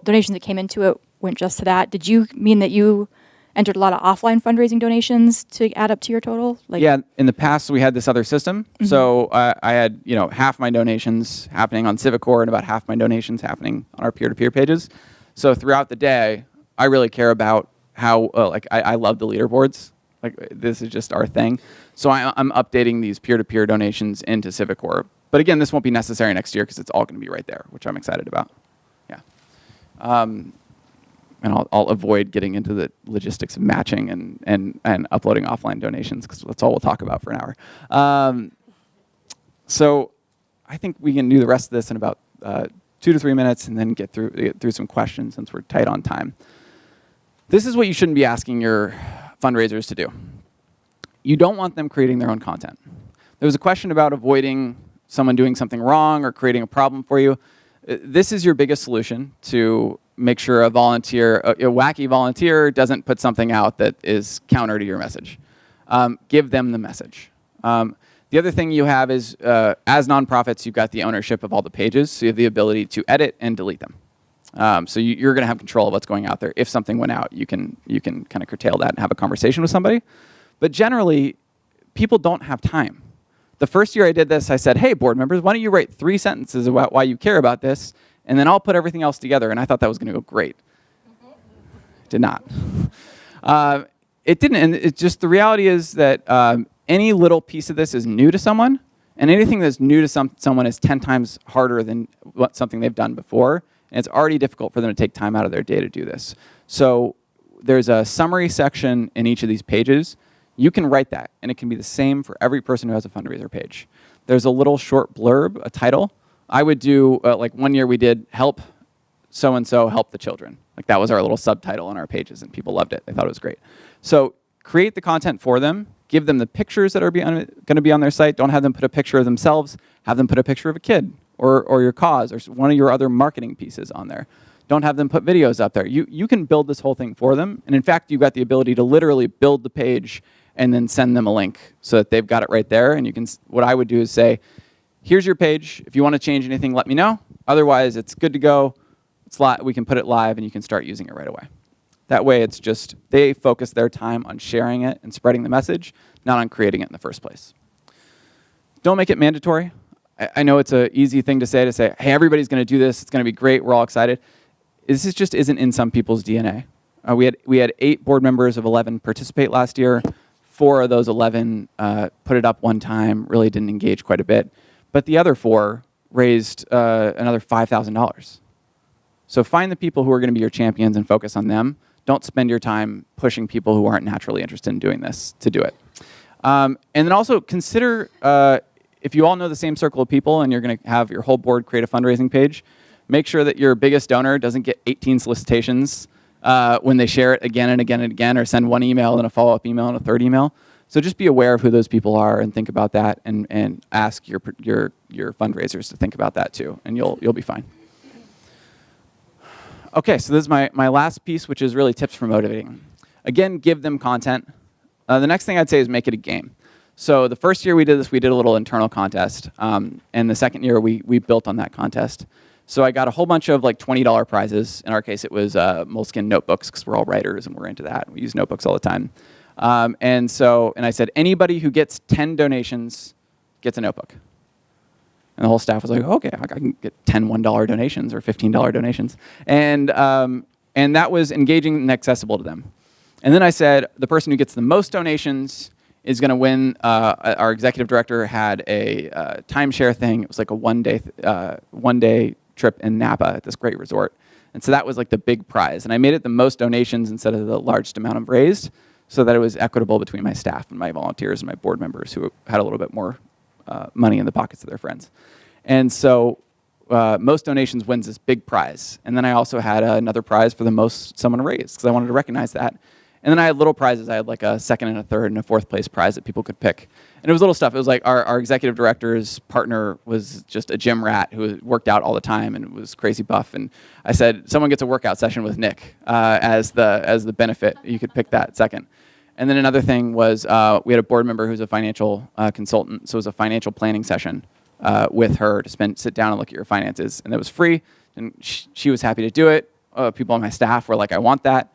donations that came into it went just to that. Did you mean that you entered a lot of offline fundraising donations to add up to your total? Yeah, in the past we had this other system. Mm-hmm. So I had half my donations happening on Civicor and about half my donations happening on our peer-to-peer pages. So throughout the day, I really care about how I love the leaderboards. Like this is just our thing. So I'm updating these peer-to-peer donations into Civicor. But again, this won't be necessary next year because it's all going to be right there, which I'm excited about. Yeah. And I'll avoid getting into the logistics of matching and uploading offline donations because that's all we'll talk about for an hour. So I think we can do the rest of this in about 2 to 3 minutes and then get through some questions since we're tight on time. This is what you shouldn't be asking your fundraisers to do. You don't want them creating their own content. There was a question about avoiding someone doing something wrong or creating a problem for you. This is your biggest solution to make sure a wacky volunteer doesn't put something out that is counter to your message. Give them the message. The other thing you have is, as nonprofits, you've got the ownership of all the pages, so you have the ability to edit and delete them. So you're going to have control of what's going out there. If something went out, you can kind of curtail that and have a conversation with somebody. But generally, people don't have time. The first year I did this, I said, hey, board members, why don't you write 3 sentences about why you care about this, and then I'll put everything else together. And I thought that was going to go great. It did not. It didn't. And it's just the reality is that any little piece of this is new to someone, and anything that's new to someone is 10 times harder than something they've done before. And it's already difficult for them to take time out of their day to do this. So there's a summary section in each of these pages. You can write that, and it can be the same for every person who has a fundraiser page. There's a little short blurb, a title. I would do, like 1 year we did help so-and-so help the children. Like that was our little subtitle on our pages, and people loved it. They thought it was great. So create the content for them. Give them the pictures that are going to be on their site. Don't have them put a picture of themselves. Have them put a picture of a kid or your cause or one of your other marketing pieces on there. Don't have them put videos up there. You can build this whole thing for them. And in fact, you've got the ability to literally build the page and then send them a link so that they've got it right there. And you can. What I would do is say, here's your page. If you want to change anything, let me know. Otherwise, it's good to go. We can put it live, and you can start using it right away. That way, it's just they focus their time on sharing it and spreading the message, not on creating it in the first place. Don't make it mandatory. I know it's an easy thing to say, hey, everybody's going to do this. It's going to be great. We're all excited. This just isn't in some people's DNA. We had 8 board members of 11 participate last year. 4 of those 11 put it up one time, really didn't engage quite a bit. But the other 4 raised another $5,000. So find the people who are going to be your champions and focus on them. Don't spend your time pushing people who aren't naturally interested in doing this to do it. And then also consider, if you all know the same circle of people and you're going to have your whole board create a fundraising page, make sure that your biggest donor doesn't get 18 solicitations when they share it again and again and again, or send one email and a follow-up email and a third email. So just be aware of who those people are and think about that, and ask your fundraisers to think about that too, and you'll be fine. Okay, so this is my last piece, which is really tips for motivating. Again, give them content. The next thing I'd say is make it a game. So the first year we did this, we did a little internal contest, and the second year we built on that contest. So I got a whole bunch of like $20 prizes. In our case, it was moleskin notebooks because we're all writers and we're into that. We use notebooks all the time. And I said, anybody who gets 10 donations gets a notebook. And the whole staff was like, okay, I can get 10 $1 donations or $15 donations. And that was engaging and accessible to them. And then I said, the person who gets the most donations is going to win. Our executive director had a timeshare thing. It was like a one-day trip in Napa at this great resort. And so that was like the big prize. And I made it the most donations instead of the largest amount of raised, so that it was equitable between my staff and my volunteers and my board members who had a little bit more money in the pockets of their friends. And so most donations wins this big prize. And then I also had another prize for the most someone raised, because I wanted to recognize that. And then I had little prizes. I had like a second and a third and a fourth place prize that people could pick. And it was little stuff. It was like our executive director's partner was just a gym rat who worked out all the time and was crazy buff. And I said, someone gets a workout session with Nick as the benefit. You could pick that second. And then another thing was we had a board member who's a financial consultant. So it was a financial planning session with her to sit down and look at your finances. And it was free. And she was happy to do it. People on my staff were like, I want that.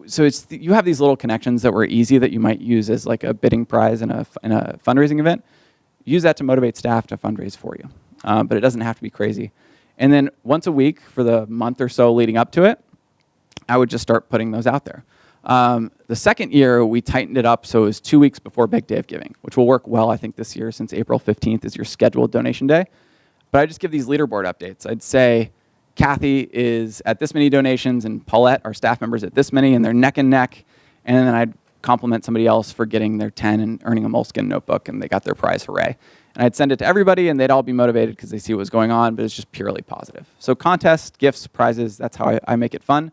So you have these little connections that were easy that you might use as like a bidding prize in a fundraising event. Use that to motivate staff to fundraise for you. But it doesn't have to be crazy. And then once a week for the month or so leading up to it, I would just start putting those out there. The second year, we tightened it up so it was 2 weeks before Big Day of Giving, which will work well, I think, this year since April 15th is your scheduled donation day. But I just give these leaderboard updates. I'd say, Kathy is at this many donations, and Paulette, our staff members, at this many, and they're neck and neck. And then I'd compliment somebody else for getting their 10 and earning a Moleskine notebook, and they got their prize, hooray. And I'd send it to everybody, and they'd all be motivated because they see what was going on, but it's just purely positive. So contests, gifts, prizes, that's how I make it fun.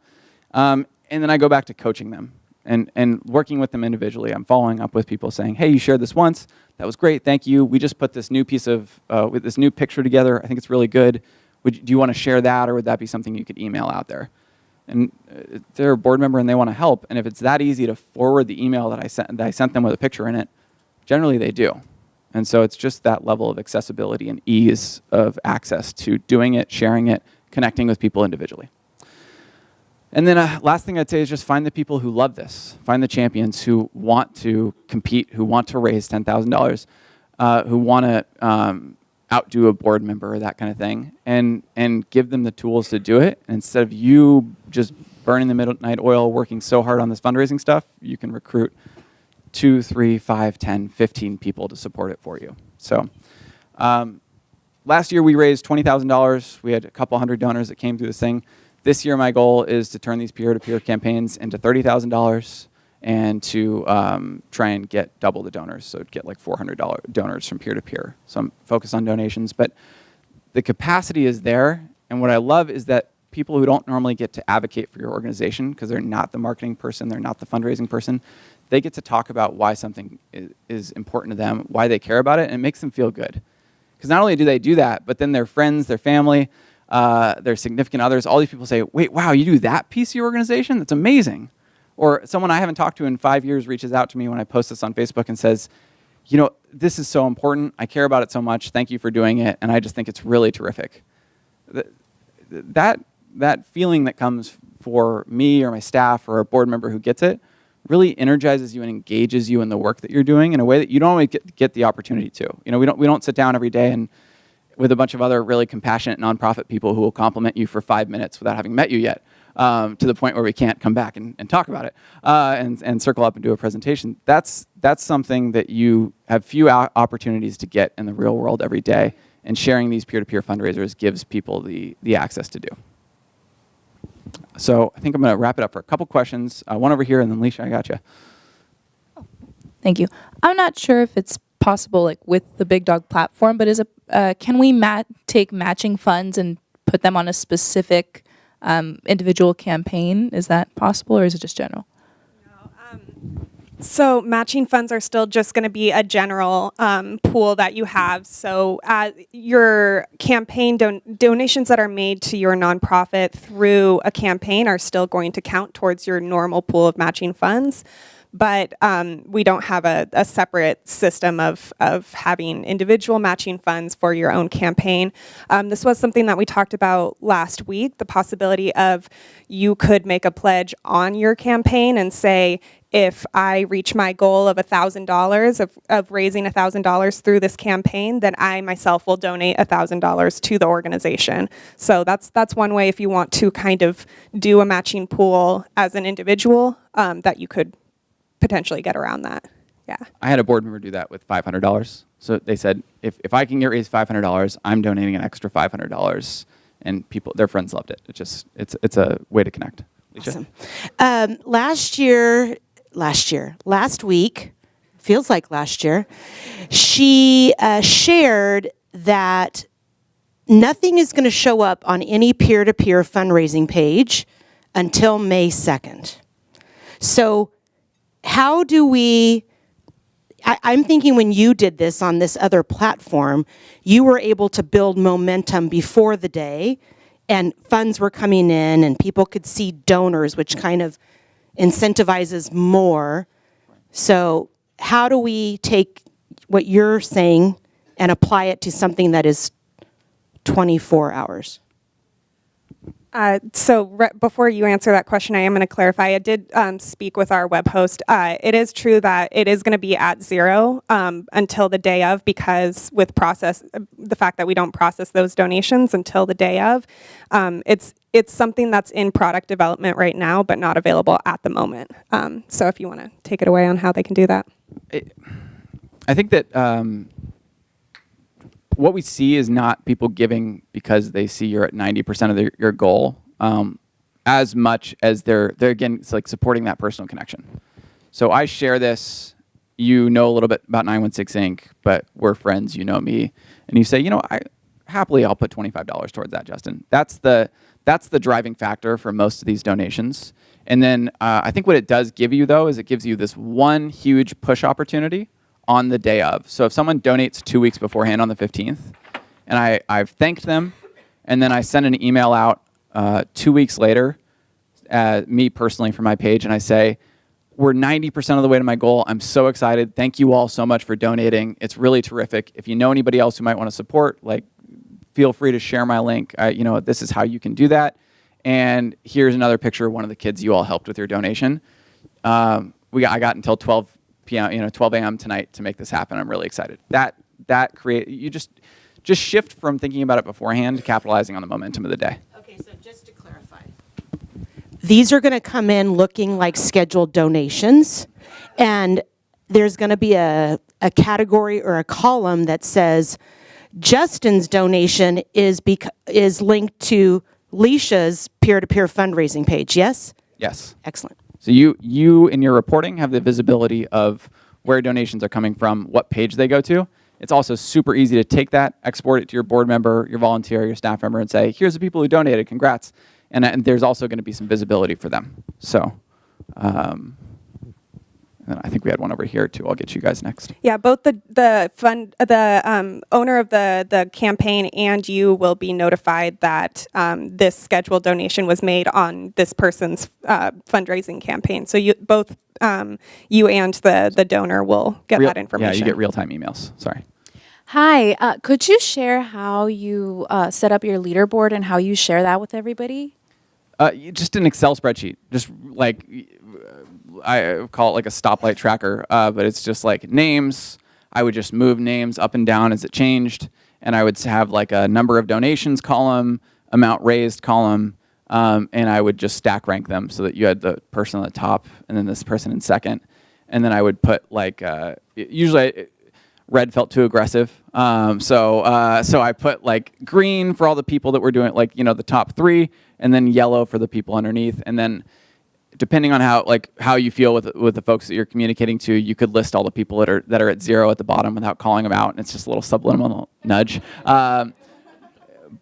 And then I go back to coaching them and working with them individually. I'm following up with people saying, hey, you shared this once. That was great. Thank you. We just put this new piece of, with this new picture together. I think it's really good. Do you want to share that, or would that be something you could email out there? And they're a board member and they want to help. And if it's that easy to forward the email that I sent them with a picture in it, generally they do. And so it's just that level of accessibility and ease of access to doing it, sharing it, connecting with people individually. And then last thing I'd say is just find the people who love this. Find the champions who want to compete, who want to raise $10,000, who want to outdo a board member or that kind of thing, and give them the tools to do it. And instead of you just burning the midnight oil, working so hard on this fundraising stuff, you can recruit 2, 3, 5, 10, 15 people to support it for you. So last year we raised $20,000. We had a couple hundred donors that came through this thing. This year my goal is to turn these peer-to-peer campaigns into $30,000 and to try and get double the donors, so get like 400 donors from peer-to-peer. So I'm focused on donations, but the capacity is there, and what I love is that people who don't normally get to advocate for your organization because they're not the marketing person, they're not the fundraising person, they get to talk about why something is important to them, why they care about it, and it makes them feel good. Because not only do they do that, but then their friends, their family, their significant others, all these people say, wait, wow, you do that piece of your organization? That's amazing. Or someone I haven't talked to in 5 years reaches out to me when I post this on Facebook and says, you know, this is so important. I care about it so much. Thank you for doing it. And I just think it's really terrific. That feeling that comes for me or my staff or a board member who gets it really energizes you and engages you in the work that you're doing in a way that you don't always get the opportunity to. You know, we don't sit down every day and with a bunch of other really compassionate nonprofit people who will compliment you for 5 minutes without having met you yet. To the point where we can't come back and talk about it and circle up and do a presentation. That's something that you have few opportunities to get in the real world every day, and sharing these peer-to-peer fundraisers gives people the access to do. So I think I'm going to wrap it up for a couple questions. One over here, and then Leisha, I got you. Thank you. I'm not sure if it's possible, like with the Big Dog platform, but can we take matching funds and put them on a specific individual campaign? Is that possible, or is it just general? So matching funds are still just going to be a general pool that you have. So your campaign donations that are made to your nonprofit through a campaign are still going to count towards your normal pool of matching funds. But we don't have a separate system of having individual matching funds for your own campaign. This was something that we talked about last week, the possibility of you could make a pledge on your campaign and say, if I reach my goal of $1,000 of raising $1,000 through this campaign, then I myself will donate $1,000 to the organization. So that's one way if you want to kind of do a matching pool as an individual that you could potentially get around that. Yeah. I had a board member do that with $500. So they said, if I can get raised $500, I'm donating an extra $500, and their friends loved it. It's a way to connect. Leisha? Awesome. Last week, feels like last year, she shared that nothing is going to show up on any peer-to-peer fundraising page until May 2nd. So how do we, I'm thinking when you did this on this other platform, you were able to build momentum before the day, and funds were coming in and people could see donors, which kind of incentivizes more. So how do we take what you're saying and apply it to something that is 24 hours? Before you answer that question, I am going to clarify. I did speak with our web host. It is true that it is going to be at zero until the day of, because with the fact that we don't process those donations until the day of, it's something that's in product development right now, but not available at the moment. So if you want to take it away on how they can do that. I think that what we see is not people giving because they see you're at 90% of your goal, as much as they're again, it's like supporting that personal connection. So I share this, you know a little bit about 916 Inc., but we're friends, you know me, and you say, you know, I'll put $25 towards that, Justin. That's the driving factor for most of these donations. And then I think what it does give you, though, is it gives you this one huge push opportunity on the day of. So if someone donates 2 weeks beforehand on the 15th, and I've thanked them, and then I send an email out 2 weeks later, me personally for my page, and I say, we're 90% of the way to my goal. I'm so excited. Thank you all so much for donating. It's really terrific. If you know anybody else who might want to support, like, feel free to share my link. This is how you can do that. And here's another picture of one of the kids you all helped with your donation. I got until 12 p.m., 12 a.m. tonight to make this happen. I'm really excited. You just shift from thinking about it beforehand to capitalizing on the momentum of the day. Okay, so just to clarify, these are going to come in looking like scheduled donations, and there's going to be a category or a column that says Justin's donation is linked to Leisha's peer-to-peer fundraising page, yes? Yes. Excellent. So you in your reporting have the visibility of where donations are coming from, what page they go to. It's also super easy to take that, export it to your board member, your volunteer, your staff member, and say, here's the people who donated, congrats. And there's also going to be some visibility for them. So and I think we had one over here too. I'll get you guys next. Yeah, both the owner of the campaign and you will be notified that this scheduled donation was made on this person's fundraising campaign. So you both you and the donor will get that information. Yeah, you get real-time emails. Sorry. Hi, could you share how you set up your leaderboard and how you share that with everybody? Just an Excel spreadsheet. Just like I call it like a stoplight tracker, but it's just like names. I would just move names up and down as it changed, and I would have like a number of donations column, amount raised column, and I would just stack rank them so that you had the person on the top and then this person in second, and then I would put like usually red felt too aggressive, so I put like green for all the people that were doing like the top three, and then yellow for the people underneath, and then depending on how you feel with the folks that you're communicating to, you could list all the people that are at zero at the bottom without calling them out, and it's just a little subliminal nudge. But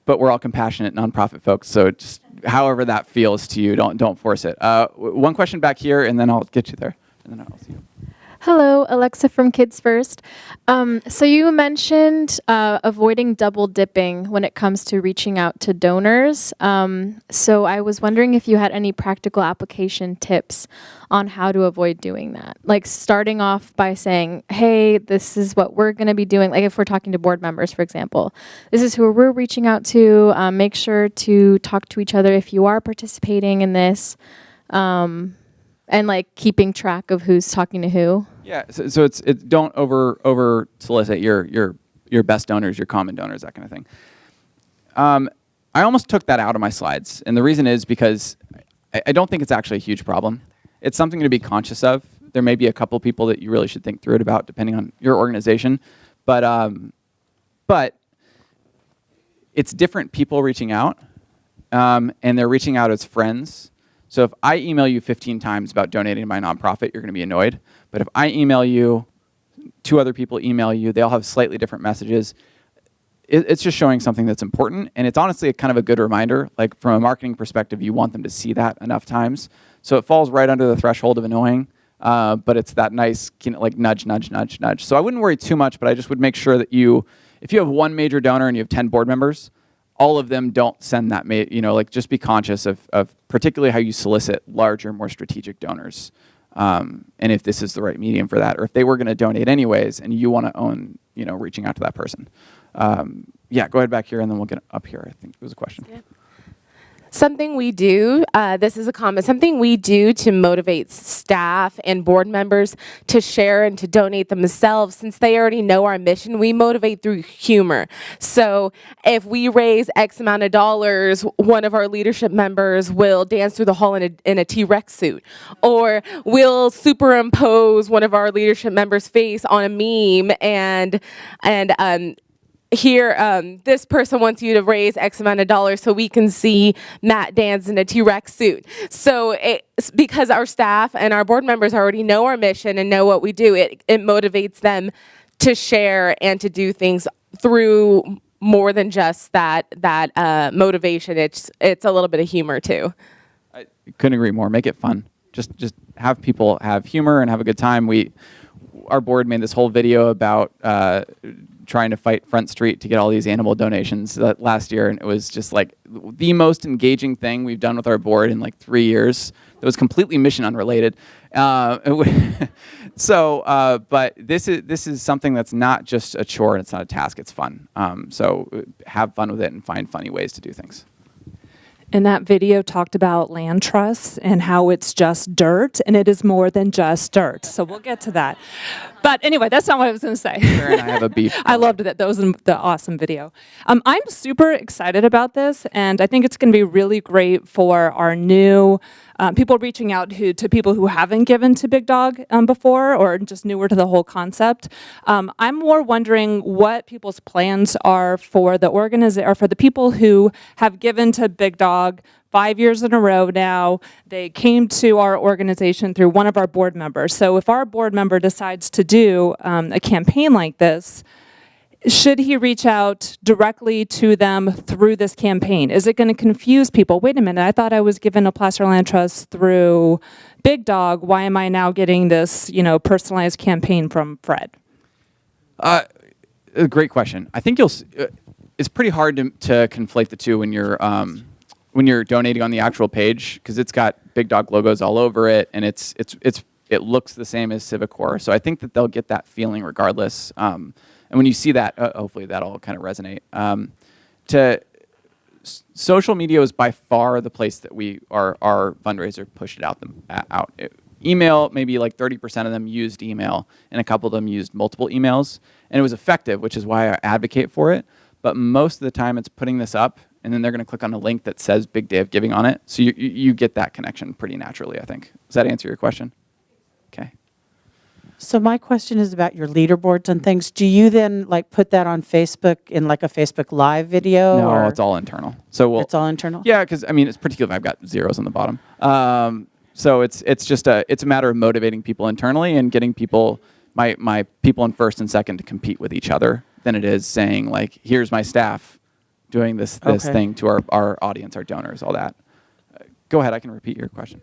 we're all compassionate nonprofit folks, so just however that feels to you, don't force it. One question back here, and then I'll get you there, and then I'll see you. Hello, Alexa from Kids First. So you mentioned avoiding double dipping when it comes to reaching out to donors. So I was wondering if you had any practical application tips on how to avoid doing that. Like starting off by saying, hey, this is what we're going to be doing. Like if we're talking to board members, for example, this is who we're reaching out to. Make sure to talk to each other if you are participating in this. And like keeping track of who's talking to who. Yeah, so it's don't over solicit your best donors, your common donors, that kind of thing. I almost took that out of my slides, and the reason is because I don't think it's actually a huge problem. It's something to be conscious of. There may be a couple people that you really should think through it about, depending on your organization, but it's different people reaching out, and they're reaching out as friends. So if I email you 15 times about donating to my nonprofit, you're going to be annoyed. But if I email you two other people email you. They all have slightly different messages. It's just showing something that's important, and it's honestly kind of a good reminder. Like from a marketing perspective, you want them to see that enough times, so it falls right under the threshold of annoying. But it's that nice, like nudge, nudge, nudge, nudge. So I wouldn't worry too much, but I just would make sure that if you have one major donor and you have 10 board members, all of them don't send that. Like just be conscious of particularly how you solicit larger, more strategic donors, and if this is the right medium for that, or if they were going to donate anyways, and you want to own, reaching out to that person. Yeah, go ahead back here, and then we'll get up here. I think it was a question. Yeah. Something we do, this is a comment, something we do to motivate staff and board members to share and to donate themselves, since they already know our mission, we motivate through humor. So if we raise X amount of dollars, one of our leadership members will dance through the hall in a T-Rex suit, or we'll superimpose one of our leadership members' face on a meme and here, this person wants you to raise X amount of dollars so we can see Matt dance in a T-Rex suit. So it's because our staff and our board members already know our mission and know what we do, it motivates them to share and to do things through more than just that motivation. It's a little bit of humor too. I couldn't agree more. Make it fun. Just have people have humor and have a good time. Our board made this whole video about trying to fight Front Street to get all these animal donations last year, and it was just like the most engaging thing we've done with our board in like 3 years. It was completely mission unrelated. But this is something that's not just a chore and it's not a task, it's fun. So have fun with it and find funny ways to do things. And that video talked about land trusts and how it's just dirt, and it is more than just dirt. So we'll get to that. But anyway, that's not what I was going to say. Karen and I have a beef. I loved that. That was the awesome video. I'm super excited about this, and I think it's going to be really great for our new people reaching out to people who haven't given to Big Dog before, or just newer to the whole concept. I'm more wondering what people's plans are for the or for the people who have given to Big Dog 5 years in a row now. They came to our organization through one of our board members. So if our board member decides to do a campaign like this, should he reach out directly to them through this campaign? Is it going to confuse people? Wait a minute, I thought I was given a placer land trust through Big Dog. Why am I now getting this, personalized campaign from Fred? A great question. I think it's pretty hard to conflate the two when you're donating on the actual page, because it's got Big Dog logos all over it, and it looks the same as Civicor. So I think that they'll get that feeling regardless. And when you see that, hopefully that'll kind of resonate. Social media is by far the place that our fundraiser pushed it out. Email, maybe like 30% of them used email, and a couple of them used multiple emails, and it was effective, which is why I advocate for it. But most of the time, it's putting this up, and then they're going to click on a link that says Big Day of Giving on it. So you get that connection pretty naturally, I think. Does that answer your question? Okay. So my question is about your leaderboards and things. Do you then put that on Facebook in like a Facebook Live video? No, or? it's all internal. So it's all internal? Yeah, because it's particularly if I've got zeros on the bottom. So it's a matter of motivating people internally and getting my people in first and second to compete with each other than it is saying here's my staff doing this thing to our audience, our donors, all that. Go ahead, I can repeat your question.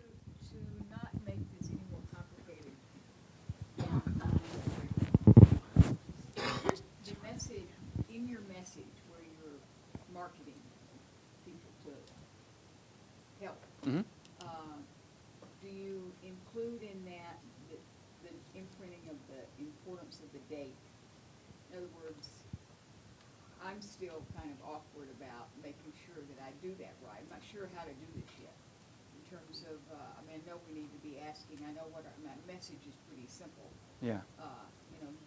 Mm-hmm. Do you include in that the imprinting of the importance of the date? In other words, I'm still kind of awkward about making sure that I do that right. I'm not sure how to do this yet. In terms of, I know we need to be asking. I know my message is pretty simple. Yeah.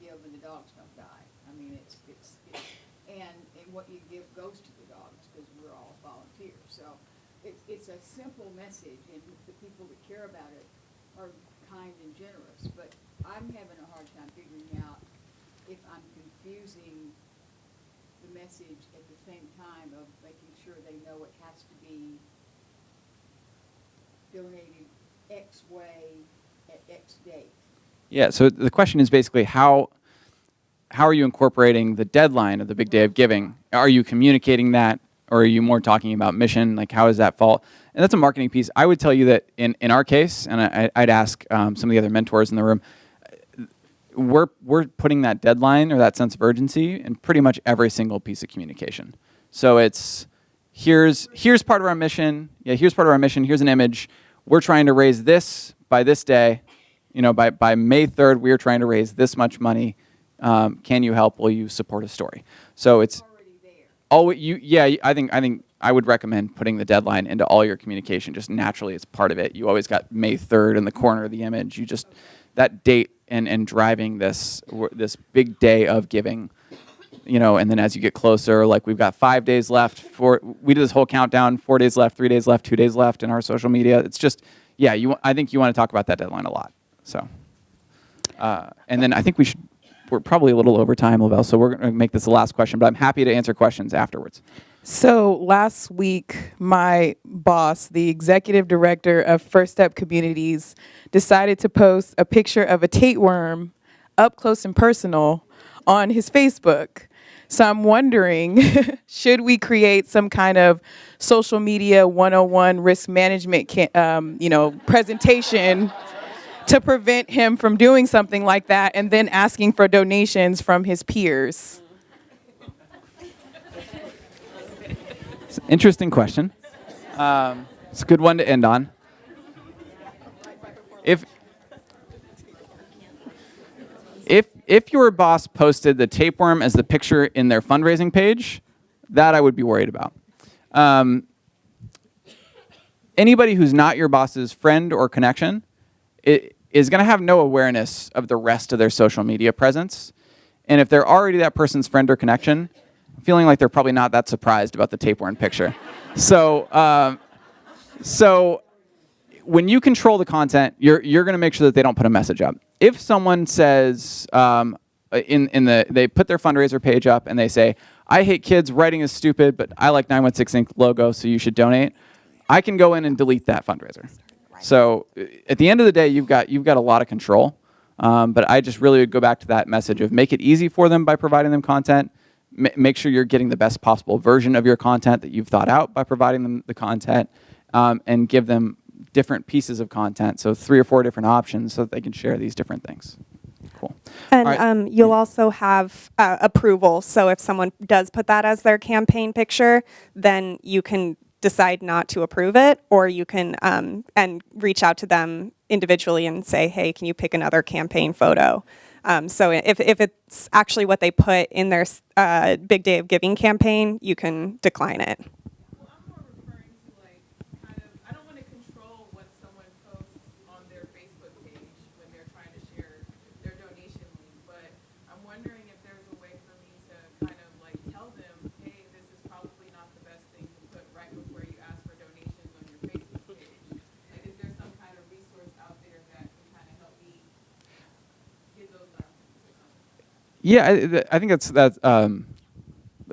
Give and the dogs don't die. And what you give goes to the dogs because we're all volunteers. So it's a simple message, and the people that care about it are kind and generous. But I'm having a hard time figuring out if I'm confusing the message at the same time of making sure they know it has to be donated X way at X date. Yeah, so the question is basically how how are you incorporating the deadline of the big day of giving? Are you communicating that, or are you more talking about mission? Like, how does that fall? And that's a marketing piece. I would tell you that in our case, and I'd ask some of the other mentors in the room, we're putting that deadline or that sense of urgency in pretty much every single piece of communication. So it's here's part of our mission. Yeah, here's part of our mission. Here's an image. We're trying to raise this by this day. You know, by May 3rd, we're trying to raise this much money. Can you help? Will you support a story? So it's I think I would recommend putting the deadline into all your communication. Just naturally, it's part of it. You always got May 3rd in the corner of the image. You just that date and driving this big day of giving. You know, and then as you get closer, like we've got 5 days left. We did this whole countdown: 4 days left, 3 days left, 2 days left in our social media. It's just I think you want to talk about that deadline a lot. So, and then I think we're probably a little over time, Lavelle, so we're going to make this the last question, but I'm happy to answer questions afterwards. So last week, my boss, the executive director of First Step Communities, decided to post a picture of a tapeworm up close and personal on his Facebook. So I'm wondering, should we create some kind of social media 101 risk management presentation to prevent him from doing something like that and then asking for donations from his peers? It's an interesting question. It's a good one to end on. If your boss posted the tapeworm as the picture in their fundraising page, that I would be worried about. Anybody who's not your boss's friend or connection is going to have no awareness of the rest of their social media presence. And if they're already that person's friend or connection, I'm feeling like they're probably not that surprised about the tapeworm picture. So when you control the content, you're going to make sure that they don't put a message up. If someone says they put their fundraiser page up and they say, "I hate kids, writing is stupid, but I like 916 Inc. logo, so you should donate," I can go in and delete that fundraiser. So at the end of the day, you've got a lot of control. But I just really would go back to that message of make it easy for them by providing them content. Make sure you're getting the best possible version of your content that you've thought out by providing them the content, and give them different pieces of content, so 3 or 4 different options so that they can share these different things. Cool. And right. You'll also have approval. So if someone does put that as their campaign picture, then you can decide not to approve it, or you can and reach out to them individually and say, "Hey, can you pick another campaign photo?" So if it's actually what they put in their Big Day of Giving campaign, you can decline it. Yeah, I think that's it's a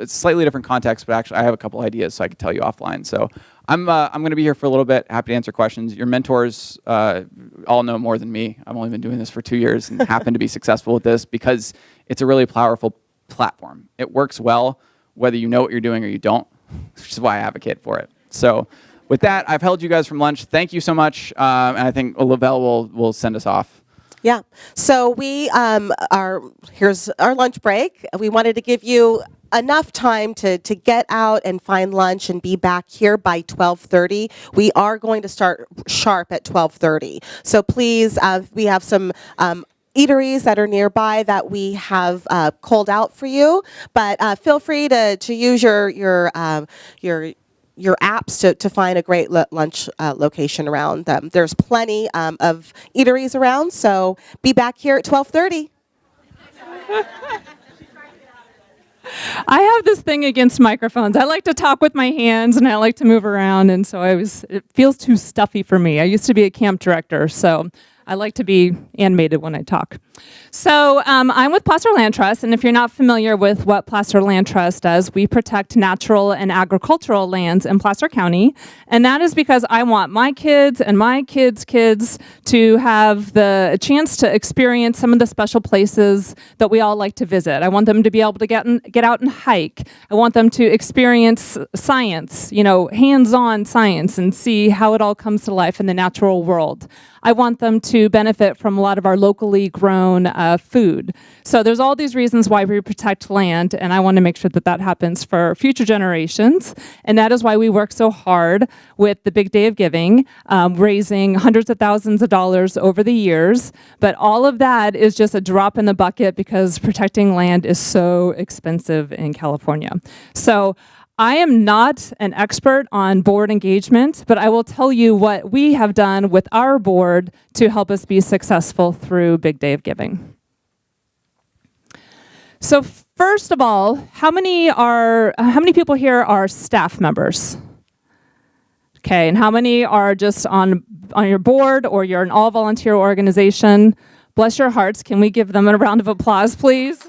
slightly different context, but actually I have a couple ideas, so I could tell you offline. So I'm going to be here for a little bit. Happy to answer questions. Your mentors all know more than me. I've only been doing this for 2 years and happen to be successful with this because it's a really powerful platform. It works well whether you know what you're doing or you don't, which is why I advocate for it. So with that, I've held you guys from lunch. Thank you so much, and I think Lavelle will send us off. Yeah. So here's our lunch break. We wanted to give you enough time to get out and find lunch and be back here by 12:30. We are going to start sharp at 12:30. So please, we have some eateries that are nearby that we have called out for you, but feel free to use your apps to find a great lunch location around them. There's plenty of eateries around, so be back here at 12:30. I have this thing against microphones. I like to talk with my hands and I like to move around, and so it feels too stuffy for me. I used to be a camp director, so I like to be animated when I talk. So I'm with Placer Land Trust, and if you're not familiar with what Placer Land Trust does, we protect natural and agricultural lands in Placer County, and that is because I want my kids and my kids' kids to have the chance to experience some of the special places that we all like to visit. I want them to be able to get out and hike. I want them to experience science, hands-on science, and see how it all comes to life in the natural world. I want them to benefit from a lot of our locally grown food. So there's all these reasons why we protect land, and I want to make sure that that happens for future generations. And that is why we work so hard with the Big Day of Giving, raising hundreds of thousands of dollars over the years. But all of that is just a drop in the bucket because protecting land is so expensive in California. So I am not an expert on board engagement, but I will tell you what we have done with our board to help us be successful through Big Day of Giving. So first of all, how many people here are staff members? Okay, and how many are just on your board or you're an all-volunteer organization? Bless your hearts. Can we give them a round of applause, please?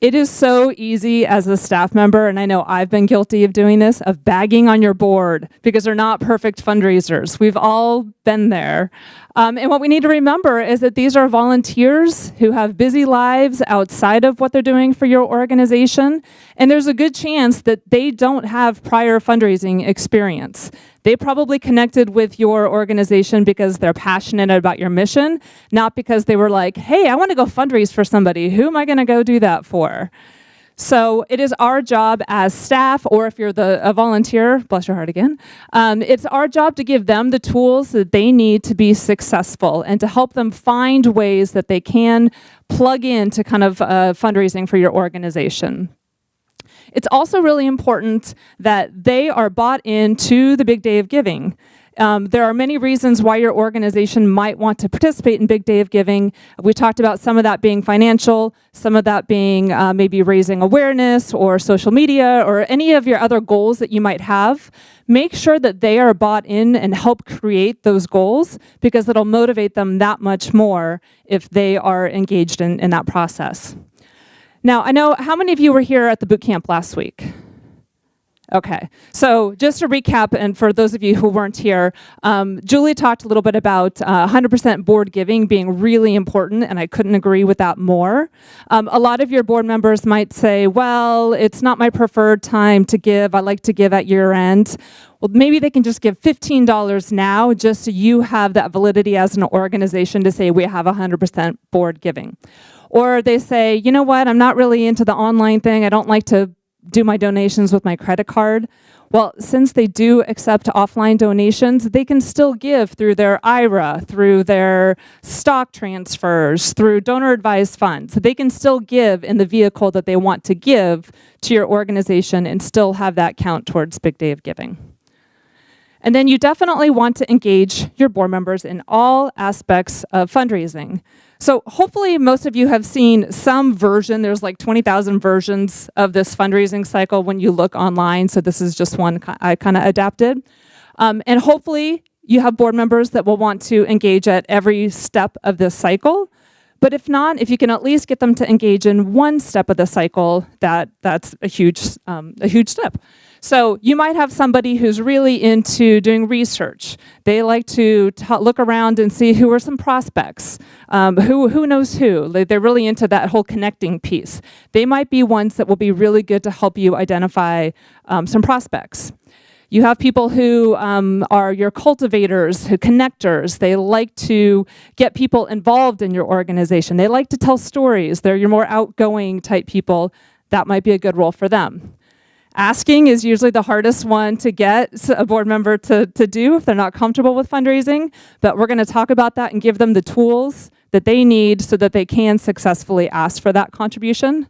It is so easy as a staff member, and I know I've been guilty of doing this, of bagging on your board because they're not perfect fundraisers. We've all been there. And what we need to remember is that these are volunteers who have busy lives outside of what they're doing for your organization, and there's a good chance that they don't have prior fundraising experience. They probably connected with your organization because they're passionate about your mission, not because they were like, hey, I want to go fundraise for somebody. Who am I going to go do that for? So it is our job as staff, or if you're a volunteer, bless your heart again, it's our job to give them the tools that they need to be successful and to help them find ways that they can plug into kind of fundraising for your organization. It's also really important that they are bought into the Big Day of Giving. There are many reasons why your organization might want to participate in Big Day of Giving. We talked about some of that being financial, some of that being maybe raising awareness or social media or any of your other goals that you might have. Make sure that they are bought in and help create those goals because it'll motivate them that much more if they are engaged in that process. Now, I know, how many of you were here at the boot camp last week? Okay, so just to recap, and for those of you who weren't here, Julie talked a little bit about 100% board giving being really important, and I couldn't agree with that more. A lot of your board members might say, well, it's not my preferred time to give. I like to give at year end. Well, maybe they can just give $15 now just so you have that validity as an organization to say we have 100% board giving. Or they say, you know what, I'm not really into the online thing. I don't like to do my donations with my credit card. Well, since they do accept offline donations, they can still give through their IRA, through their stock transfers, through donor advised funds. They can still give in the vehicle that they want to give to your organization and still have that count towards Big Day of Giving. And then you definitely want to engage your board members in all aspects of fundraising. So hopefully most of you have seen some version. There's like 20,000 versions of this fundraising cycle when you look online. So this is just one I kind of adapted. And hopefully you have board members that will want to engage at every step of this cycle. But if not, if you can at least get them to engage in one step of the cycle, that's a huge step. So you might have somebody who's really into doing research. They like to look around and see who are some prospects, who knows who. They're really into that whole connecting piece. They might be ones that will be really good to help you identify some prospects. You have people who are your cultivators, who connectors. They like to get people involved in your organization. They like to tell stories. They're your more outgoing type people. That might be a good role for them. Asking is usually the hardest one to get a board member to do if they're not comfortable with fundraising, but we're going to talk about that and give them the tools that they need so that they can successfully ask for that contribution.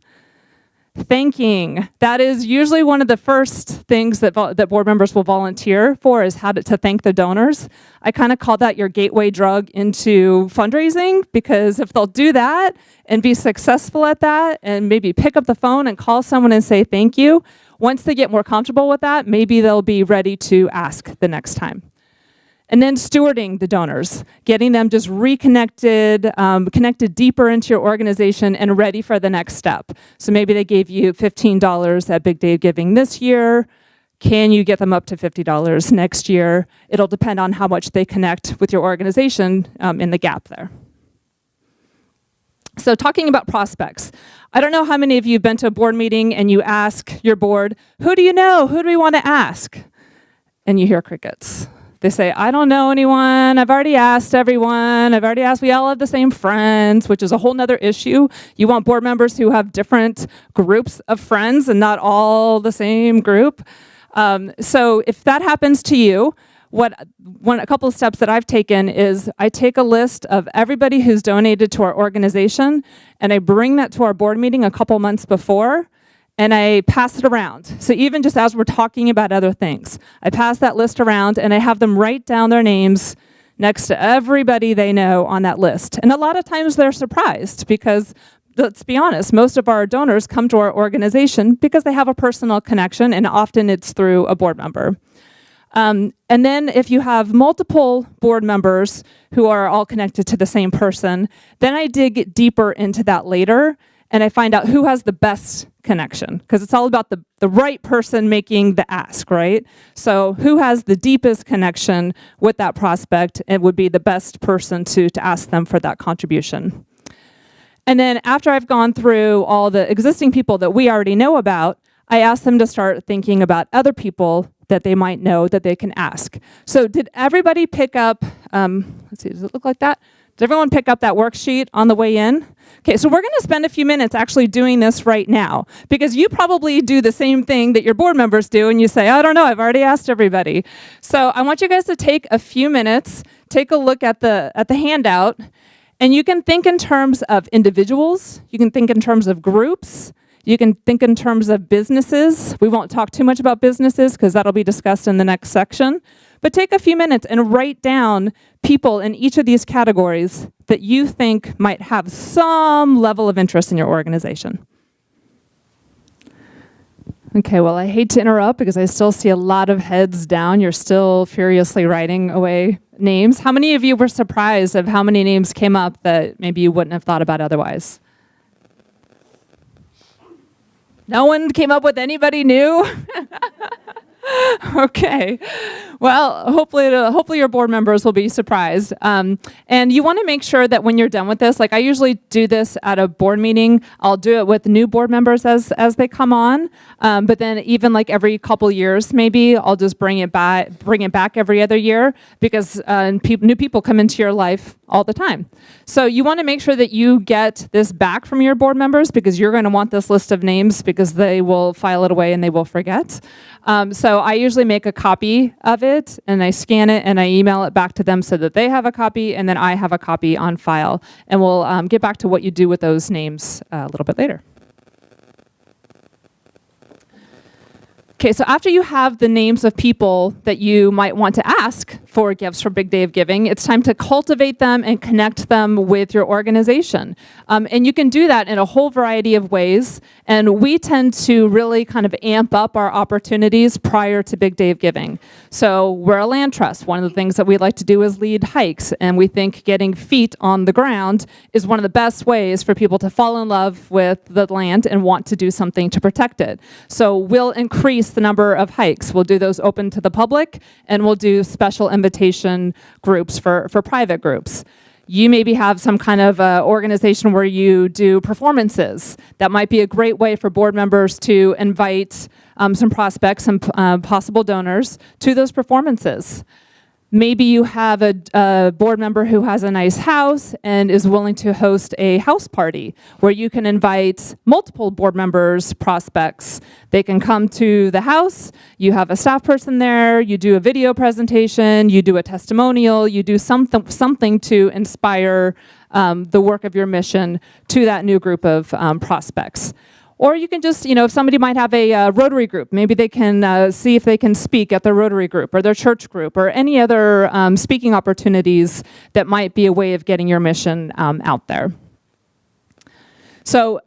Thanking. That is usually one of the first things that board members will volunteer for, is how to thank the donors. I kind of call that your gateway drug into fundraising, because if they'll do that and be successful at that and maybe pick up the phone and call someone and say thank you, once they get more comfortable with that, maybe they'll be ready to ask the next time. And then stewarding the donors, getting them just reconnected, connected deeper into your organization and ready for the next step. So maybe they gave you $15 at Big Day of Giving this year. Can you get them up to $50 next year? It'll depend on how much they connect with your organization in the gap there. So talking about prospects. I don't know how many of you have been to a board meeting and you ask your board, who do you know? Who do we want to ask? And you hear crickets. They say, I don't know anyone. I've already asked everyone. I've already asked. We all have the same friends, which is a whole nother issue. You want board members who have different groups of friends and not all the same group. So if that happens to you, a couple of steps that I've taken is I take a list of everybody who's donated to our organization, and I bring that to our board meeting a couple months before, and I pass it around. So even just as we're talking about other things, I pass that list around and I have them write down their names next to everybody they know on that list. And a lot of times they're surprised because, let's be honest, most of our donors come to our organization because they have a personal connection, and often it's through a board member. And then if you have multiple board members who are all connected to the same person, then I dig deeper into that later and I find out who has the best connection, because it's all about the right person making the ask, right? So who has the deepest connection with that prospect and would be the best person to ask them for that contribution. And then after I've gone through all the existing people that we already know about, I ask them to start thinking about other people that they might know that they can ask. So did everybody pick up, let's see, does it look like that? Did everyone pick up that worksheet on the way in? Okay, so we're gonna spend a few minutes actually doing this right now, because you probably do the same thing that your board members do and you say, I don't know, I've already asked everybody. So I want you guys to take a few minutes, take a look at the handout, and you can think in terms of individuals, you can think in terms of groups, you can think in terms of businesses. We won't talk too much about businesses because that'll be discussed in the next section. But take a few minutes and write down people in each of these categories that you think might have some level of interest in your organization. Okay, well, I hate to interrupt because I still see a lot of heads down. You're still furiously writing away names. How many of you were surprised of how many names came up that maybe you wouldn't have thought about otherwise? No one came up with anybody new? Okay. Well, hopefully your board members will be surprised. And you want to make sure that when you're done with this, like I usually do this at a board meeting, I'll do it with new board members as they come on. But then even like every couple years, maybe I'll just bring it back every other year, because new people come into your life all the time. So you want to make sure that you get this back from your board members, because you're going to want this list of names because they will file it away and they will forget. So I usually make a copy of it and I scan it and I email it back to them so that they have a copy and then I have a copy on file. And we'll get back to what you do with those names a little bit later. Okay, so after you have the names of people that you might want to ask for gifts for Big Day of Giving, it's time to cultivate them and connect them with your organization. And you can do that in a whole variety of ways. And we tend to really kind of amp up our opportunities prior to Big Day of Giving. So we're a land trust. One of the things that we like to do is lead hikes. And we think getting feet on the ground is one of the best ways for people to fall in love with the land and want to do something to protect it. So we'll increase the number of hikes. We'll do those open to the public, and we'll do special invitation groups for private groups. You maybe have some kind of organization where you do performances. That might be a great way for board members to invite some prospects and possible donors to those performances. Maybe you have a board member who has a nice house and is willing to host a house party where you can invite multiple board members, prospects. They can come to the house, you have a staff person there, you do a video presentation, you do a testimonial, you do something to inspire the work of your mission to that new group of prospects. Or you can just, if somebody might have a Rotary group, maybe they can see if they can speak at their Rotary group or their church group or any other speaking opportunities that might be a way of getting your mission out there. So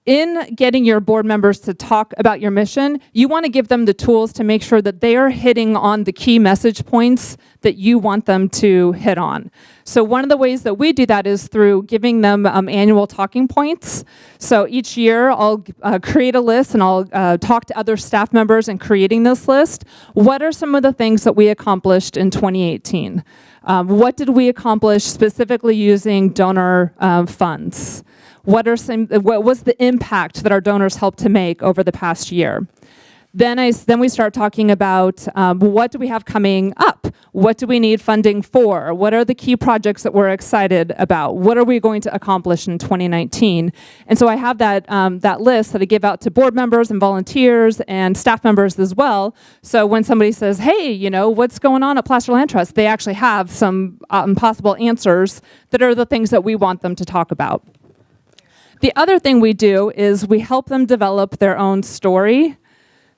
in getting your board members to talk about your mission, you want to give them the tools to make sure that they are hitting on the key message points that you want them to hit on. So one of the ways that we do that is through giving them annual talking points. So each year I'll create a list and I'll talk to other staff members in creating this list. What are some of the things that we accomplished in 2018? What did we accomplish specifically using donor funds? What was the impact that our donors helped to make over the past year? Then we start talking about what do we have coming up? What do we need funding for? What are the key projects that we're excited about? What are we going to accomplish in 2019? And so I have that list that I give out to board members and volunteers and staff members as well. So when somebody says, hey, you know, what's going on at Placer Land Trust? They actually have some possible answers that are the things that we want them to talk about. The other thing we do is we help them develop their own story.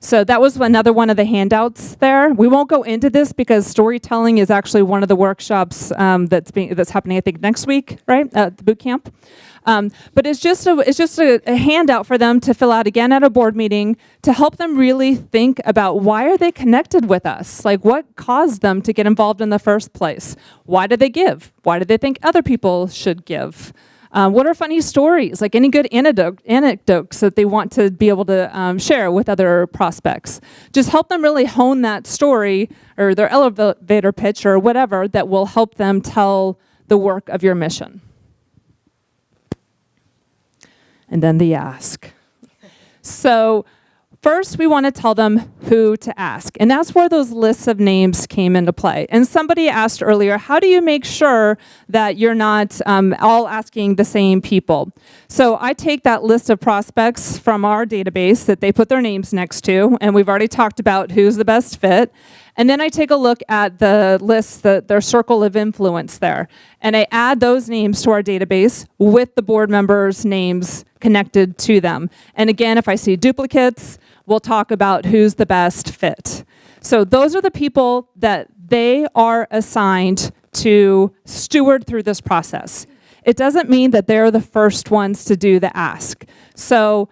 So that was another one of the handouts there. We won't go into this because storytelling is actually one of the workshops that's happening, I think, next week, right, at the boot camp. But it's just a handout for them to fill out again at a board meeting to help them really think about why are they connected with us? Like what caused them to get involved in the first place? Why did they give? Why did they think other people should give? What are funny stories, like any good anecdotes that they want to be able to share with other prospects? Just help them really hone that story or their elevator pitch or whatever that will help them tell the work of your mission. And then the ask. So first, we want to tell them who to ask. And that's where those lists of names came into play. And somebody asked earlier, how do you make sure that you're not all asking the same people? So I take that list of prospects from our database that they put their names next to, and we've already talked about who's the best fit. And then I take a look at the list, their circle of influence there. And I add those names to our database with the board members' names connected to them. And again, if I see duplicates, we'll talk about who's the best fit. So those are the people that they are assigned to steward through this process. It doesn't mean that they're the first ones to do the ask. So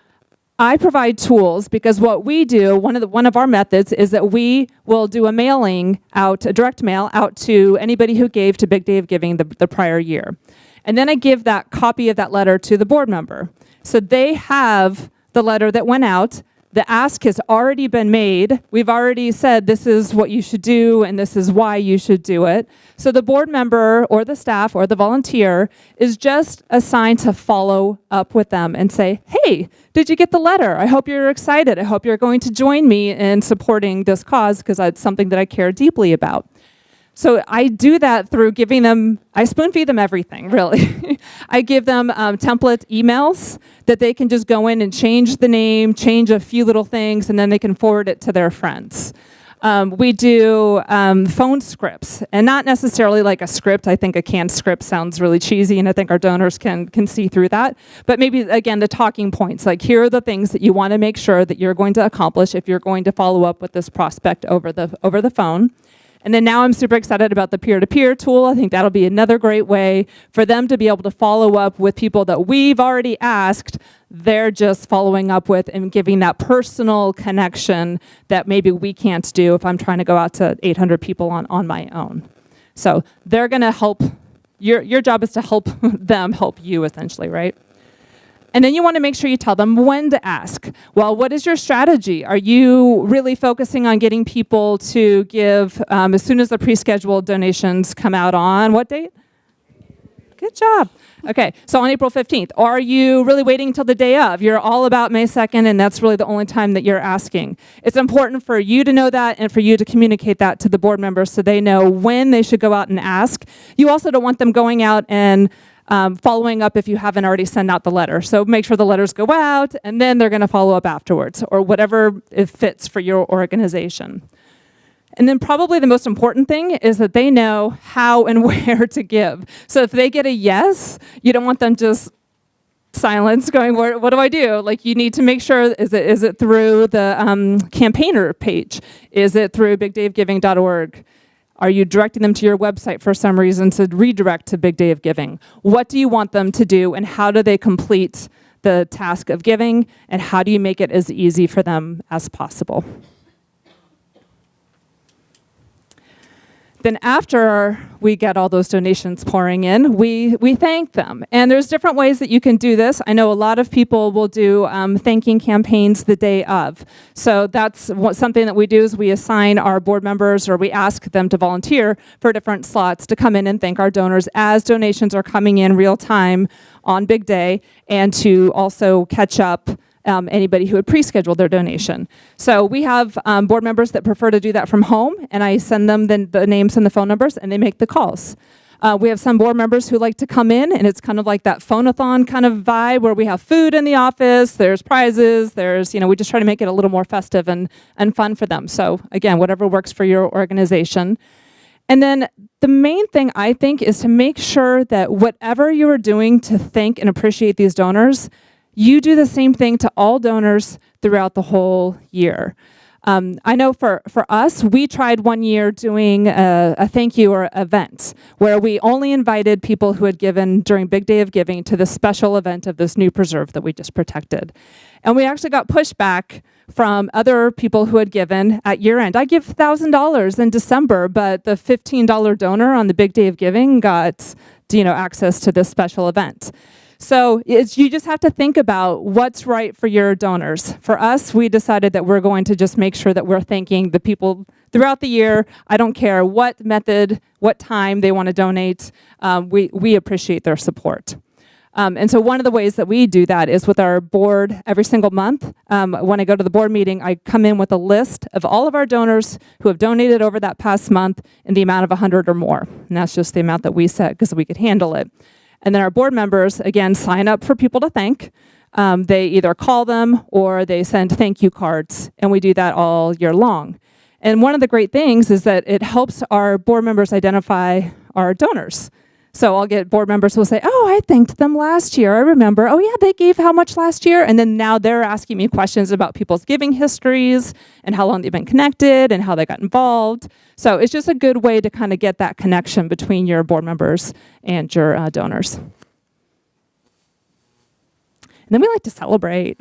I provide tools because what we do, one of our methods is that we will do a mailing out, a direct mail out to anybody who gave to Big Day of Giving the prior year. And then I give that copy of that letter to the board member. So they have the letter that went out. The ask has already been made. We've already said this is what you should do and this is why you should do it. So the board member or the staff or the volunteer is just assigned to follow up with them and say, hey, did you get the letter? I hope you're excited. I hope you're going to join me in supporting this cause because it's something that I care deeply about. So I do that through giving them, I spoon feed them everything, really. I give them template emails that they can just go in and change the name, change a few little things, and then they can forward it to their friends. We do phone scripts, and not necessarily like a script. I think a canned script sounds really cheesy, and I think our donors can see through that. But maybe, again, the talking points, like here are the things that you want to make sure that you're going to accomplish if you're going to follow up with this prospect over the phone. And then now I'm super excited about the peer-to-peer tool. I think that'll be another great way for them to be able to follow up with people that we've already asked. They're just following up with and giving that personal connection that maybe we can't do if I'm trying to go out to 800 people on my own. So they're going to help. Your job is to help them help you, essentially, right? And then you want to make sure you tell them when to ask. Well, what is your strategy? Are you really focusing on getting people to give as soon as the pre-scheduled donations come out on what date? Good job. Okay, so on April 15th. Or are you really waiting until the day of? You're all about May 2nd, and that's really the only time that you're asking. It's important for you to know that and for you to communicate that to the board members so they know when they should go out and ask. You also don't want them going out and following up if you haven't already sent out the letter. So make sure the letters go out, and then they're going to follow up afterwards, or whatever it fits for your organization. And then probably the most important thing is that they know how and where to give. So if they get a yes, you don't want them just silence going, what do I do? Like, you need to make sure, is it through the campaigner page? Is it through bigdayofgiving.org? Are you directing them to your website for some reason to redirect to Big Day of Giving? What do you want them to do, and how do they complete the task of giving, and how do you make it as easy for them as possible. Then after we get all those donations pouring in, we thank them. And there's different ways that you can do this. I know a lot of people will do thanking campaigns the day of. So that's something that we do is we assign our board members, or we ask them to volunteer for different slots to come in and thank our donors as donations are coming in real time on Big Day, and to also catch up anybody who had pre-scheduled their donation. So we have board members that prefer to do that from home, and I send them the names and the phone numbers, and they make the calls. We have some board members who like to come in, and it's kind of like that phone-a-thon kind of vibe where we have food in the office, there's prizes, we just try to make it a little more festive and fun for them. So again, whatever works for your organization. And then the main thing, I think, is to make sure that whatever you are doing to thank and appreciate these donors, you do the same thing to all donors throughout the whole year. I know for us, we tried one year doing a thank you or event where we only invited people who had given during Big Day of Giving to the special event of this new preserve that we just protected. And we actually got pushback from other people who had given at year end. I give $1,000 in December, but the $15 donor on the Big Day of Giving got access to this special event. So you just have to think about what's right for your donors. For us, we decided that we're going to just make sure that we're thanking the people throughout the year. I don't care what method, what time they want to donate. We appreciate their support. And so one of the ways that we do that is with our board every single month. When I go to the board meeting, I come in with a list of all of our donors who have donated over that past month in the amount of 100 or more. And that's just the amount that we set because we could handle it. And then our board members, again, sign up for people to thank. They either call them or they send thank you cards, and we do that all year long. And one of the great things is that it helps our board members identify our donors. So I'll get board members who will say, oh, I thanked them last year. I remember, oh yeah, they gave how much last year? And then now they're asking me questions about people's giving histories and how long they've been connected and how they got involved. So it's just a good way to kind of get that connection between your board members and your donors. And then we like to celebrate.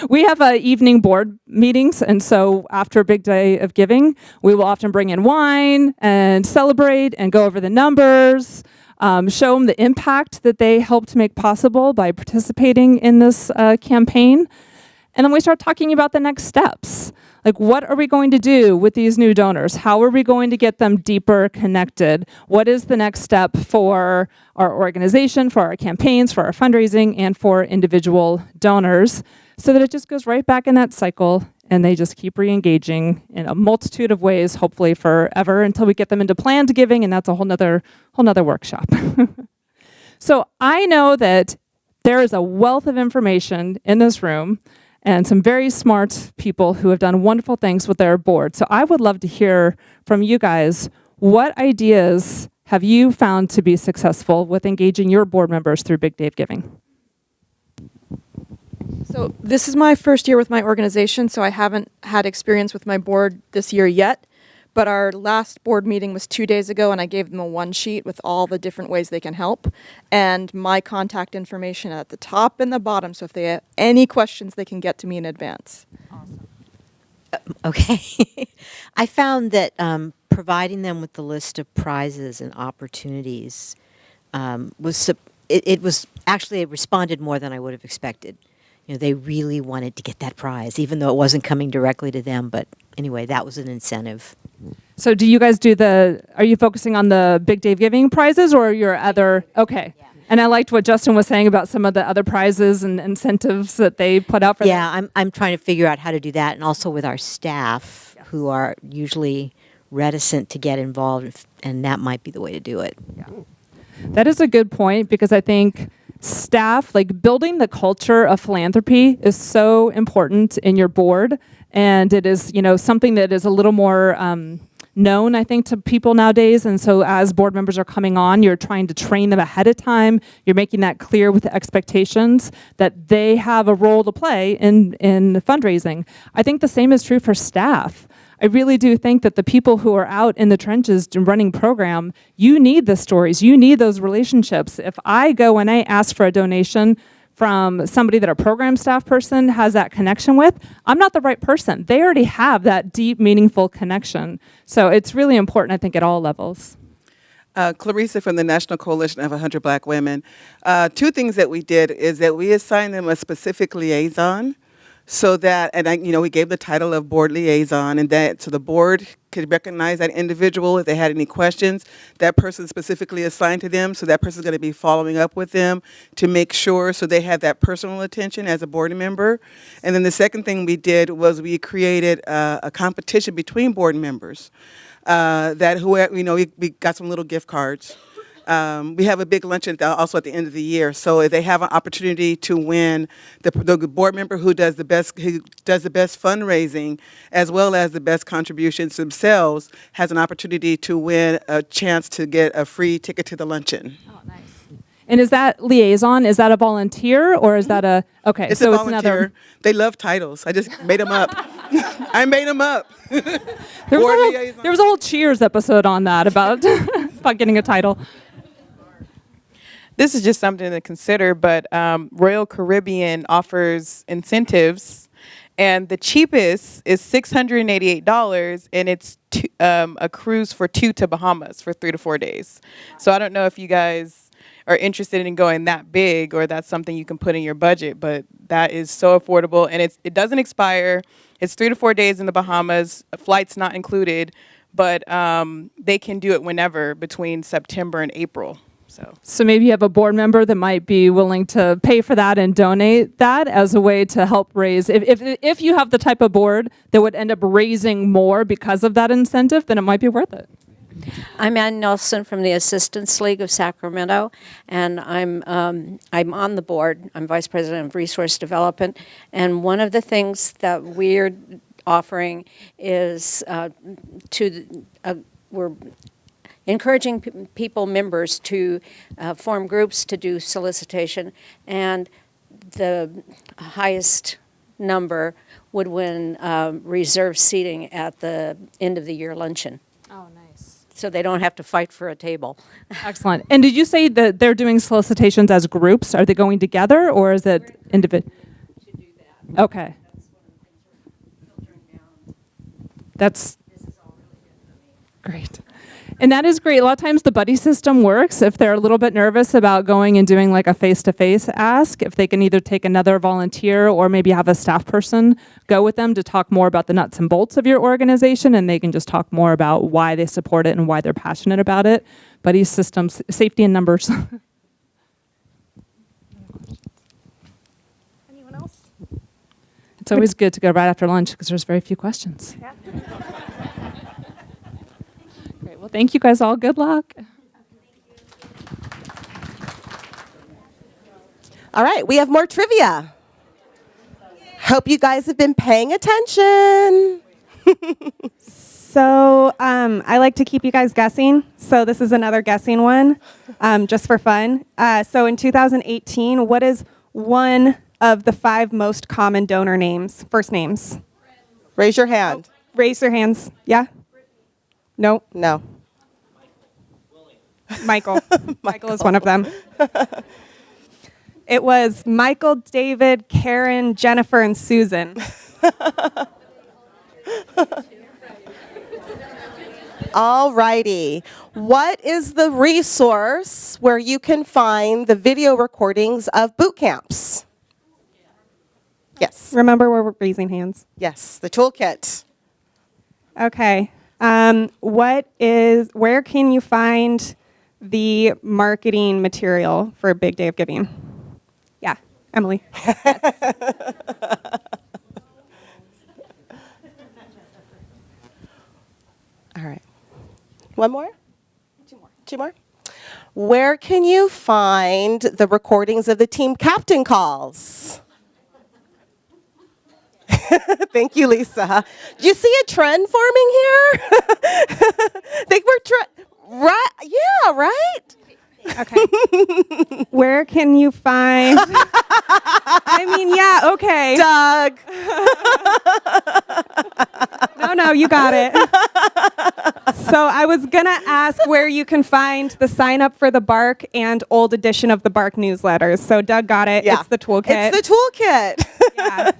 We have evening board meetings, and so after Big Day of Giving, we will often bring in wine and celebrate and go over the numbers, show them the impact that they helped make possible by participating in this campaign. And then we start talking about the next steps. Like, what are we going to do with these new donors? How are we going to get them deeper connected? What is the next step for our organization, for our campaigns, for our fundraising, and for individual donors, so that it just goes right back in that cycle and they just keep re-engaging in a multitude of ways, hopefully forever, until we get them into planned giving, and that's a whole nother workshop. So I know that there is a wealth of information in this room and some very smart people who have done wonderful things with their board. So I would love to hear from you guys, what ideas have you found to be successful with engaging your board members through Big Day of Giving? So this is my first year with my organization, so I haven't had experience with my board this year yet. But our last board meeting was 2 days ago, and I gave them a one sheet with all the different ways they can help, and my contact information at the top and the bottom, so if they have any questions, they can get to me in advance. Awesome. Okay. I found that providing them with the list of prizes and opportunities it responded more than I would have expected. They really wanted to get that prize, even though it wasn't coming directly to them. But anyway, that was an incentive. So do you guys are you focusing on the Big Day of Giving prizes or your other, okay. Yeah. And I liked what Justin was saying about some of the other prizes and incentives that they put out for them. Yeah, I'm trying to figure out how to do that, and also with our staff who are usually reticent to get involved, and that might be the way to do it. Yeah. That is a good point, because I think staff, like building the culture of philanthropy is so important in your board, and it is, something that is a little more known, I think, to people nowadays. And so as board members are coming on, you're trying to train them ahead of time. You're making that clear with the expectations that they have a role to play in fundraising. I think the same is true for staff. I really do think that the people who are out in the trenches running program, you need the stories, you need those relationships. If I go and I ask for a donation from somebody that a program staff person has that connection with, I'm not the right person. They already have that deep, meaningful connection. So it's really important, I think, at all levels. Clarissa from the National Coalition of 100 Black Women. Two things that we did is that we assigned them a specific liaison, so that, we gave the title of board liaison, and that so the board could recognize that individual if they had any questions. That person specifically assigned to them, so that person's going to be following up with them to make sure so they have that personal attention as a board member. And then the second thing we did was we created a competition between board members. That whoever, we got some little gift cards. We have a big luncheon also at the end of the year. So if they have an opportunity to win, the board member who does the best fundraising as well as the best contributions themselves has an opportunity to win a chance to get a free ticket to the luncheon. Oh, nice. And is that liaison, is that a volunteer or is that a, okay, it's so a it's volunteer. another. They love titles. I just made them up. I made them up. There was a whole Cheers episode on that about, about getting a title. This is just something to consider, but Royal Caribbean offers incentives, and the cheapest is $688, and it's a cruise for 2 to Bahamas for 3 to 4 days. So I don't know if you guys are interested in going that big, or that's something you can put in your budget, but that is so affordable, and it doesn't expire. It's 3 to 4 days in the Bahamas, flights not included, but they can do it whenever between September and April. So maybe you have a board member that might be willing to pay for that and donate that as a way to help raise. If you have the type of board that would end up raising more because of that incentive, then it might be worth it. I'm Ann Nelson from the Assistance League of Sacramento, and I'm on the board. I'm Vice President of Resource Development, and one of the things that we're offering is we're encouraging members to form groups to do solicitation, and the highest number would win reserved seating at the end of the year luncheon. Oh, nice. So they don't have to fight for a table. Excellent. And did you say that they're doing solicitations as groups? Are they going together or is it individual? Okay. That's great. And that is great. A lot of times the buddy system works if they're a little bit nervous about going and doing like a face-to-face ask, if they can either take another volunteer or maybe have a staff person go with them to talk more about the nuts and bolts of your organization, and they can just talk more about why they support it and why they're passionate about it. Buddy systems, safety in numbers. Anyone else? It's always good to go right after lunch because there's very few questions. Yeah. Great. Well, thank you guys all. Good luck. All right, we have more trivia. Hope you guys have been paying attention. So I like to keep you guys guessing. So this is another guessing one, just for fun. So in 2018, what is one of the 5 most common donor names, first names? Raise your hand. Raise your hands. Yeah? No? No. Michael. Michael is one of them. It was Michael, David, Karen, Jennifer, and Susan. All righty. What is the resource where you can find the video recordings of boot camps? Yes. Remember, we're raising hands. Yes, the toolkit. Okay. Where can you find the marketing material for a big day of giving? Yeah, Emily. All right. One more? Two more? Where can you find the recordings of the team captain calls? Thank you, Lisa. Do you see a trend forming here? Think we're right? Yeah, right? Okay. Where can you find? I mean, yeah, okay. Doug. No, you got it. So I was going to ask where you can find the sign up for the Bark and old edition of the Bark newsletters. So Doug got it. Yeah. It's the toolkit. It's the toolkit. Yeah.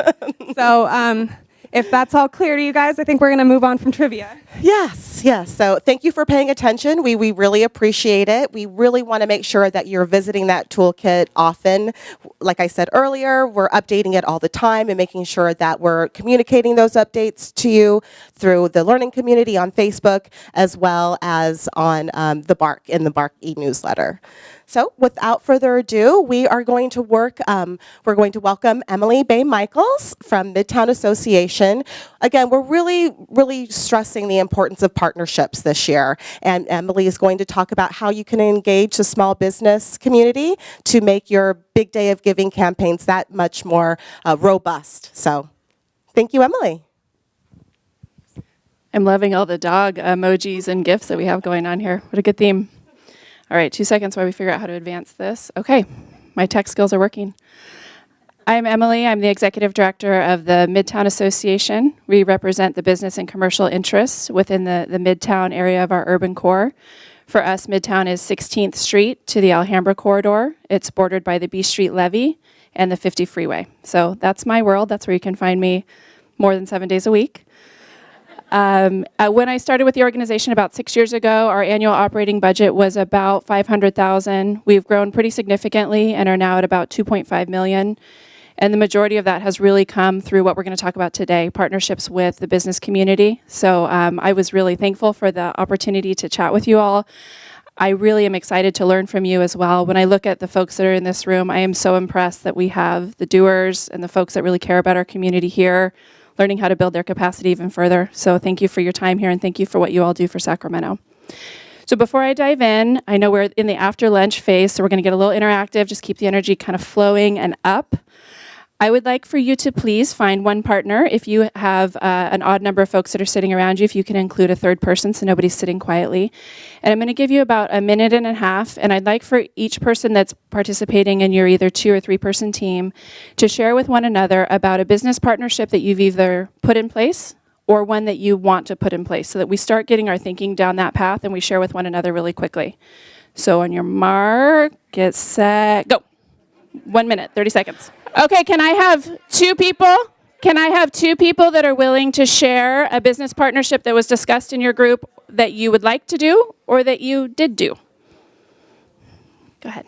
So if that's all clear to you guys, I think we're going to move on from trivia. Yes. So thank you for paying attention. We really appreciate it. We really want to make sure that you're visiting that toolkit often. Like I said earlier, we're updating it all the time and making sure that we're communicating those updates to you through the learning community on Facebook, as well as on the Bark in the Bark e-newsletter. So without further ado, we are going to we're going to welcome Emily Baime-Michaels from Midtown Association. Again, we're really stressing the importance of partnerships this year. And Emily is going to talk about how you can engage the small business community to make your Big Day of Giving campaigns that much more robust. So thank you, Emily. I'm loving all the dog emojis and GIFs that we have going on here. What a good theme. All right, 2 seconds while we figure out how to advance this. Okay, my tech skills are working. I'm Emily. I'm the Executive Director of the Midtown Association. We represent the business and commercial interests within the Midtown area of our urban core. For us, Midtown is 16th Street to the Alhambra corridor. It's bordered by the B Street levee and the 50 freeway. So that's my world. That's where you can find me more than 7 days a week. When I started with the organization about 6 years ago, our annual operating budget was about $500,000. We've grown pretty significantly and are now at about $2.5 million. And the majority of that has really come through what we're going to talk about today, partnerships with the business community. So I was really thankful for the opportunity to chat with you all. I really am excited to learn from you as well. When I look at the folks that are in this room, I am so impressed that we have the doers and the folks that really care about our community here, learning how to build their capacity even further. So thank you for your time here, and thank you for what you all do for Sacramento. So before I dive in, I know we're in the after lunch phase, so we're going to get a little interactive, just keep the energy kind of flowing and up. I would like for you to please find one partner. If you have an odd number of folks that are sitting around you, if you can include a third person so nobody's sitting quietly. And I'm going to give you about 1.5 minutes, and I'd like for each person that's participating in your either 2 or 3 person team to share with one another about a business partnership that you've either put in place or one that you want to put in place, so that we start getting our thinking down that path and we share with one another really quickly. So on your mark, get set, go. 1 minute, 30 seconds. Okay, can I have 2 people? Can I have 2 people that are willing to share a business partnership that was discussed in your group that you would like to do or that you did do? Go ahead.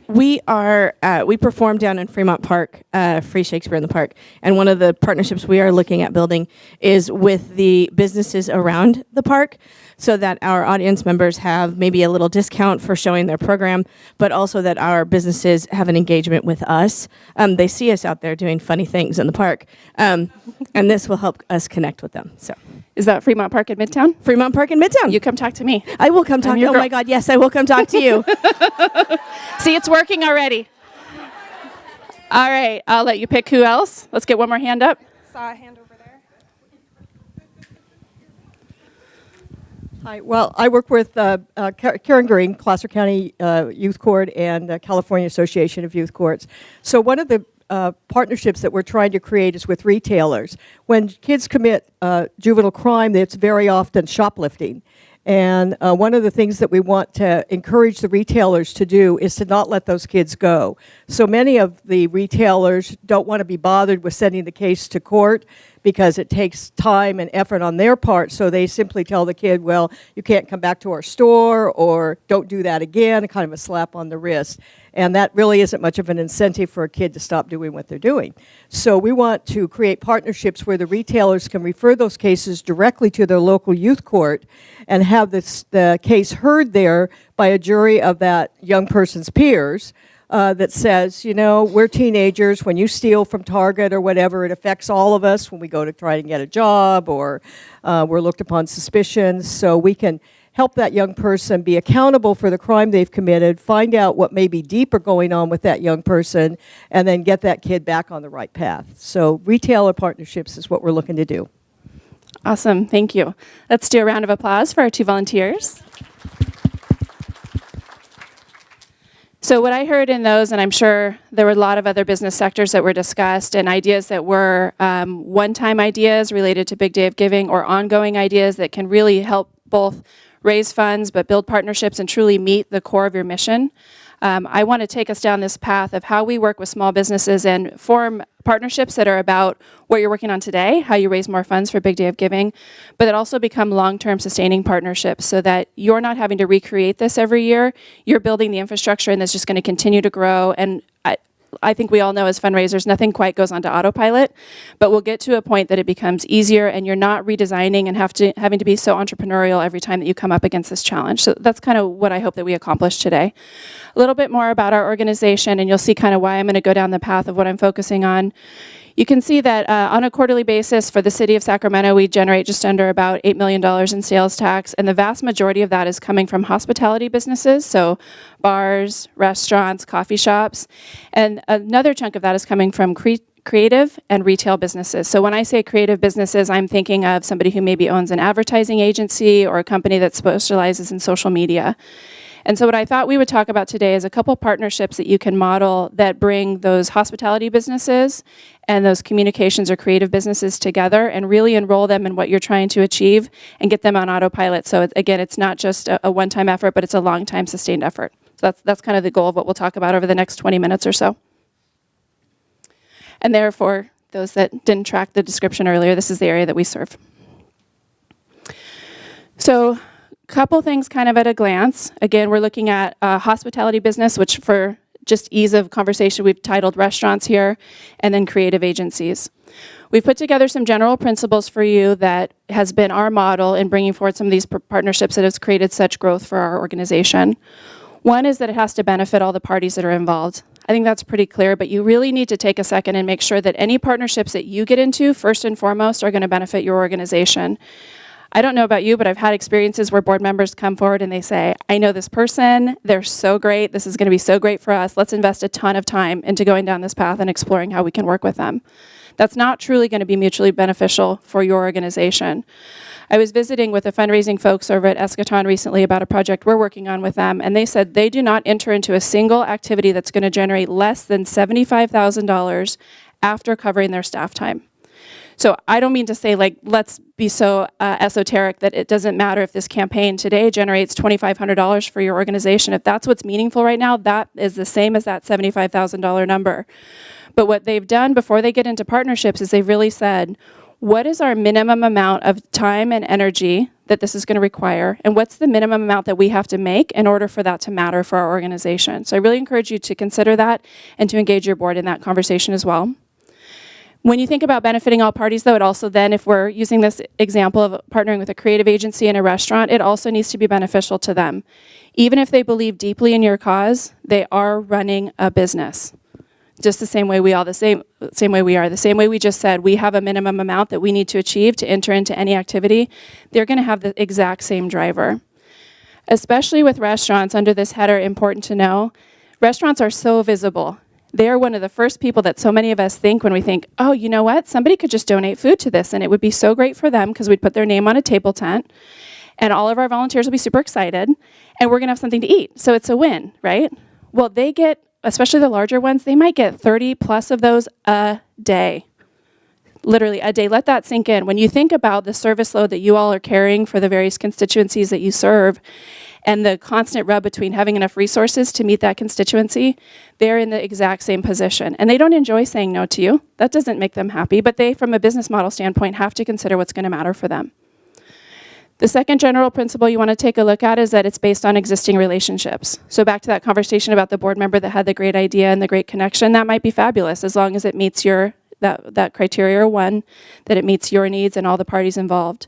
We perform down in Fremont Park, Free Shakespeare in the Park, and one of the partnerships we are looking at building is with the businesses around the park, so that our audience members have maybe a little discount for showing their program, but also that our businesses have an engagement with us. They see us out there doing funny things in the park, and this will help us connect with them. So, is that Fremont Park in Midtown? Fremont Park in Midtown. You come talk to me. I will come talk to you. Oh my God, yes, I will come talk to you. See, it's working already. All right, I'll let you pick who else. Let's get one more hand up. Saw a hand over there. Hi, well, I work with Karen Green, Placer County Youth Court, and California Association of Youth Courts. So one of the partnerships that we're trying to create is with retailers. When kids commit juvenile crime, it's very often shoplifting. And one of the things that we want to encourage the retailers to do is to not let those kids go. So many of the retailers don't want to be bothered with sending the case to court because it takes time and effort on their part. So they simply tell the kid, well, you can't come back to our store, or don't do that again, kind of a slap on the wrist. And that really isn't much of an incentive for a kid to stop doing what they're doing. So we want to create partnerships where the retailers can refer those cases directly to their local youth court and have the case heard there by a jury of that young person's peers. That says, you know, we're teenagers. When you steal from Target or whatever, it affects all of us when we go to try and get a job, or we're looked upon suspicions. So we can help that young person be accountable for the crime they've committed, find out what may be deeper going on with that young person, and then get that kid back on the right path. So retailer partnerships is what we're looking to do. Awesome, thank you. Let's do a round of applause for our 2 volunteers. So what I heard in those, and I'm sure there were a lot of other business sectors that were discussed, and ideas that were one-time ideas related to Big Day of Giving, or ongoing ideas that can really help both raise funds but build partnerships and truly meet the core of your mission. I want to take us down this path of how we work with small businesses and form partnerships that are about what you're working on today, how you raise more funds for Big Day of Giving, but that also become long-term sustaining partnerships so that you're not having to recreate this every year. You're building the infrastructure, and that's just going to continue to grow. And I think we all know as fundraisers, nothing quite goes onto autopilot, but we'll get to a point that it becomes easier and you're not redesigning and having to be so entrepreneurial every time that you come up against this challenge. So that's kind of what I hope that we accomplish today. A little bit more about our organization, and you'll see kind of why I'm going to go down the path of what I'm focusing on. You can see that on a quarterly basis for the city of Sacramento, we generate just under about $8 million in sales tax, and the vast majority of that is coming from hospitality businesses, so bars, restaurants, coffee shops, and another chunk of that is coming from creative and retail businesses. So when I say creative businesses, I'm thinking of somebody who maybe owns an advertising agency or a company that specializes in social media. And so what I thought we would talk about today is a couple partnerships that you can model that bring those hospitality businesses and those communications or creative businesses together and really enroll them in what you're trying to achieve and get them on autopilot. So again, it's not just a one-time effort, but it's a long-time sustained effort. So that's kind of the goal of what we'll talk about over the next 20 minutes or so. And therefore, those that didn't track the description earlier, this is the area that we serve. So couple things kind of at a glance. Again, we're looking at a hospitality business, which for just ease of conversation, we've titled restaurants here, and then creative agencies. We've put together some general principles for you that has been our model in bringing forward some of these partnerships that has created such growth for our organization. One is that it has to benefit all the parties that are involved. I think that's pretty clear, but you really need to take a second and make sure that any partnerships that you get into, first and foremost, are going to benefit your organization. I don't know about you, but I've had experiences where board members come forward and they say, I know this person, they're so great, this is going to be so great for us, let's invest a ton of time into going down this path and exploring how we can work with them. That's not truly going to be mutually beneficial for your organization. I was visiting with the fundraising folks over at Eschaton recently about a project we're working on with them, and they said they do not enter into a single activity that's going to generate less than $75,000 after covering their staff time. So I don't mean to say, like, let's be so esoteric that it doesn't matter if this campaign today generates $2,500 for your organization. If that's what's meaningful right now, that is the same as that $75,000 number. But what they've done before they get into partnerships is they've really said, what is our minimum amount of time and energy that this is going to require? And what's the minimum amount that we have to make in order for that to matter for our organization? So I really encourage you to consider that and to engage your board in that conversation as well. When you think about benefiting all parties, though, it also then, if we're using this example of partnering with a creative agency in a restaurant, it also needs to be beneficial to them. Even if they believe deeply in your cause, they are running a business. Just the same way we are, the same way we just said, we have a minimum amount that we need to achieve to enter into any activity. They're going to have the exact same driver. Especially with restaurants, under this header, important to know, restaurants are so visible. They are one of the first people that so many of us think when we think, oh, you know what? Somebody could just donate food to this, and it would be so great for them because we'd put their name on a table tent, and all of our volunteers will be super excited, and we're going to have something to eat. So it's a win, right? Well, they get, especially the larger ones, they might get 30 plus of those a day. Literally a day. Let that sink in. When you think about the service load that you all are carrying for the various constituencies that you serve, and the constant rub between having enough resources to meet that constituency, they're in the exact same position. And they don't enjoy saying no to you. That doesn't make them happy, but they, from a business model standpoint, have to consider what's going to matter for them. The second general principle you want to take a look at is that it's based on existing relationships. So back to that conversation about the board member that had the great idea and the great connection, that might be fabulous as long as it meets your that criteria one, that it meets your needs and all the parties involved.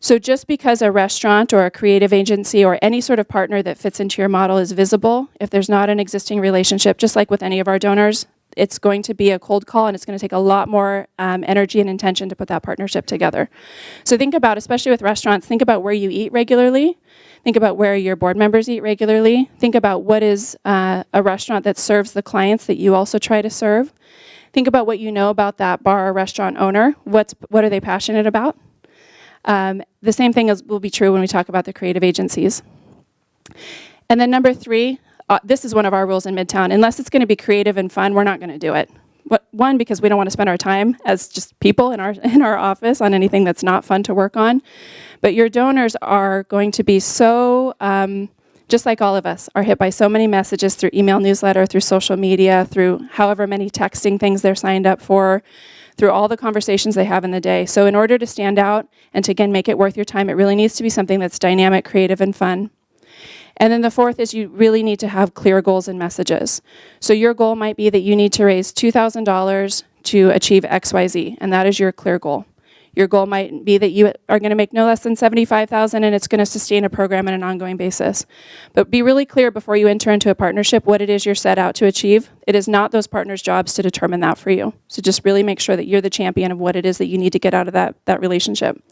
So just because a restaurant or a creative agency or any sort of partner that fits into your model is visible, if there's not an existing relationship, just like with any of our donors, it's going to be a cold call, and it's going to take a lot more energy and intention to put that partnership together. So think about, especially with restaurants, think about where you eat regularly. Think about where your board members eat regularly. Think about what is a restaurant that serves the clients that you also try to serve. Think about what you know about that bar or restaurant owner. What are they passionate about? The same thing will be true when we talk about the creative agencies. And then number 3, this is one of our rules in Midtown. Unless it's going to be creative and fun, we're not going to do it. One, because we don't want to spend our time as just people in our office on anything that's not fun to work on. But your donors are going to be so, just like all of us, are hit by so many messages through email newsletter, through social media, through however many texting things they're signed up for, through all the conversations they have in the day. So in order to stand out and to, again, make it worth your time, it really needs to be something that's dynamic, creative, and fun. And then the fourth is you really need to have clear goals and messages. So your goal might be that you need to raise $2,000 to achieve XYZ, and that is your clear goal. Your goal might be that you are going to make no less than $75,000 and it's going to sustain a program on an ongoing basis. But be really clear before you enter into a partnership what it is you're set out to achieve. It is not those partners' jobs to determine that for you. So just really make sure that you're the champion of what it is that you need to get out of that relationship.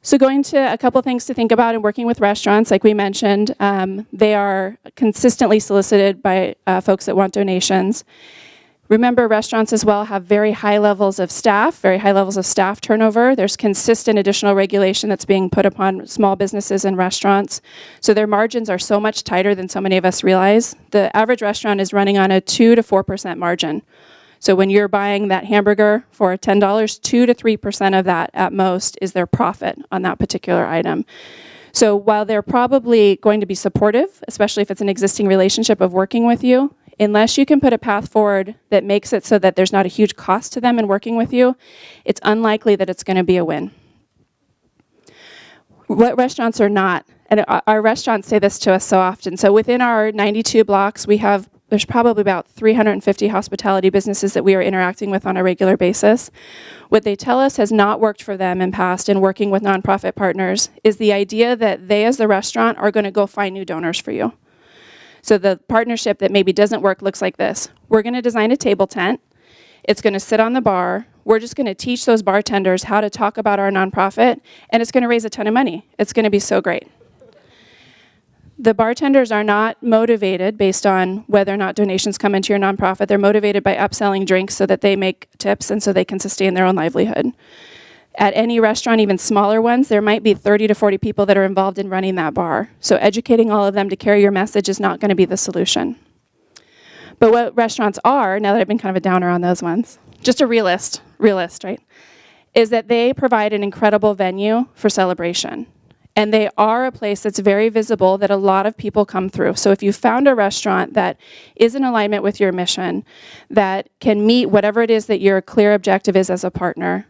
So going to a couple things to think about in working with restaurants, like we mentioned, they are consistently solicited by folks that want donations. Remember, restaurants as well have very high levels of staff turnover. There's consistent additional regulation that's being put upon small businesses and restaurants. So their margins are so much tighter than so many of us realize. The average restaurant is running on a 2 to 4% margin. So when you're buying that hamburger for $10, 2 to 3% of that at most is their profit on that particular item. So while they're probably going to be supportive, especially if it's an existing relationship of working with you, unless you can put a path forward that makes it so that there's not a huge cost to them in working with you, it's unlikely that it's going to be a win. What restaurants are not, and our restaurants say this to us so often. So within our 92 blocks, there's probably about 350 hospitality businesses that we are interacting with on a regular basis. What they tell us has not worked for them in past in working with nonprofit partners is the idea that they as the restaurant are going to go find new donors for you. So the partnership that maybe doesn't work looks like this. We're going to design a table tent. It's going to sit on the bar. We're just going to teach those bartenders how to talk about our nonprofit, and it's going to raise a ton of money. It's going to be so great. The bartenders are not motivated based on whether or not donations come into your nonprofit. They're motivated by upselling drinks so that they make tips and so they can sustain their own livelihood. At any restaurant, even smaller ones, there might be 30 to 40 people that are involved in running that bar. So educating all of them to carry your message is not going to be the solution. But what restaurants are, now that I've been kind of a downer on those ones, just a realist, right, is that they provide an incredible venue for celebration. And they are a place that's very visible that a lot of people come through. So if you found a restaurant that is in alignment with your mission, that can meet whatever it is that your clear objective is as a partner,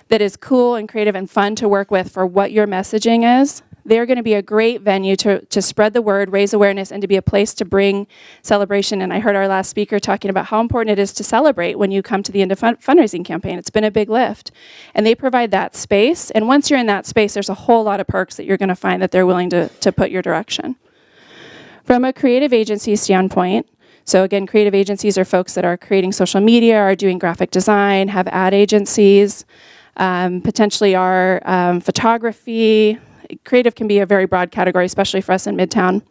that is cool and creative and fun to work with for what your messaging is, they're going to be a great venue to spread the word, raise awareness, and to be a place to bring celebration. And I heard our last speaker talking about how important it is to celebrate when you come to the end of fundraising campaign. It's been a big lift. And they provide that space. And once you're in that space, there's a whole lot of perks that you're going to find that they're willing to put your direction. From a creative agency standpoint, so again, creative agencies are folks that are creating social media, are doing graphic design, have ad agencies, potentially are photography. Creative can be a very broad category, especially for us in Midtown.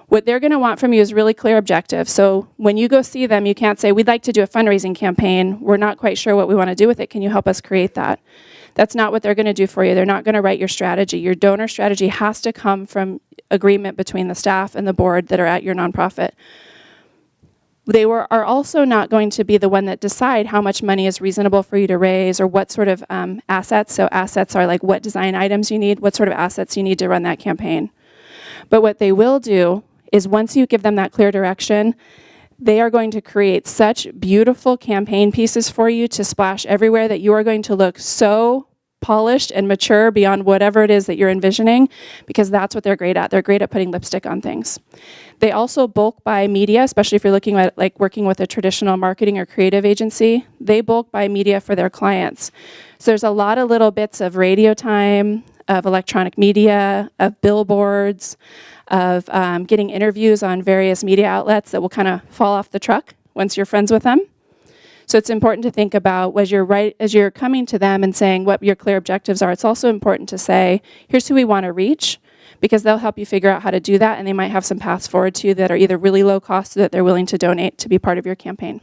What they're going to want from you is really clear objectives. So when you go see them, you can't say, we'd like to do a fundraising campaign. We're not quite sure what we want to do with it. Can you help us create that? That's not what they're going to do for you. They're not going to write your strategy. Your donor strategy has to come from agreement between the staff and the board that are at your nonprofit. They are also not going to be the one that decide how much money is reasonable for you to raise or what sort of assets. So assets are like what design items you need, what sort of assets you need to run that campaign. But what they will do is once you give them that clear direction, they are going to create such beautiful campaign pieces for you to splash everywhere that you are going to look so polished and mature beyond whatever it is that you're envisioning, because that's what they're great at. They're great at putting lipstick on things. They also bulk buy media, especially if you're looking at like working with a traditional marketing or creative agency. They bulk buy media for their clients. So there's a lot of little bits of radio time, of electronic media, of billboards, of getting interviews on various media outlets that will kind of fall off the truck once you're friends with them. So it's important to think about as you're coming to them and saying what your clear objectives are. It's also important to say, here's who we want to reach, because they'll help you figure out how to do that, and they might have some paths forward to you that are either really low cost or that they're willing to donate to be part of your campaign.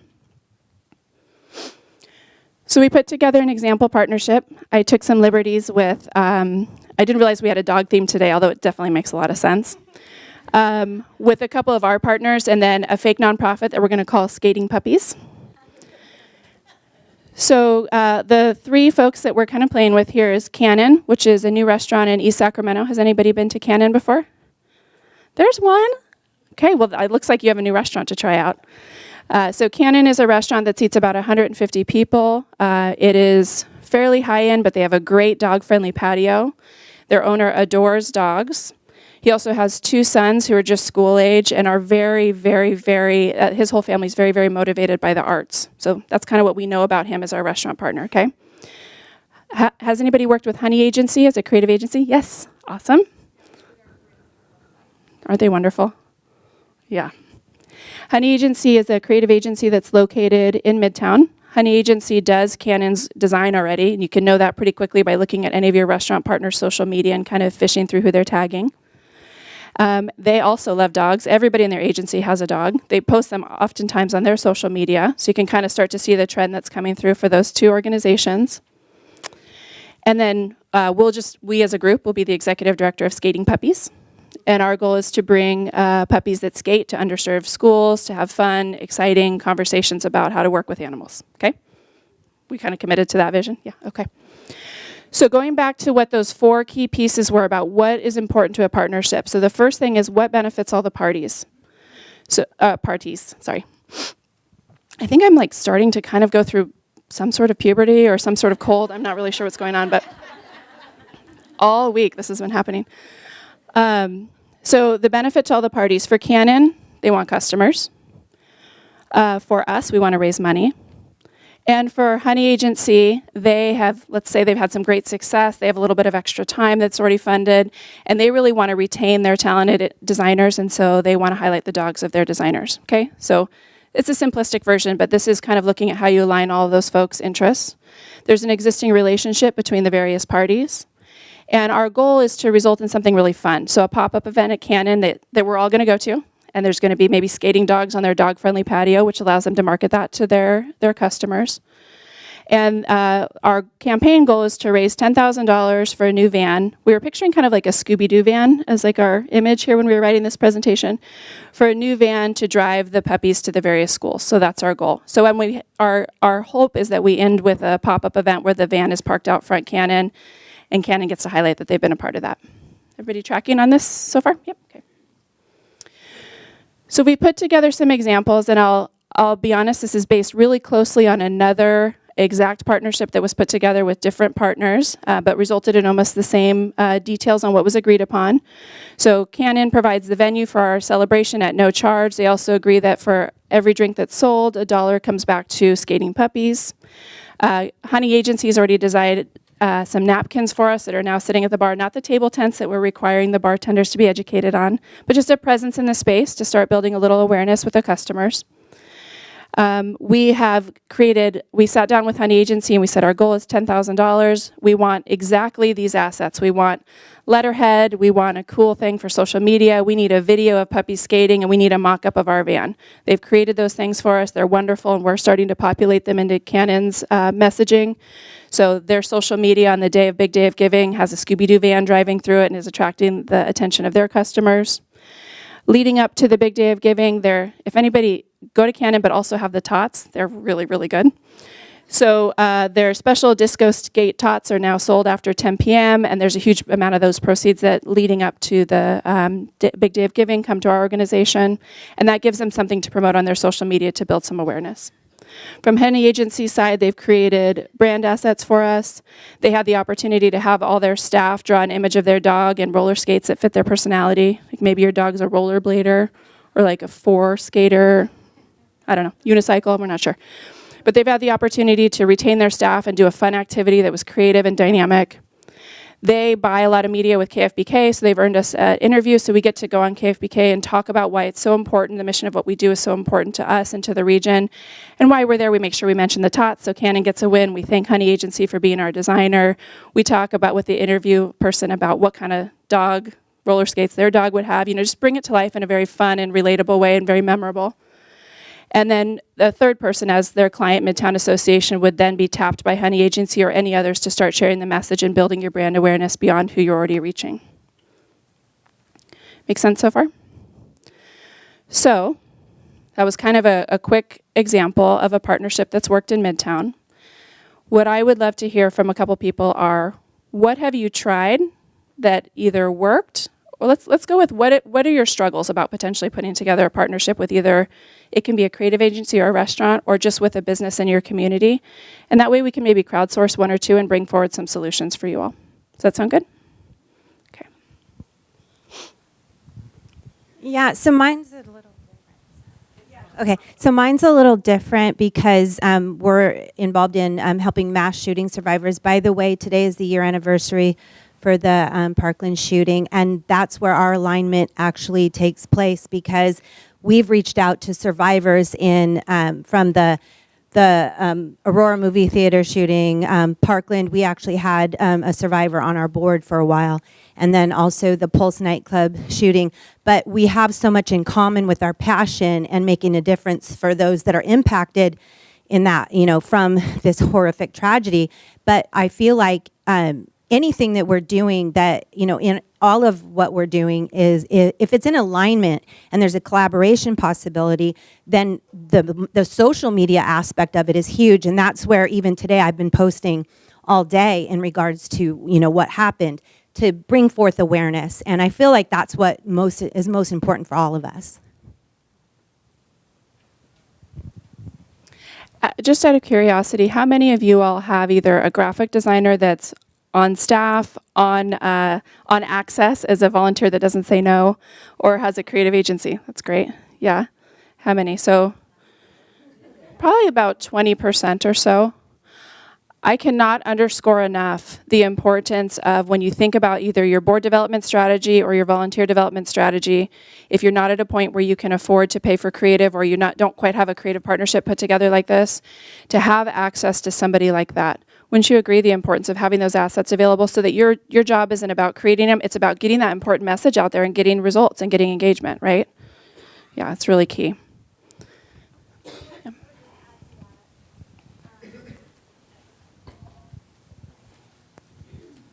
So we put together an example partnership. I took some liberties with, I didn't realize we had a dog theme today, although it definitely makes a lot of sense. with a couple of our partners, and then a fake nonprofit that we're going to call Skating Puppies. So the three folks that we're kind of playing with here is Cannon, which is a new restaurant in East Sacramento. Has anybody been to Cannon before? There's one. Okay, well, it looks like you have a new restaurant to try out. So Cannon is a restaurant that seats about 150 people. It is fairly high-end, but they have a great dog-friendly patio. Their owner adores dogs. He also has two sons who are just school age and are very, very, very, his whole family is very, very motivated by the arts. So that's kind of what we know about him as our restaurant partner, okay? Has anybody worked with Honey Agency as a creative agency? Yes, awesome. Aren't they wonderful? Yeah. Honey Agency is a creative agency that's located in Midtown. Honey Agency does Cannon's design already, and you can know that pretty quickly by looking at any of your restaurant partners' social media and kind of fishing through who they're tagging. They also love dogs. Everybody in their agency has a dog. They post them oftentimes on their social media, so you can kind of start to see the trend that's coming through for those two organizations. And then we as a group will be the executive director of Skating Puppies. And our goal is to bring puppies that skate to underserved schools, to have fun, exciting conversations about how to work with animals, okay? We kind of committed to that vision? Yeah, okay. So going back to what those four key pieces were about what is important to a partnership. So the first thing is what benefits all the parties. So sorry. I think I'm like starting to kind of go through some sort of puberty or some sort of cold. I'm not really sure what's going on, but all week this has been happening. So the benefit to all the parties. For Cannon, they want customers. For us, we want to raise money. And for Honey Agency, they have, let's say they've had some great success, they have a little bit of extra time that's already funded, and they really want to retain their talented designers, and so they want to highlight the dogs of their designers, okay? So it's a simplistic version, but this is kind of looking at how you align all of those folks' interests. There's an existing relationship between the various parties, and our goal is to result in something really fun. So a pop-up event at Cannon that we're all going to go to, and there's going to be maybe skating dogs on their dog-friendly patio, which allows them to market that to their customers. And our campaign goal is to raise $10,000 for a new van. We were picturing kind of like a Scooby-Doo van as like our image here when we were writing this presentation, for a new van to drive the puppies to the various schools. So that's our goal. So when our hope is that we end with a pop-up event where the van is parked out front Cannon, and Cannon gets to highlight that they've been a part of that. Everybody tracking on this so far? Yep, okay. So we put together some examples, and I'll be honest, this is based really closely on another exact partnership that was put together with different partners, but resulted in almost the same details on what was agreed upon. So Cannon provides the venue for our celebration at no charge. They also agree that for every drink that's sold, $1 comes back to Skating Puppies. Honey Agency has already designed some napkins for us that are now sitting at the bar, not the table tents that we're requiring the bartenders to be educated on, but just a presence in the space to start building a little awareness with the customers. We sat down with Honey Agency and we said our goal is $10,000. We want exactly these assets. We want letterhead, we want a cool thing for social media, we need a video of puppies skating, and we need a mock-up of our van. They've created those things for us. They're wonderful, and we're starting to populate them into Cannon's messaging. So their social media on the day of Big Day of Giving has a Scooby-Doo van driving through it and is attracting the attention of their customers. Leading up to the Big Day of Giving, if anybody go to Cannon but also have the tots, they're really, really good. So their special disco skate tots are now sold after 10 p.m., and there's a huge amount of those proceeds that leading up to the Big Day of Giving come to our organization, and that gives them something to promote on their social media to build some awareness. From Honey Agency's side, they've created brand assets for us. They had the opportunity to have all their staff draw an image of their dog and roller skates that fit their personality. Like maybe your dog's a rollerblader or like a four-skater, I don't know, unicycle, we're not sure. But they've had the opportunity to retain their staff and do a fun activity that was creative and dynamic. They buy a lot of media with KFBK, so they've earned us an interview, so we get to go on KFBK and talk about why it's so important, the mission of what we do is so important to us and to the region, and why we're there. We make sure we mention the tots, so Cannon gets a win. We thank Honey Agency for being our designer. We talk about with the interview person about what kind of dog, roller skates their dog would have, just bring it to life in a very fun and relatable way and very memorable. And then the third person, as their client, Midtown Association, would then be tapped by Honey Agency or any others to start sharing the message and building your brand awareness beyond who you're already reaching. Make sense so far? So that was kind of a quick example of a partnership that's worked in Midtown. What I would love to hear from a couple people are, what have you tried that either worked, or let's go with what are your struggles about potentially putting together a partnership with either, it can be a creative agency or a restaurant, or just with a business in your community. And that way we can maybe crowdsource one or two and bring forward some solutions for you all. Does that sound good? Okay. Yeah, so mine's a little different. Okay, so mine's a little different because we're involved in helping mass shooting survivors. By the way, today is the year anniversary for the Parkland shooting, and that's where our alignment actually takes place, because we've reached out to survivors in from the Aurora movie theater shooting, Parkland. We actually had a survivor on our board for a while, and then also the Pulse nightclub shooting. But we have so much in common with our passion and making a difference for those that are impacted in that, from this horrific tragedy. But I feel like anything that we're doing that, in all of what we're doing is, if it's in alignment and there's a collaboration possibility, then the social media aspect of it is huge. And that's where even today I've been posting all day in regards to, what happened, to bring forth awareness. And I feel like that's what is most important for all of us. Just out of curiosity, how many of you all have either a graphic designer that's on staff, on Access as a volunteer that doesn't say no, or has a creative agency? That's great. Yeah. How many? So probably about 20% or so. I cannot underscore enough the importance of, when you think about either your board development strategy or your volunteer development strategy, if you're not at a point where you can afford to pay for creative, or you don't quite have a creative partnership put together like this, to have access to somebody like that. Wouldn't you agree the importance of having those assets available, so that your job isn't about creating them, it's about getting that important message out there and getting results and getting engagement, right? Yeah, it's really key.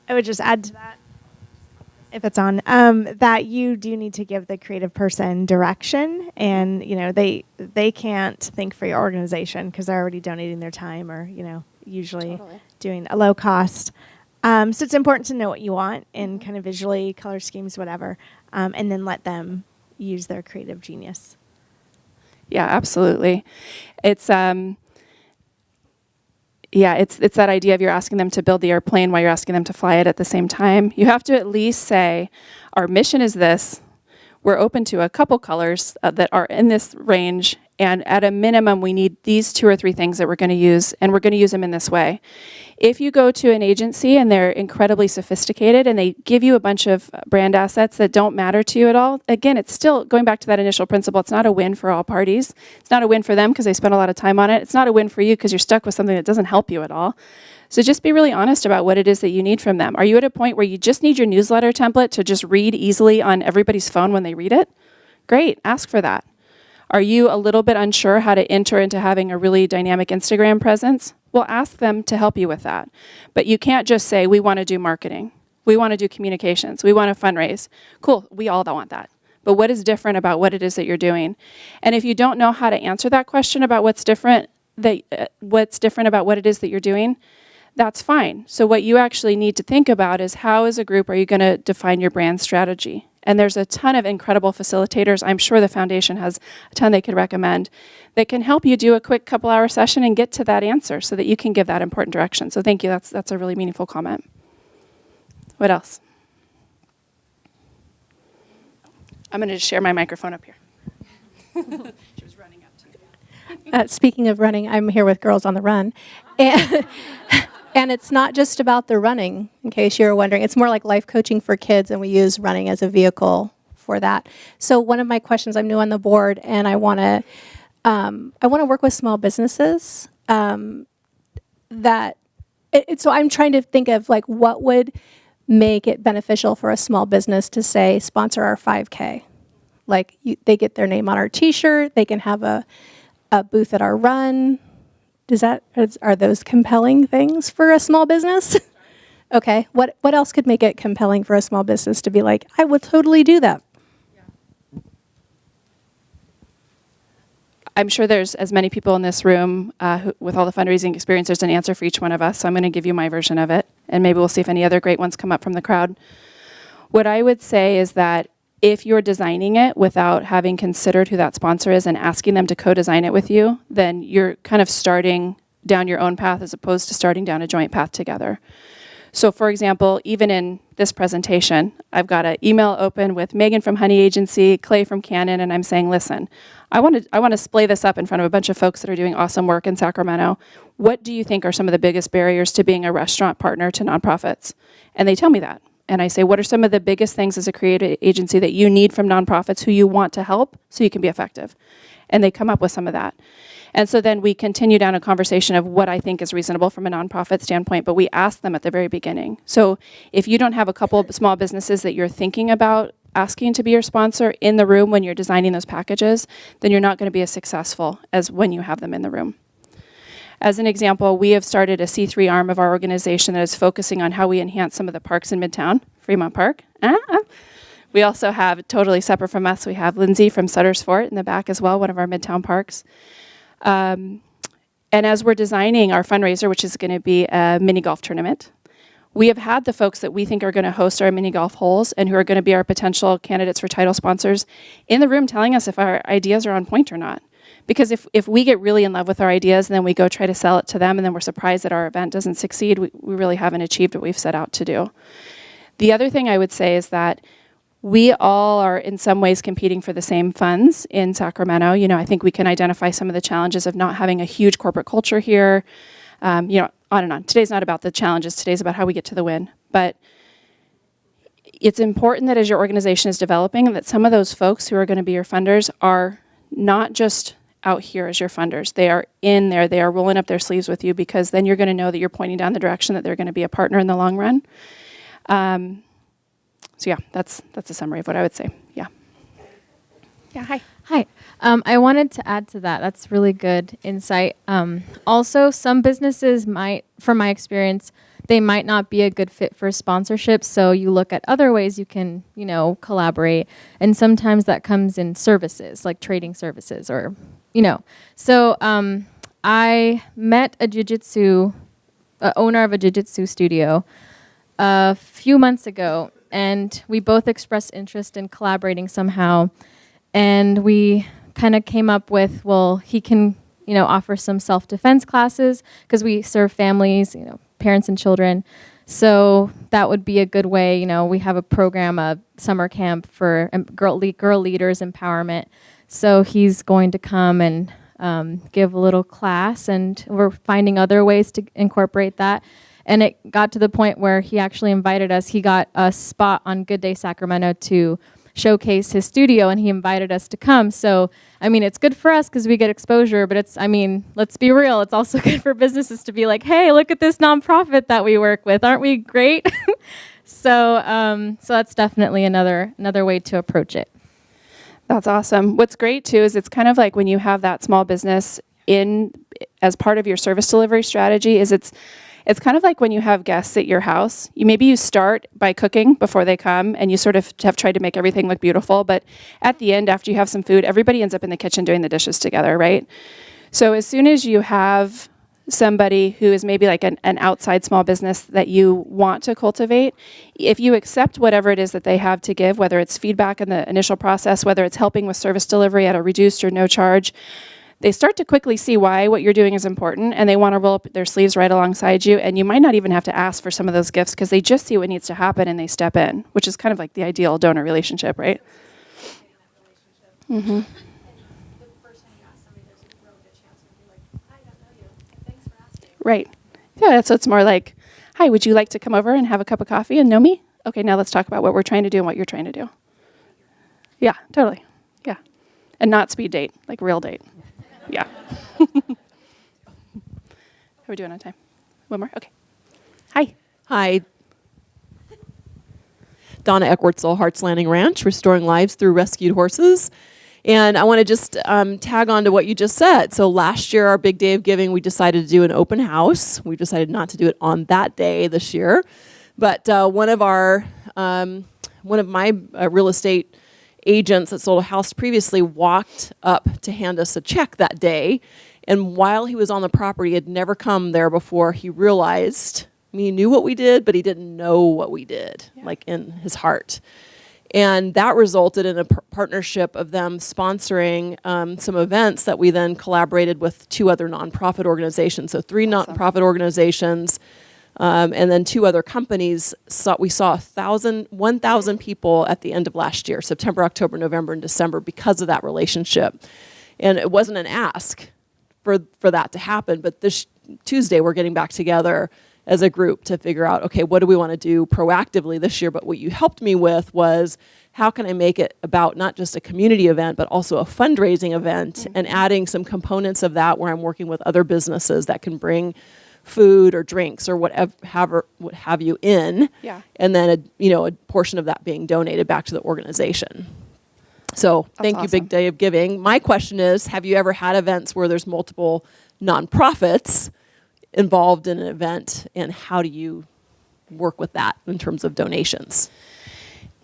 I would just add to that, if it's on, that you do need to give the creative person direction, and they can't think for your organization because they're already donating their time, or usually doing a low cost. So it's important to know what you want and kind of visually, color schemes, whatever, and then let them use their creative genius. Yeah, absolutely. It's it's that idea of you're asking them to build the airplane while you're asking them to fly it at the same time. You have to at least say, our mission is this. We're open to a couple colors that are in this range, and at a minimum, we need these 2 or 3 things that we're going to use, and we're going to use them in this way. If you go to an agency and they're incredibly sophisticated and they give you a bunch of brand assets that don't matter to you at all, again, it's still going back to that initial principle. It's not a win for all parties. It's not a win for them because they spent a lot of time on it. It's not a win for you because you're stuck with something that doesn't help you at all. So just be really honest about what it is that you need from them. Are you at a point where you just need your newsletter template to just read easily on everybody's phone when they read it? Great, ask for that. Are you a little bit unsure how to enter into having a really dynamic Instagram presence? Well, ask them to help you with that. But you can't just say, we want to do marketing. We want to do communications. We want to fundraise. Cool, we all don't want that. But what is different about what it is that you're doing? And if you don't know how to answer that question about what's different about what it is that you're doing, that's fine. So what you actually need to think about is, how as a group are you going to define your brand strategy? And there's a ton of incredible facilitators. I'm sure the foundation has a ton they could recommend that can help you do a quick couple-hour session and get to that answer so that you can give that important direction. So thank you. That's a really meaningful comment. What else? I'm going to just share my microphone up here. She was running up to Speaking of running, I'm here with Girls on the Run. And it's not just about the running, in case you're wondering. It's more like life coaching for kids, and we use running as a vehicle for that. So one of my questions, I'm new on the board, and I want to work with small businesses. So I'm trying to think of like what would make it beneficial for a small business to say, sponsor our 5K. Like they get their name on our T-shirt, they can have a booth at our run. Are those compelling things for a small business? Okay, what else could make it compelling for a small business to be like, I would totally do that? I'm sure there's as many people in this room with all the fundraising experience, there's an answer for each one of us. So I'm going to give you my version of it, and maybe we'll see if any other great ones come up from the crowd. What I would say is that if you're designing it without having considered who that sponsor is and asking them to co-design it with you, then you're kind of starting down your own path as opposed to starting down a joint path together. So for example, even in this presentation, I've got an email open with Megan from Honey Agency, Clay from Canon, and I'm saying, listen, I want to splay this up in front of a bunch of folks that are doing awesome work in Sacramento. What do you think are some of the biggest barriers to being a restaurant partner to nonprofits? And they tell me that. And I say, what are some of the biggest things as a creative agency that you need from nonprofits who you want to help so you can be effective? And they come up with some of that. And so then we continue down a conversation of what I think is reasonable from a nonprofit standpoint, but we ask them at the very beginning. So if you don't have a couple of small businesses that you're thinking about asking to be your sponsor in the room when you're designing those packages, then you're not going to be as successful as when you have them in the room. As an example, we have started a C3 arm of our organization that is focusing on how we enhance some of the parks in Midtown, Fremont Park. We also have, totally separate from us, we have Lindsay from Sutter's Fort in the back as well, one of our Midtown parks. And as we're designing our fundraiser, which is going to be a mini golf tournament, we have had the folks that we think are going to host our mini golf holes and who are going to be our potential candidates for title sponsors in the room telling us if our ideas are on point or not. Because if we get really in love with our ideas and then we go try to sell it to them and then we're surprised that our event doesn't succeed, we really haven't achieved what we've set out to do. The other thing I would say is that we all are in some ways competing for the same funds in Sacramento. You know, I think we can identify some of the challenges of not having a huge corporate culture here, you know, on and on. Today's not about the challenges, today's about how we get to the win. But it's important that as your organization is developing, that some of those folks who are going to be your funders are not just out here as your funders. They are in there, they are rolling up their sleeves with you, because then you're going to know that you're pointing down the direction that they're going to be a partner in the long run. So yeah, that's a summary of what I would say. Yeah. Yeah, hi. Hi. I wanted to add to that. That's really good insight. Also, some businesses might, from my experience, they might not be a good fit for sponsorship. So you look at other ways you can, you know, collaborate. And sometimes that comes in services, like trading services or, you know. So I met a jiu-jitsu, owner of a jiu-jitsu studio a few months ago. And we both expressed interest in collaborating somehow. And we kind of came up with, well, he can, you know, offer some self-defense classes because we serve families, you know, parents and children. So that would be a good way. You know, we have a program, a summer camp for girl leaders empowerment. So he's going to come and give a little class, and we're finding other ways to incorporate that. And it got to the point where he actually invited us. He got a spot on Good Day Sacramento to showcase his studio, and he invited us to come. So, I mean, it's good for us because we get exposure, but it's, I mean, let's be real. It's also good for businesses to be like, hey, look at this nonprofit that we work with. Aren't we great? So that's definitely another way to approach it. That's awesome. What's great too is it's kind of like when you have that small business in as part of your service delivery strategy, is it's kind of like when you have guests at your house. You start by cooking before they come, and you sort of have tried to make everything look beautiful. But at the end, after you have some food, everybody ends up in the kitchen doing the dishes together, right? So as soon as you have somebody who is maybe like an outside small business that you want to cultivate, if you accept whatever it is that they have to give, whether it's feedback in the initial process, whether it's helping with service delivery at a reduced or no charge, they start to quickly see why what you're doing is important, and they want to roll up their sleeves right alongside you. And you might not even have to ask for some of those gifts because they just see what needs to happen and they step in, which is kind of like the ideal donor relationship, right? Mm-hmm. Right. Yeah, so it's more like, hi, would you like to come over and have a cup of coffee and know me? Okay, now let's talk about what we're trying to do and what you're trying to do. Yeah, totally. Yeah. And not speed date, like real date. Yeah. How are we doing on time? One more? Okay. Hi. Hi. Donna Eckwertzel, Hearts Landing Ranch, restoring lives through rescued horses. And I want to just tag on to what you just said. So last year, our big day of giving, we decided to do an open house. We decided not to do it on that day this year. But one of my real estate agents that sold a house previously walked up to hand us a check that day. And while he was on the property, he had never come there before. He realized, he knew what we did, but he didn't know what we did, like in his heart. And that resulted in a partnership of them sponsoring some events that we then collaborated with 2 other nonprofit organizations. So 3 nonprofit organizations, and then 2 other companies. We saw 1,000 people at the end of last year, September, October, November, and December, because of that relationship. And it wasn't an ask for that to happen, but this Tuesday we're getting back together as a group to figure out, okay, what do we want to do proactively this year? But what you helped me with was, how can I make it about not just a community event, but also a fundraising event, and adding some components of that where I'm working with other businesses that can bring food or drinks or what have you in, and then a portion of that being donated back to the organization. So thank you, Big Day of Giving. My question is, have you ever had events where there's multiple nonprofits involved in an event, and how do you work with that in terms of donations?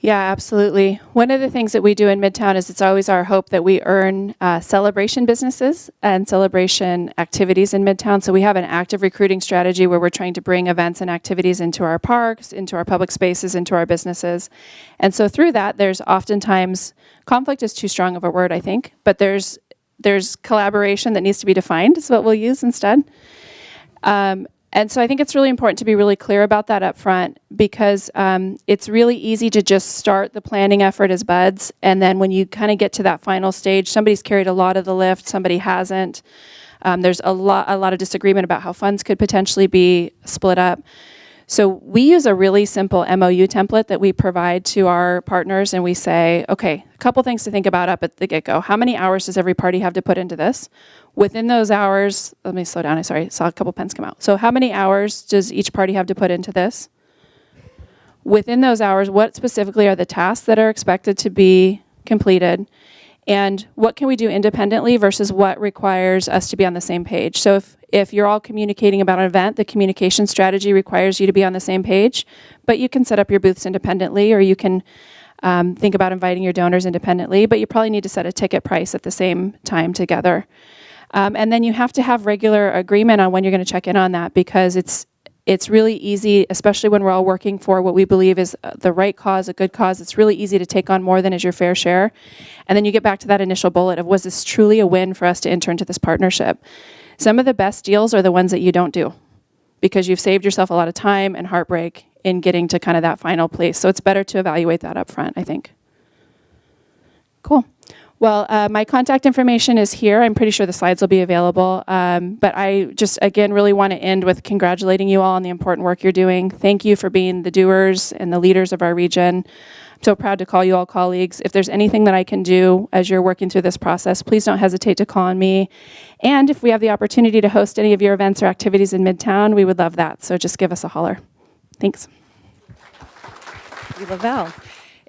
Yeah, absolutely. One of the things that we do in Midtown is it's always our hope that we earn celebration businesses and celebration activities in Midtown. So we have an active recruiting strategy where we're trying to bring events and activities into our parks, into our public spaces, into our businesses. And so through that, there's oftentimes, conflict is too strong of a word, I think, but there's collaboration that needs to be defined is what we'll use instead. And so I think it's really important to be really clear about that up front, because it's really easy to just start the planning effort as buds, and then when you kind of get to that final stage, somebody's carried a lot of the lift, somebody hasn't. There's a lot of disagreement about how funds could potentially be split up. So we use a really simple MOU template that we provide to our partners, and we say, okay, a couple things to think about up at the get-go. How many hours does every party have to put into this? Within those hours, let me slow down, I saw a couple pens come out. So how many hours does each party have to put into this? Within those hours, what specifically are the tasks that are expected to be completed? And what can we do independently versus what requires us to be on the same page? So if you're all communicating about an event, the communication strategy requires you to be on the same page, but you can set up your booths independently, or you can think about inviting your donors independently, but you probably need to set a ticket price at the same time together. And then you have to have regular agreement on when you're going to check in on that, because it's really easy, especially when we're all working for what we believe is the right cause, a good cause. It's really easy to take on more than is your fair share. And then you get back to that initial bullet of, was this truly a win for us to enter into this partnership? Some of the best deals are the ones that you don't do, because you've saved yourself a lot of time and heartbreak in getting to kind of that final place. So it's better to evaluate that up front, I think. Cool. Well, my contact information is here. I'm pretty sure the slides will be available. But I just, again, really want to end with congratulating you all on the important work you're doing. Thank you for being the doers and the leaders of our region. I'm so proud to call you all colleagues. If there's anything that I can do as you're working through this process, please don't hesitate to call on me. And if we have the opportunity to host any of your events or activities in Midtown, we would love that. So just give us a holler. Thanks. Lavelle.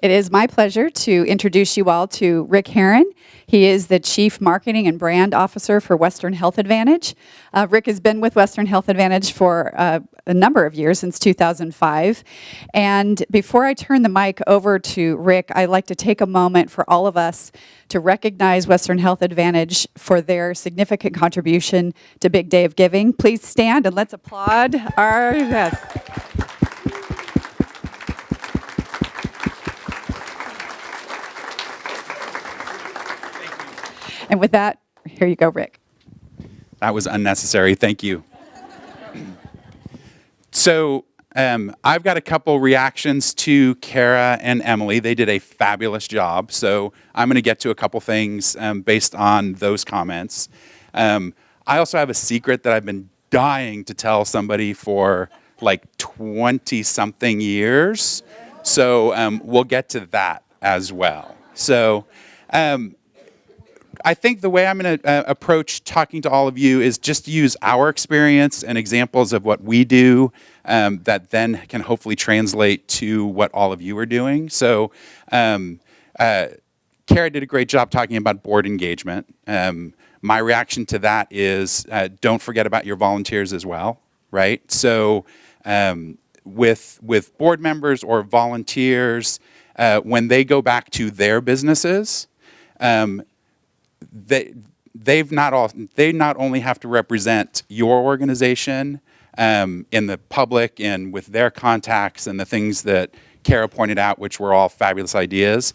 It is my pleasure to introduce you all to Rick Heron. He is the Chief Marketing and Brand Officer for Western Health Advantage. Rick has been with Western Health Advantage for a number of years, since 2005. And before I turn the mic over to Rick, I'd like to take a moment for all of us to recognize Western Health Advantage for their significant contribution to Big Day of Giving. Please stand and let's applaud our guests. And with that, here you go, Rick. That was unnecessary. Thank you. So I've got a couple reactions to Kara and Emily. They did a fabulous job. So I'm going to get to a couple things based on those comments. I also have a secret that I've been dying to tell somebody for like 20-something years. So we'll get to that as well. So I think the way I'm going to approach talking to all of you is just use our experience and examples of what we do that then can hopefully translate to what all of you are doing. So Kara did a great job talking about board engagement. My reaction to that is don't forget about your volunteers as well, right? So with board members or volunteers, when they go back to their businesses, they not only have to represent your organization in the public and with their contacts and the things that Kara pointed out, which were all fabulous ideas,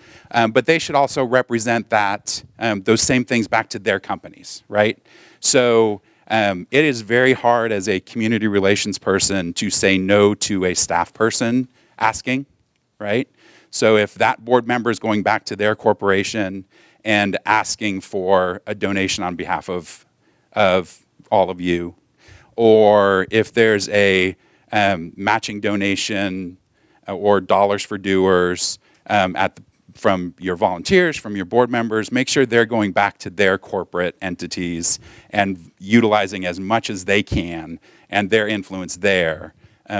but they should also represent that those same things back to their companies, right? So it is very hard as a community relations person to say no to a staff person asking, right? So if that board member is going back to their corporation and asking for a donation on behalf of all of you, or if there's a matching donation or dollars for doers from your volunteers, from your board members, make sure they're going back to their corporate entities and utilizing as much as they can and their influence there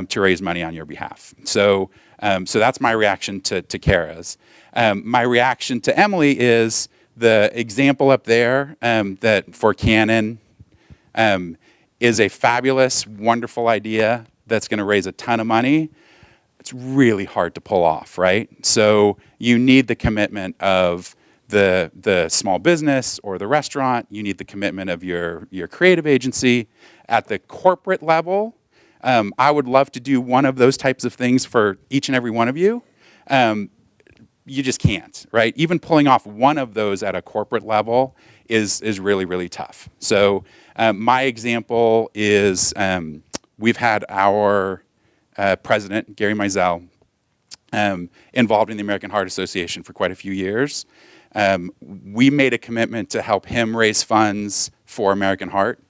to raise money on your behalf. So that's my reaction to Kara's. My reaction to Emily is the example up there that for Canon is a fabulous, wonderful idea that's going to raise a ton of money. It's really hard to pull off, right? So you need the commitment of the small business or the restaurant. You need the commitment of your creative agency. At the corporate level, I would love to do one of those types of things for each and every one of you. You just can't, right? Even pulling off one of those at a corporate level is really, really tough. So my example is we've had our president, Gary Mizell, involved in the American Heart Association for quite a few years. We made a commitment to help him raise funds for American Heart.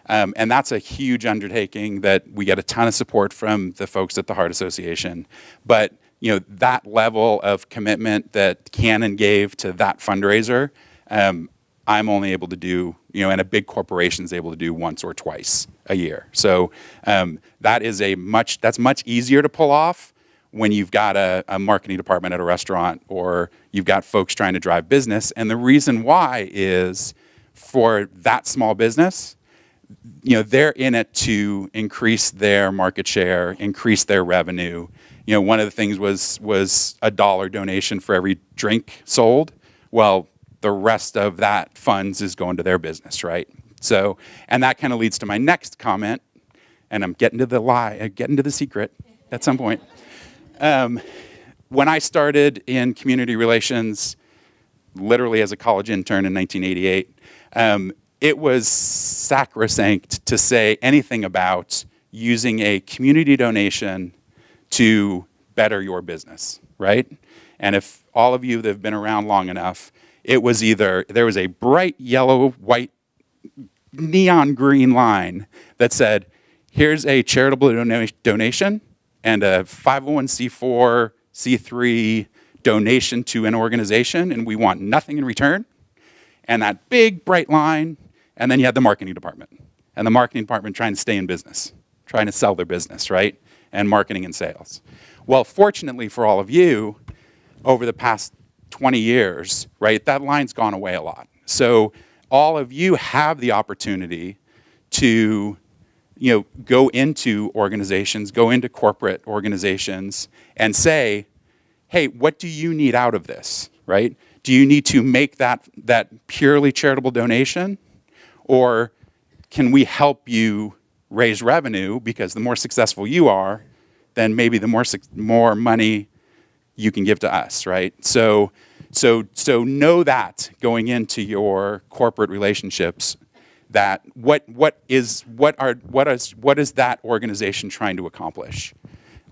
And that's a huge undertaking that we get a ton of support from the folks at the Heart Association. But that level of commitment that Canon gave to that fundraiser, I'm only able to do, and a big corporation is able to do once or twice a year. So that's much easier to pull off when you've got a marketing department at a restaurant or you've got folks trying to drive business. And the reason why is for that small business, they're in it to increase their market share, increase their revenue. One of the things was $1 donation for every drink sold. Well, the rest of that funds is going to their business, right? So, and that kind of leads to my next comment, and I'm getting to the secret at some point. When I started in community relations, literally as a college intern in 1988, it was sacrosanct to say anything about using a community donation to better your business, right? And if all of you that have been around long enough, it was either there was a bright yellow, white, neon green line that said, here's a charitable donation and a 501c4, C3 donation to an organization, and we want nothing in return. And that big, bright line, and then you had the marketing department. And the marketing department trying to stay in business, trying to sell their business, right? And marketing and sales. Well, fortunately for all of you, over the past 20 years, right, that line's gone away a lot. So all of you have the opportunity to, go into organizations, go into corporate organizations and say, hey, what do you need out of this, right? Do you need to make that purely charitable donation? Or can we help you raise revenue? Because the more successful you are, then maybe the more money you can give to us, right? So know that going into your corporate relationships, that what is that organization trying to accomplish?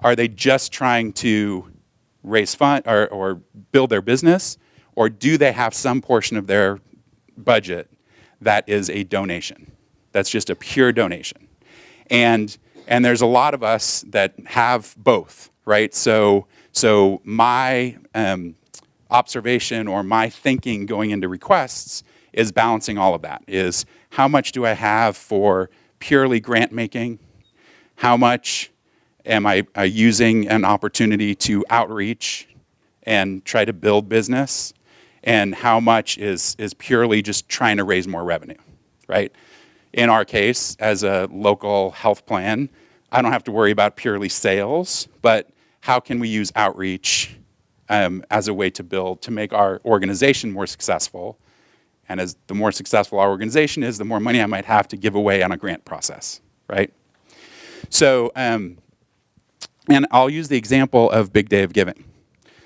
Are they just trying to raise fund or build their business, or do they have some portion of their budget that is a donation? That's just a pure donation. And there's a lot of us that have both, right? So my observation or my thinking going into requests is balancing all of that. Is how much do I have for purely grant making? How much am I using an opportunity to outreach and try to build business? And how much is purely just trying to raise more revenue, right? In our case, as a local health plan, I don't have to worry about purely sales, but how can we use outreach as a way to make our organization more successful. And as the more successful our organization is, the more money I might have to give away on a grant process, right? So, and I'll use the example of Big Day of Giving.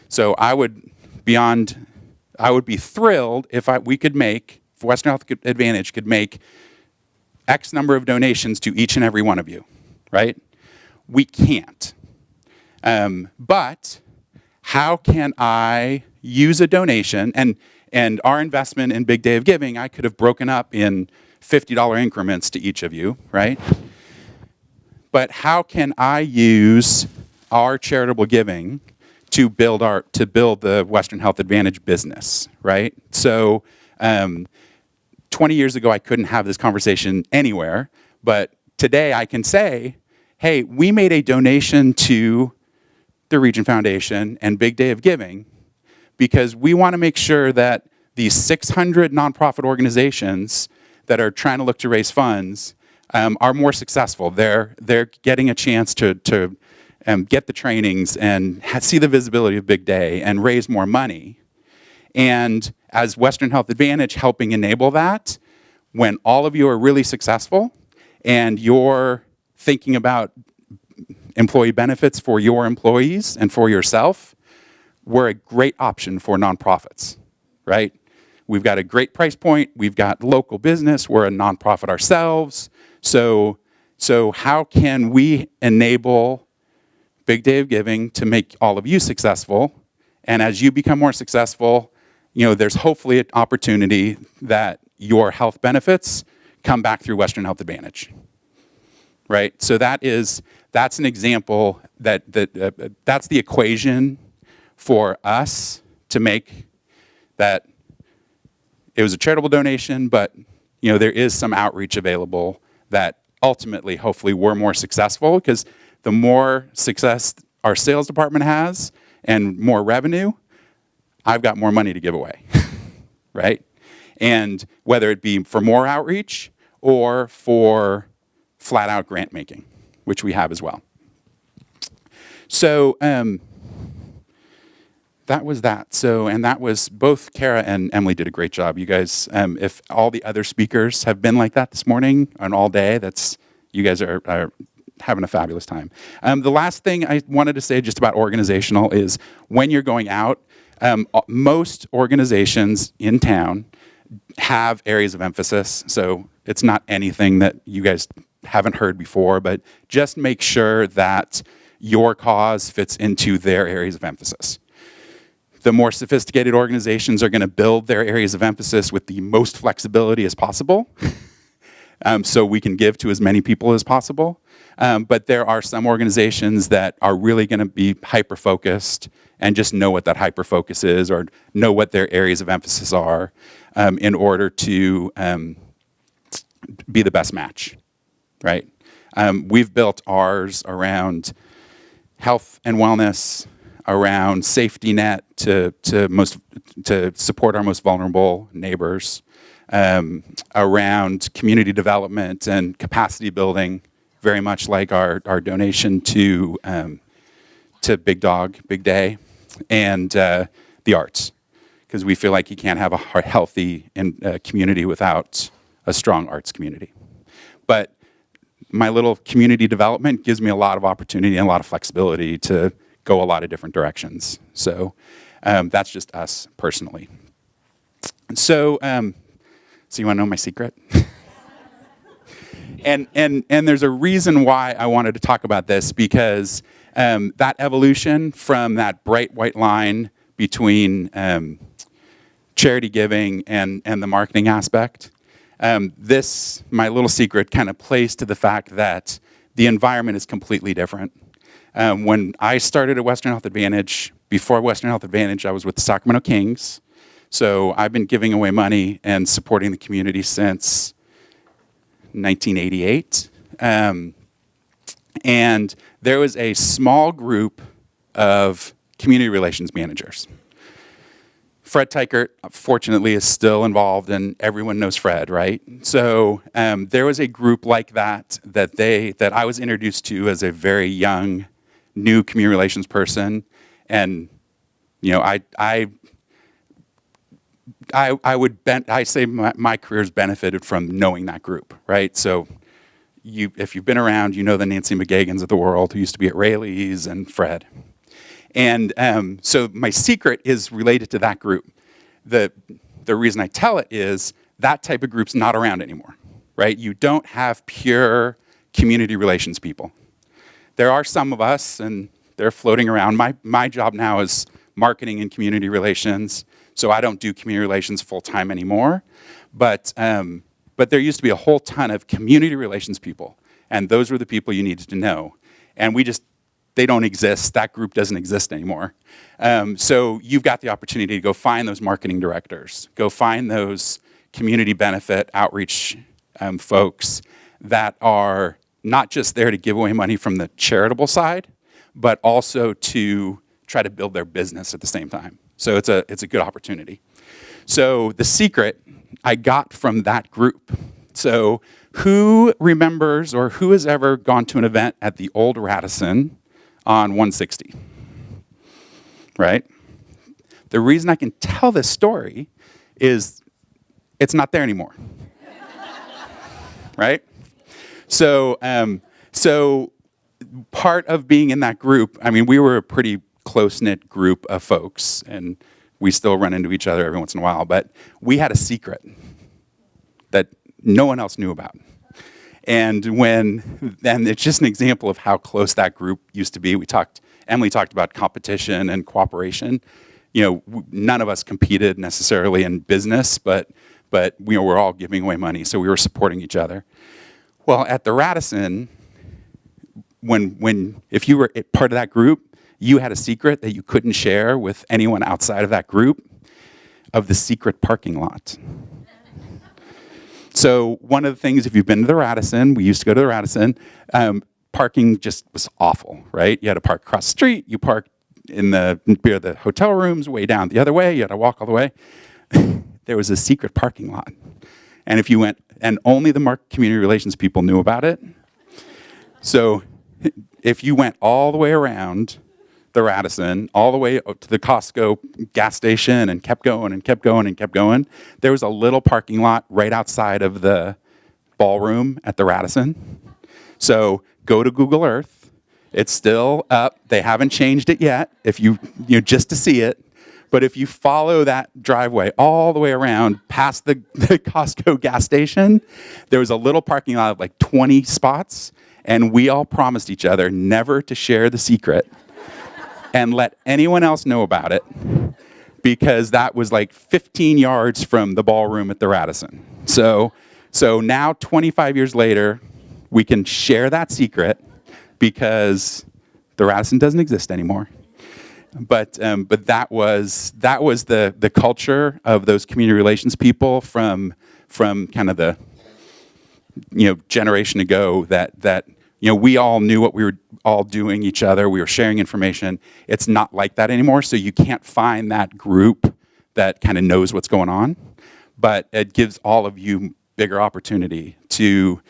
So I would be thrilled if we could make, if Western Health Advantage could make X number of donations to each and every one of you, right? We can't. But how can I use a donation, and our investment in Big Day of Giving, I could have broken up in $50 increments to each of you, right? But how can I use our charitable giving to build the Western Health Advantage business, right? So 20 years ago, I couldn't have this conversation anywhere, but today I can say, hey, we made a donation to the Region Foundation and Big Day of Giving because we want to make sure that these 600 nonprofit organizations that are trying to look to raise funds are more successful. They're getting a chance to get the trainings and see the visibility of Big Day and raise more money. And as Western Health Advantage helping enable that, when all of you are really successful and you're thinking about employee benefits for your employees and for yourself, we're a great option for nonprofits, right? We've got a great price point. We've got local business. We're a nonprofit ourselves. So how can we enable Big Day of Giving to make all of you successful? And as you become more successful, there's hopefully an opportunity that your health benefits come back through Western Health Advantage, right? So that's an example that's the equation for us to make that it was a charitable donation, but there is some outreach available that ultimately, hopefully, we're more successful because the more success our sales department has and more revenue, I've got more money to give away, right? And whether it be for more outreach or for flat out grant making, which we have as well. So that was that. So, and that was both Kara and Emily did a great job. You guys, if all the other speakers have been like that this morning and all day, you guys are having a fabulous time. The last thing I wanted to say just about organizational is when you're going out, most organizations in town have areas of emphasis. So it's not anything that you guys haven't heard before, but just make sure that your cause fits into their areas of emphasis. The more sophisticated organizations are going to build their areas of emphasis with the most flexibility as possible, so we can give to as many people as possible. But there are some organizations that are really going to be hyper-focused and just know what that hyper-focus is or know what their areas of emphasis are in order to be the best match, right? We've built ours around health and wellness, around safety net to support our most vulnerable neighbors, around community development and capacity building, very much like our donation to Big Day, and the arts, because we feel like you can't have a healthy community without a strong arts community. But my little community development gives me a lot of opportunity and a lot of flexibility to go a lot of different directions. So that's just us personally. So you want to know my secret? and there's a reason why I wanted to talk about this, because that evolution from that bright white line between charity giving and the marketing aspect, my little secret kind of plays to the fact that the environment is completely different. When I started at Western Health Advantage, before Western Health Advantage, I was with the Sacramento Kings. So I've been giving away money and supporting the community since 1988. And there was a small group of community relations managers. Fred Teichert, fortunately, is still involved, and everyone knows Fred, right? So there was a group like that I was introduced to as a very young, new community relations person, and I say my career's benefited from knowing that group, right? So if you've been around, you know the Nancy McGagans of the world who used to be at Rayleigh's and Fred. And so my secret is related to that group. The reason I tell it is that type of group's not around anymore, right? You don't have pure community relations people. There are some of us, and they're floating around. My job now is marketing and community relations, so I don't do community relations full-time anymore. But there used to be a whole ton of community relations people, and those were the people you needed to know. And they don't exist. That group doesn't exist anymore. So you've got the opportunity to go find those marketing directors, go find those community benefit outreach folks that are not just there to give away money from the charitable side, but also to try to build their business at the same time. So it's a good opportunity. So the secret I got from that group. So who remembers or who has ever gone to an event at the old Radisson on 160? Right? The reason I can tell this story is it's not there anymore. Right? So part of being in that group, I mean, we were a pretty close-knit group of folks, and we still run into each other every once in a while, but we had a secret that no one else knew about. And it's just an example of how close that group used to be. Emily talked about competition and cooperation. None of us competed necessarily in business, but we're all giving away money, so we were supporting each other. Well, at the Radisson, if you were part of that group, you had a secret that you couldn't share with anyone outside of that group of the secret parking lot. So one of the things, if you've been to the Radisson, we used to go to the Radisson, parking just was awful, right? You had to park across the street, you parked near the hotel rooms, way down the other way, you had to walk all the way. There was a secret parking lot. And if you went, and only the community relations people knew about it. So if you went all the way around the Radisson, all the way to the Costco gas station and kept going and kept going and kept going, there was a little parking lot right outside of the ballroom at the Radisson. So go to Google Earth. It's still up. They haven't changed it yet, just to see it. But if you follow that driveway all the way around past the Costco gas station, there was a little parking lot of like 20 spots, and we all promised each other never to share the secret and let anyone else know about it, because that was like 15 yards from the ballroom at the Radisson. So now, 25 years later, we can share that secret because the Radisson doesn't exist anymore. But that was the culture of those community relations people from kind of the generation ago that we all knew what we were all doing each other. We were sharing information. It's not like that anymore. So you can't find that group that kind of knows what's going on. But it gives all of you bigger opportunity to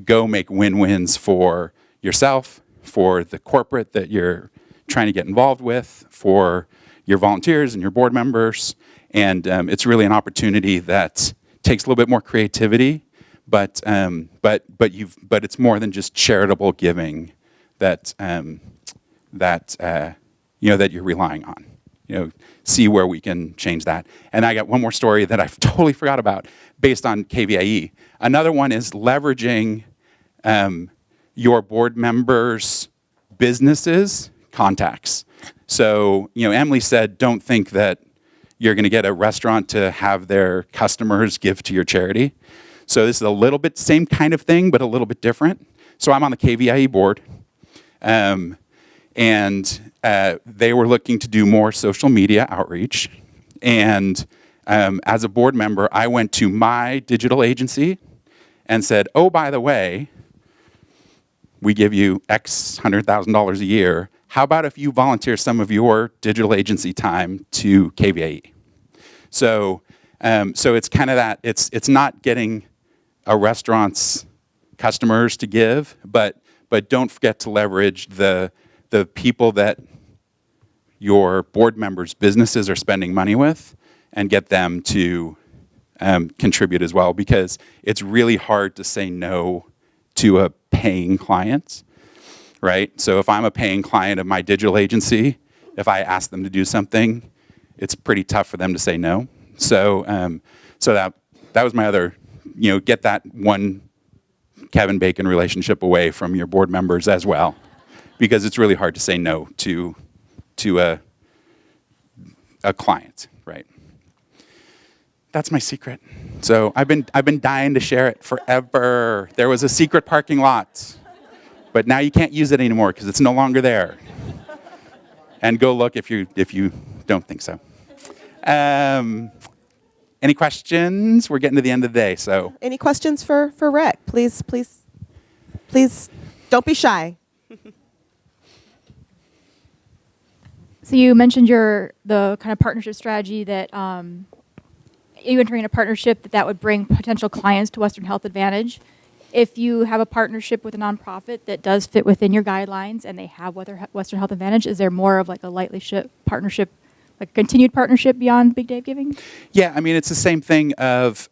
go make win-wins for yourself, for the corporate that you're trying to get involved with, for your volunteers and your board members. And it's really an opportunity that takes a little bit more creativity, but it's more than just charitable giving that you're relying on. See where we can change that. And I got one more story that I totally forgot about based on KVIE. Another one is leveraging your board members' businesses contacts. So, Emily said, don't think that you're going to get a restaurant to have their customers give to your charity. So this is a little bit same kind of thing, but a little bit different. So I'm on the KVIE board, and they were looking to do more social media outreach. And as a board member, I went to my digital agency and said, oh, by the way, we give you X $100,000 a year. How about if you volunteer some of your digital agency time to KVIE? So it's kind of that. It's not getting a restaurant's customers to give, but don't forget to leverage the people that your board members' businesses are spending money with and get them to contribute as well, because it's really hard to say no to a paying client, right? So if I'm a paying client of my digital agency, if I ask them to do something, it's pretty tough for them to say no. So that was my other, get that one Kevin Bacon relationship away from your board members as well, because it's really hard to say no to a client, right? That's my secret. So I've been dying to share it forever. There was a secret parking lot, but now you can't use it anymore because it's no longer there. And go look if you don't think so. Any questions? We're getting to the end of the day, so. Any questions for Rick? Please don't be shy. So you mentioned the kind of partnership strategy that you entering a partnership that would bring potential clients to Western Health Advantage. If you have a partnership with a nonprofit that does fit within your guidelines and they have Western Health Advantage, is there more of like a lightly partnership, like a continued partnership beyond Big Dave Giving? Yeah, I mean, it's the same thing of,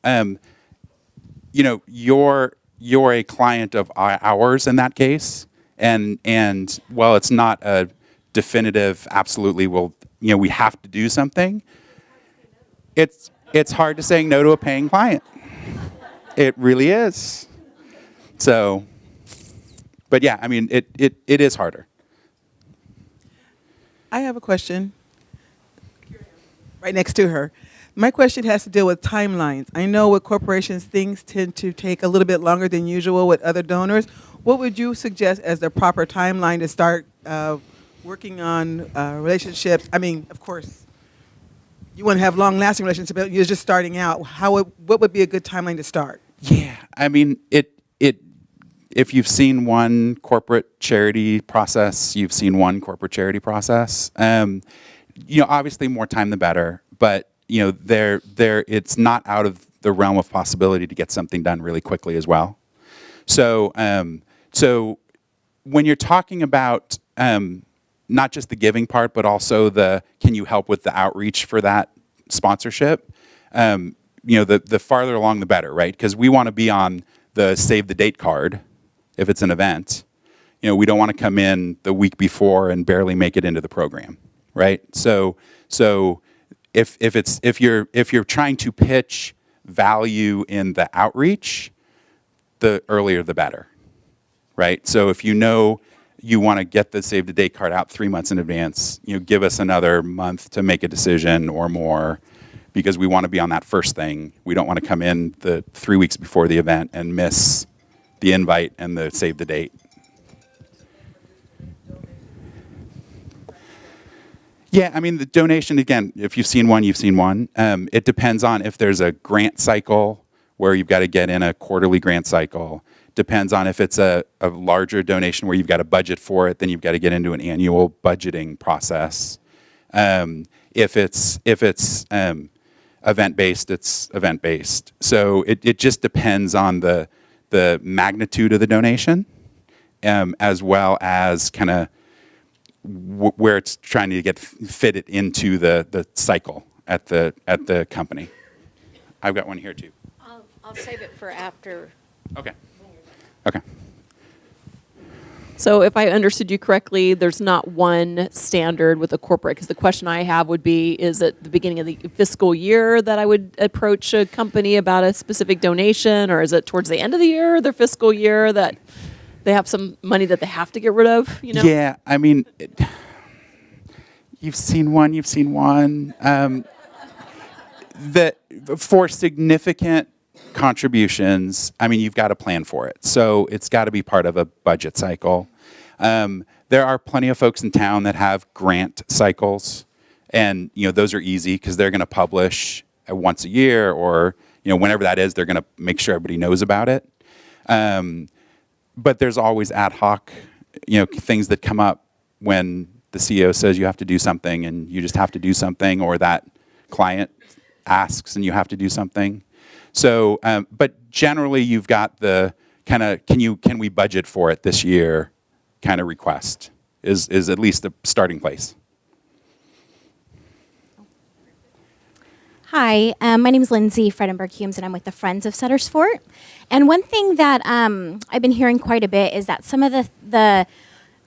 you're a client of ours in that case, and while it's not a definitive, absolutely, we have to do something, it's hard to say no to a paying client. It really is. So, but yeah, I mean, it is harder. I have a question right next to her. My question has to deal with timelines. I know with corporations, things tend to take a little bit longer than usual with other donors. What would you suggest as the proper timeline to start working on relationships? I mean, of course, you want to have long-lasting relationships, but you're just starting out. What would be a good timeline to start? Yeah, I mean, if you've seen one corporate charity process, you've seen one corporate charity process. Obviously more time the better, but it's not out of the realm of possibility to get something done really quickly as well. So when you're talking about not just the giving part, but also can you help with the outreach for that sponsorship? The farther along the better, right? Because we want to be on the save the date card if it's an event. We don't want to come in the week before and barely make it into the program, right? So if you're trying to pitch value in the outreach, the earlier the better, right? So if you want to get the save the date card out 3 months in advance, give us another month to make a decision or more, because we want to be on that first thing. We don't want to come in the 3 weeks before the event and miss the invite and the save the date. Yeah, I mean, the donation, again, if you've seen one, you've seen one. It depends on if there's a grant cycle where you've got to get in a quarterly grant cycle. Depends on if it's a larger donation where you've got a budget for it, then you've got to get into an annual budgeting process. If it's event-based, it's event-based. So it just depends on the magnitude of the donation, as well as kind of where it's trying to get fitted into the cycle at the company. I've got one here too. I'll save it for after. Okay. So if I understood you correctly, there's not one standard with a corporate, because the question I have would be, is it the beginning of the fiscal year that I would approach a company about a specific donation, or is it towards the end of the year, their fiscal year, that they have some money that they have to get rid of? Yeah, I mean, you've seen one. For significant contributions, I mean, you've got to plan for it. So it's got to be part of a budget cycle. There are plenty of folks in town that have grant cycles, and those are easy because they're going to publish once a year, or whenever that is, they're going to make sure everybody knows about it. But there's always ad hoc, things that come up when the CEO says you have to do something, and you just have to do something, or that client asks and you have to do something. So, but generally, you've got the kind of can we budget for it this year kind of request is at least the starting place. Hi, my name is Lindsay Fredenberg-Humes, and I'm with the Friends of Sutter's Fort. And one thing that I've been hearing quite a bit is that some of the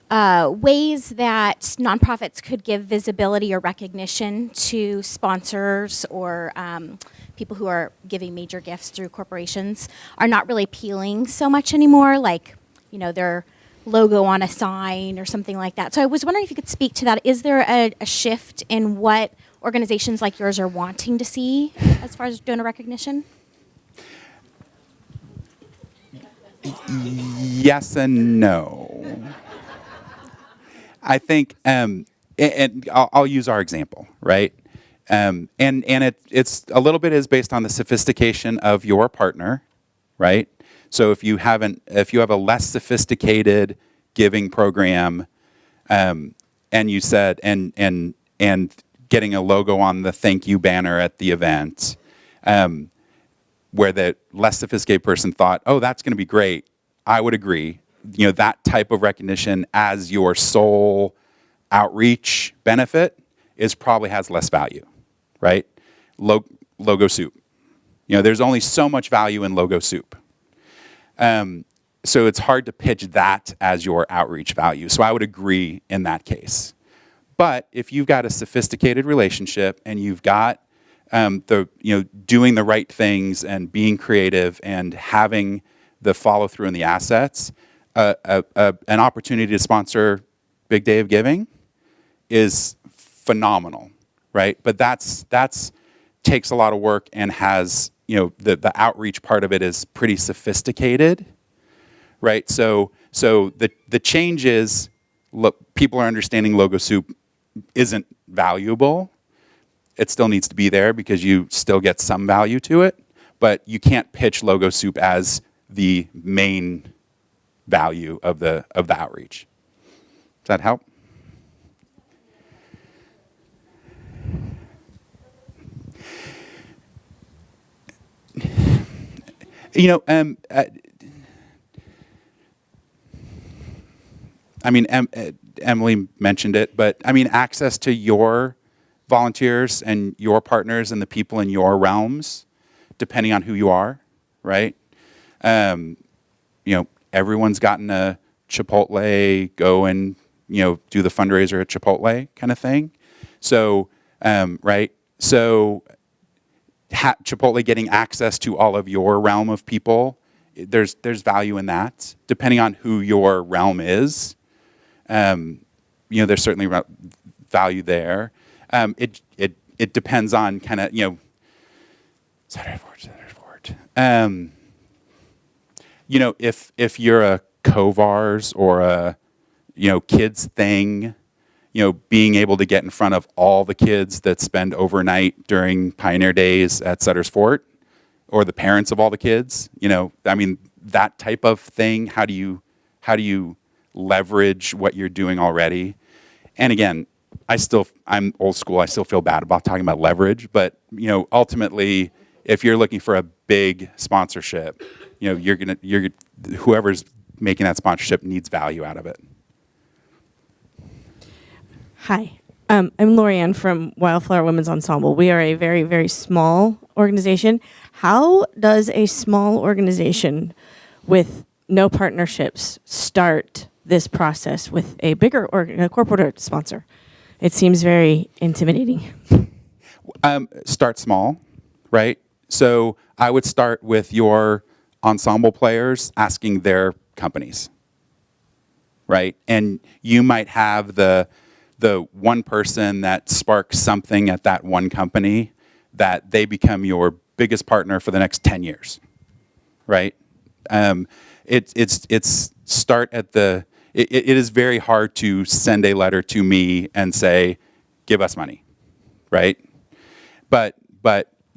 ways that nonprofits could give visibility or recognition to sponsors or people who are giving major gifts through corporations are not really appealing so much anymore, like, you know, their logo on a sign or something like that. So I was wondering if you could speak to that. Is there a shift in what organizations like yours are wanting to see as far as donor recognition? Yes and no. I think, and I'll use our example, right? And it's a little bit is based on the sophistication of your partner, right? So if you have a less sophisticated giving program, and you said and getting a logo on the thank you banner at the event, where the less sophisticated person thought, oh, that's going to be great. I would agree. You know, that type of recognition as your sole outreach benefit probably has less value, right? Logo soup. You know, there's only so much value in logo soup. So it's hard to pitch that as your outreach value. So I would agree in that case. But if you've got a sophisticated relationship and you've got doing the right things and being creative and having the follow through and the assets, an opportunity to sponsor Big Day of Giving is phenomenal, right? But that's takes a lot of work and has, you know, the outreach part of it is pretty sophisticated, right? So the change is, look, people are understanding logo soup isn't valuable. It still needs to be there because you still get some value to it, but you can't pitch logo soup as the main value of the outreach. Does that help? You know, I mean, Emily mentioned it, but I mean, access to your volunteers and your partners and the people in your realms, depending on who you are, right? You know, everyone's gotten a Chipotle, go and, you know, do the fundraiser at Chipotle kind of thing. So, right? So, Chipotle getting access to all of your realm of people, there's value in that, depending on who your realm is. You know, there's certainly value there. It depends on kind of, you know, Saturday Fort. You know, if you're a Covars or a, you know, kids thing, you know, being able to get in front of all the kids that spend overnight during Pioneer Days at Sutter's Fort, or the parents of all the kids, you know, I mean, that type of thing. How do you leverage what you're doing already? And again, I'm old school. I still feel bad about talking about leverage, but you know, ultimately, if you're looking for a big sponsorship, you know, whoever's making that sponsorship needs value out of it. Hi, I'm Lorianne from Wildflower Women's Ensemble. We are a very, very small organization. How does a small organization with no partnerships start this process with a bigger corporate sponsor? It seems very intimidating. Start small, right? So I would start with your ensemble players asking their companies, right? And you might have the one person that sparks something at that one company that they become your biggest partner for the next 10 years, right? It's start at the, it is very hard to send a letter to me and say, give us money, right? But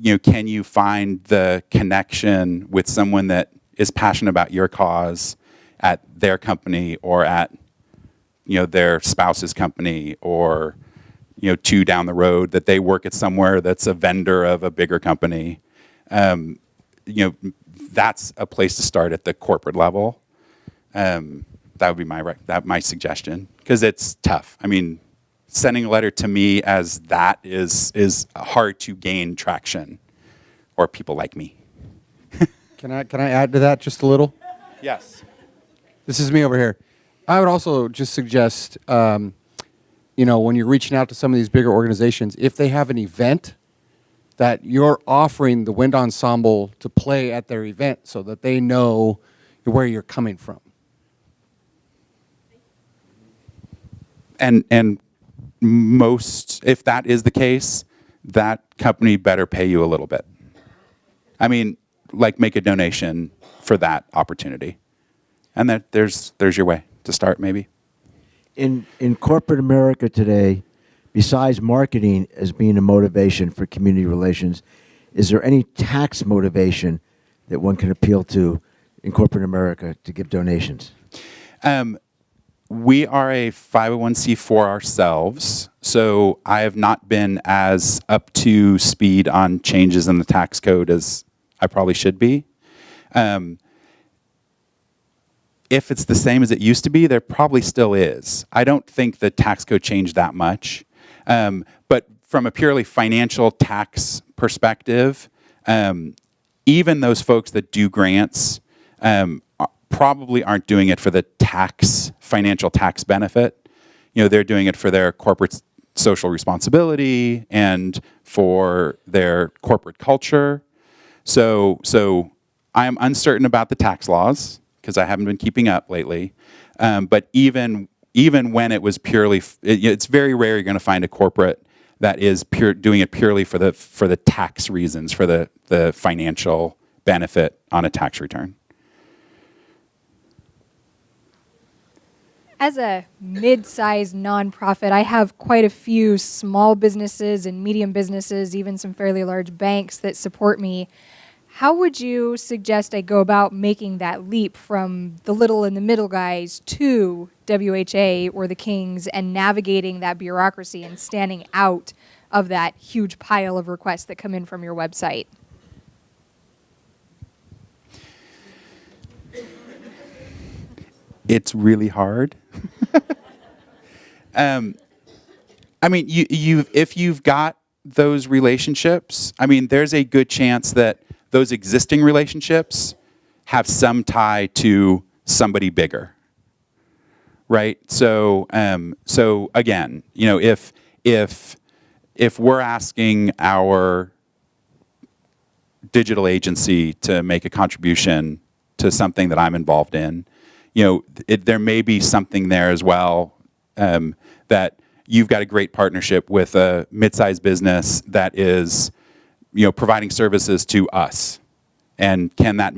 you know, can you find the connection with someone that is passionate about your cause at their company or at, you know, their spouse's company, or, you know, two down the road that they work at somewhere that's a vendor of a bigger company. You know, that's a place to start at the corporate level. That would be my suggestion, because it's tough. I mean, sending a letter to me as that is hard to gain traction, or people like me. Can I add to that just a little? Yes. This is me over here. I would also just suggest, when you're reaching out to some of these bigger organizations, if they have an event, that you're offering the wind ensemble to play at their event so that they know where you're coming from. And most, if that is the case, that company better pay you a little bit. I mean, like make a donation for that opportunity. And that there's your way to start, maybe. In corporate America today, besides marketing as being a motivation for community relations, is there any tax motivation that one can appeal to in corporate America to give donations? We are a 501c4 ourselves, so I have not been as up to speed on changes in the tax code as I probably should be. If it's the same as it used to be, there probably still is. I don't think the tax code changed that much. But from a purely financial tax perspective, even those folks that do grants probably aren't doing it for the financial tax benefit. They're doing it for their corporate social responsibility and for their corporate culture. So I'm uncertain about the tax laws because I haven't been keeping up lately. But even when it was purely, it's very rare you're going to find a corporate that is doing it purely for the tax reasons, for the financial benefit on a tax return. As a mid-sized nonprofit, I have quite a few small businesses and medium businesses, even some fairly large banks that support me. How would you suggest I go about making that leap from the little and the middle guys to WHA or the Kings and navigating that bureaucracy and standing out of that huge pile of requests that come in from your website? It's really hard. I mean, if you've got those relationships, I mean, there's a good chance that those existing relationships have some tie to somebody bigger, right? So again, if we're asking our digital agency to make a contribution to something that I'm involved in, there may be something there as well, that you've got a great partnership with a mid-sized business that is, providing services to us. And can that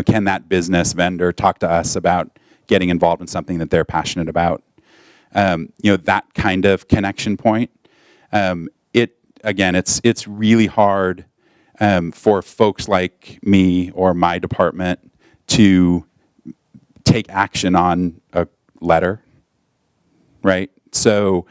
can that business vendor talk to us about getting involved in something that they're passionate about? That kind of connection point. It's really hard for folks like me or my department to take action on a letter, right? So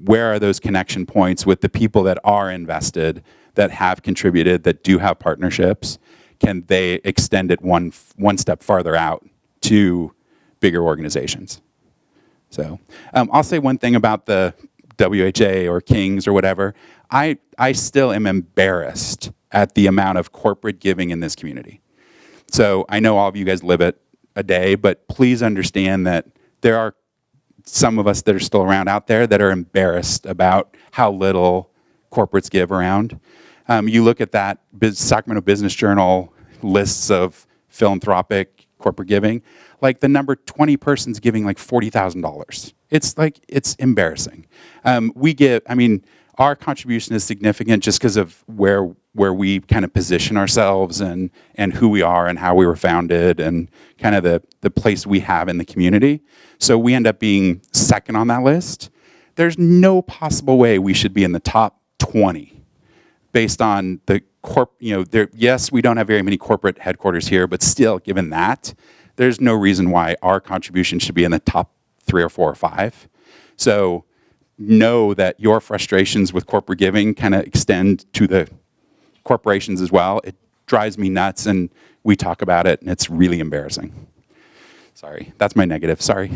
where are those connection points with the people that are invested, that have contributed, that do have partnerships? Can they extend it one step farther out to bigger organizations? So I'll say one thing about the WHA or Kings or whatever. I still am embarrassed at the amount of corporate giving in this community. So I know all of you guys live it a day, but please understand that there are some of us that are still around out there that are embarrassed about how little corporates give around. You look at that Sacramento Business Journal lists of philanthropic corporate giving, like the number 20 persons giving like $40,000. It's embarrassing. Our contribution is significant just because of where we kind of position ourselves and who we are and how we were founded and kind of the place we have in the community. So we end up being second on that list. There's no possible way we should be in the top 20 based on the yes, we don't have very many corporate headquarters here, but still, given that, there's no reason why our contribution should be in the top 3 or 4 or 5. So know that your frustrations with corporate giving kind of extend to the corporations as well. It drives me nuts, and we talk about it, and it's really embarrassing. Sorry, that's my negative, sorry.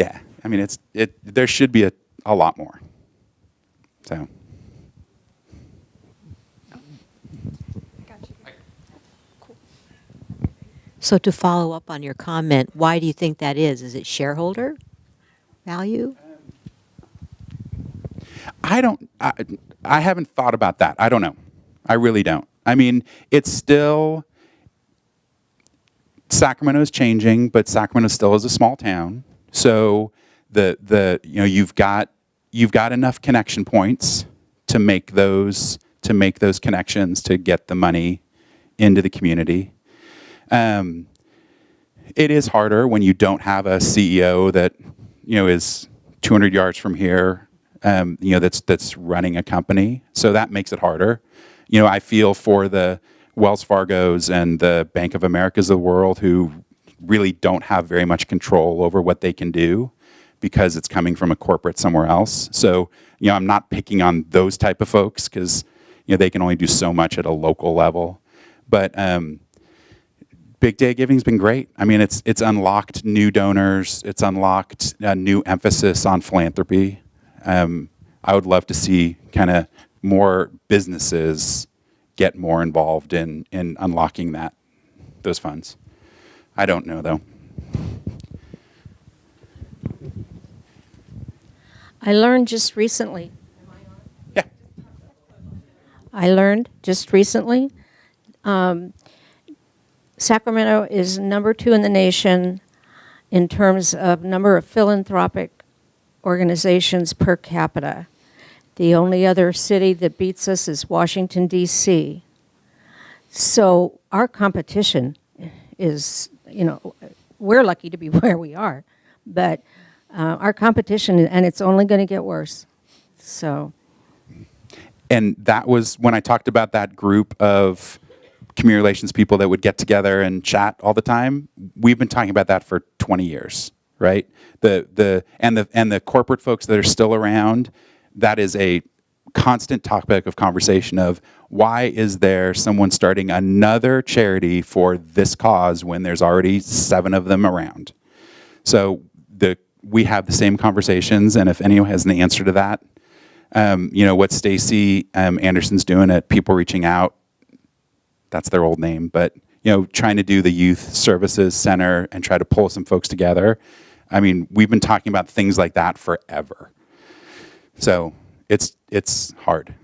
Yeah, I mean, there should be a lot more. So. So to follow up on your comment, why do you think that is? Is it shareholder value? I haven't thought about that. I don't know. I really don't. I mean, it's still, Sacramento's changing, but Sacramento still is a small town. So you've got enough connection points to make those connections to get the money into the community. It is harder when you don't have a CEO that is 200 yards from here, that's running a company. So that makes it harder. I feel for the Wells Fargos and the Bank of Americas of the world who really don't have very much control over what they can do because it's coming from a corporate somewhere else. So, I'm not picking on those type of folks because, they can only do so much at a local level. But Big Day of Giving's been great. I mean, it's unlocked new donors. It's unlocked a new emphasis on philanthropy. I would love to see kind of more businesses get more involved in unlocking those funds. I don't know, though. I learned just recently. Sacramento is number 2 in the nation in terms of number of philanthropic organizations per capita. The only other city that beats us is Washington, D.C. So our competition is, we're lucky to be where we are, but our competition, and it's only going to get worse. So. And that was when I talked about that group of community relations people that would get together and chat all the time. We've been talking about that for 20 years, right? The corporate folks that are still around, that is a constant topic of conversation of why is there someone starting another charity for this cause when there's already 7 of them around? So we have the same conversations, and if anyone has an answer to that, what Stacy Anderson's doing at People Reaching Out, that's their old name, but trying to do the Youth Services Center and try to pull some folks together. I mean, we've been talking about things like that forever. So it's hard.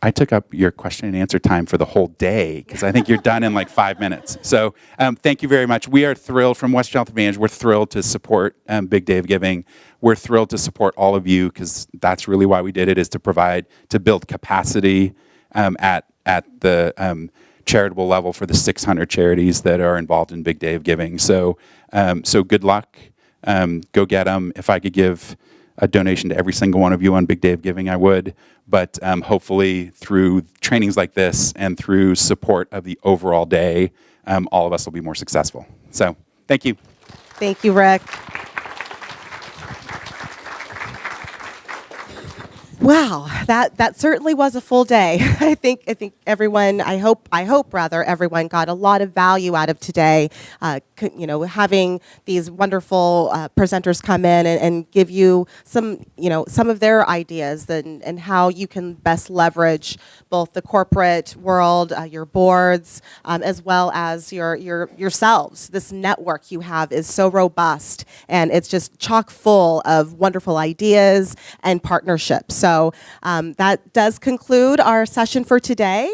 I took up your question and answer time for the whole day because I think you're done in like 5 minutes. So thank you very much. We are thrilled from Western Health Advantage. We're thrilled to support Big Day of Giving. We're thrilled to support all of you because that's really why we did it, is to build capacity at the charitable level for the 600 charities that are involved in Big Day of Giving. So good luck. Go get them. If I could give a donation to every single one of you on Big Day of Giving, I would. But hopefully through trainings like this and through support of the overall day, all of us will be more successful. So thank you. Thank you, Rick. Wow, that certainly was a full day. I think everyone, I hope everyone got a lot of value out of today. Having these wonderful presenters come in and give you some of their ideas and how you can best leverage both the corporate world, your boards, as well as yourselves. This network you have is so robust, and it's just chock full of wonderful ideas and partnerships. So that does conclude our session for today.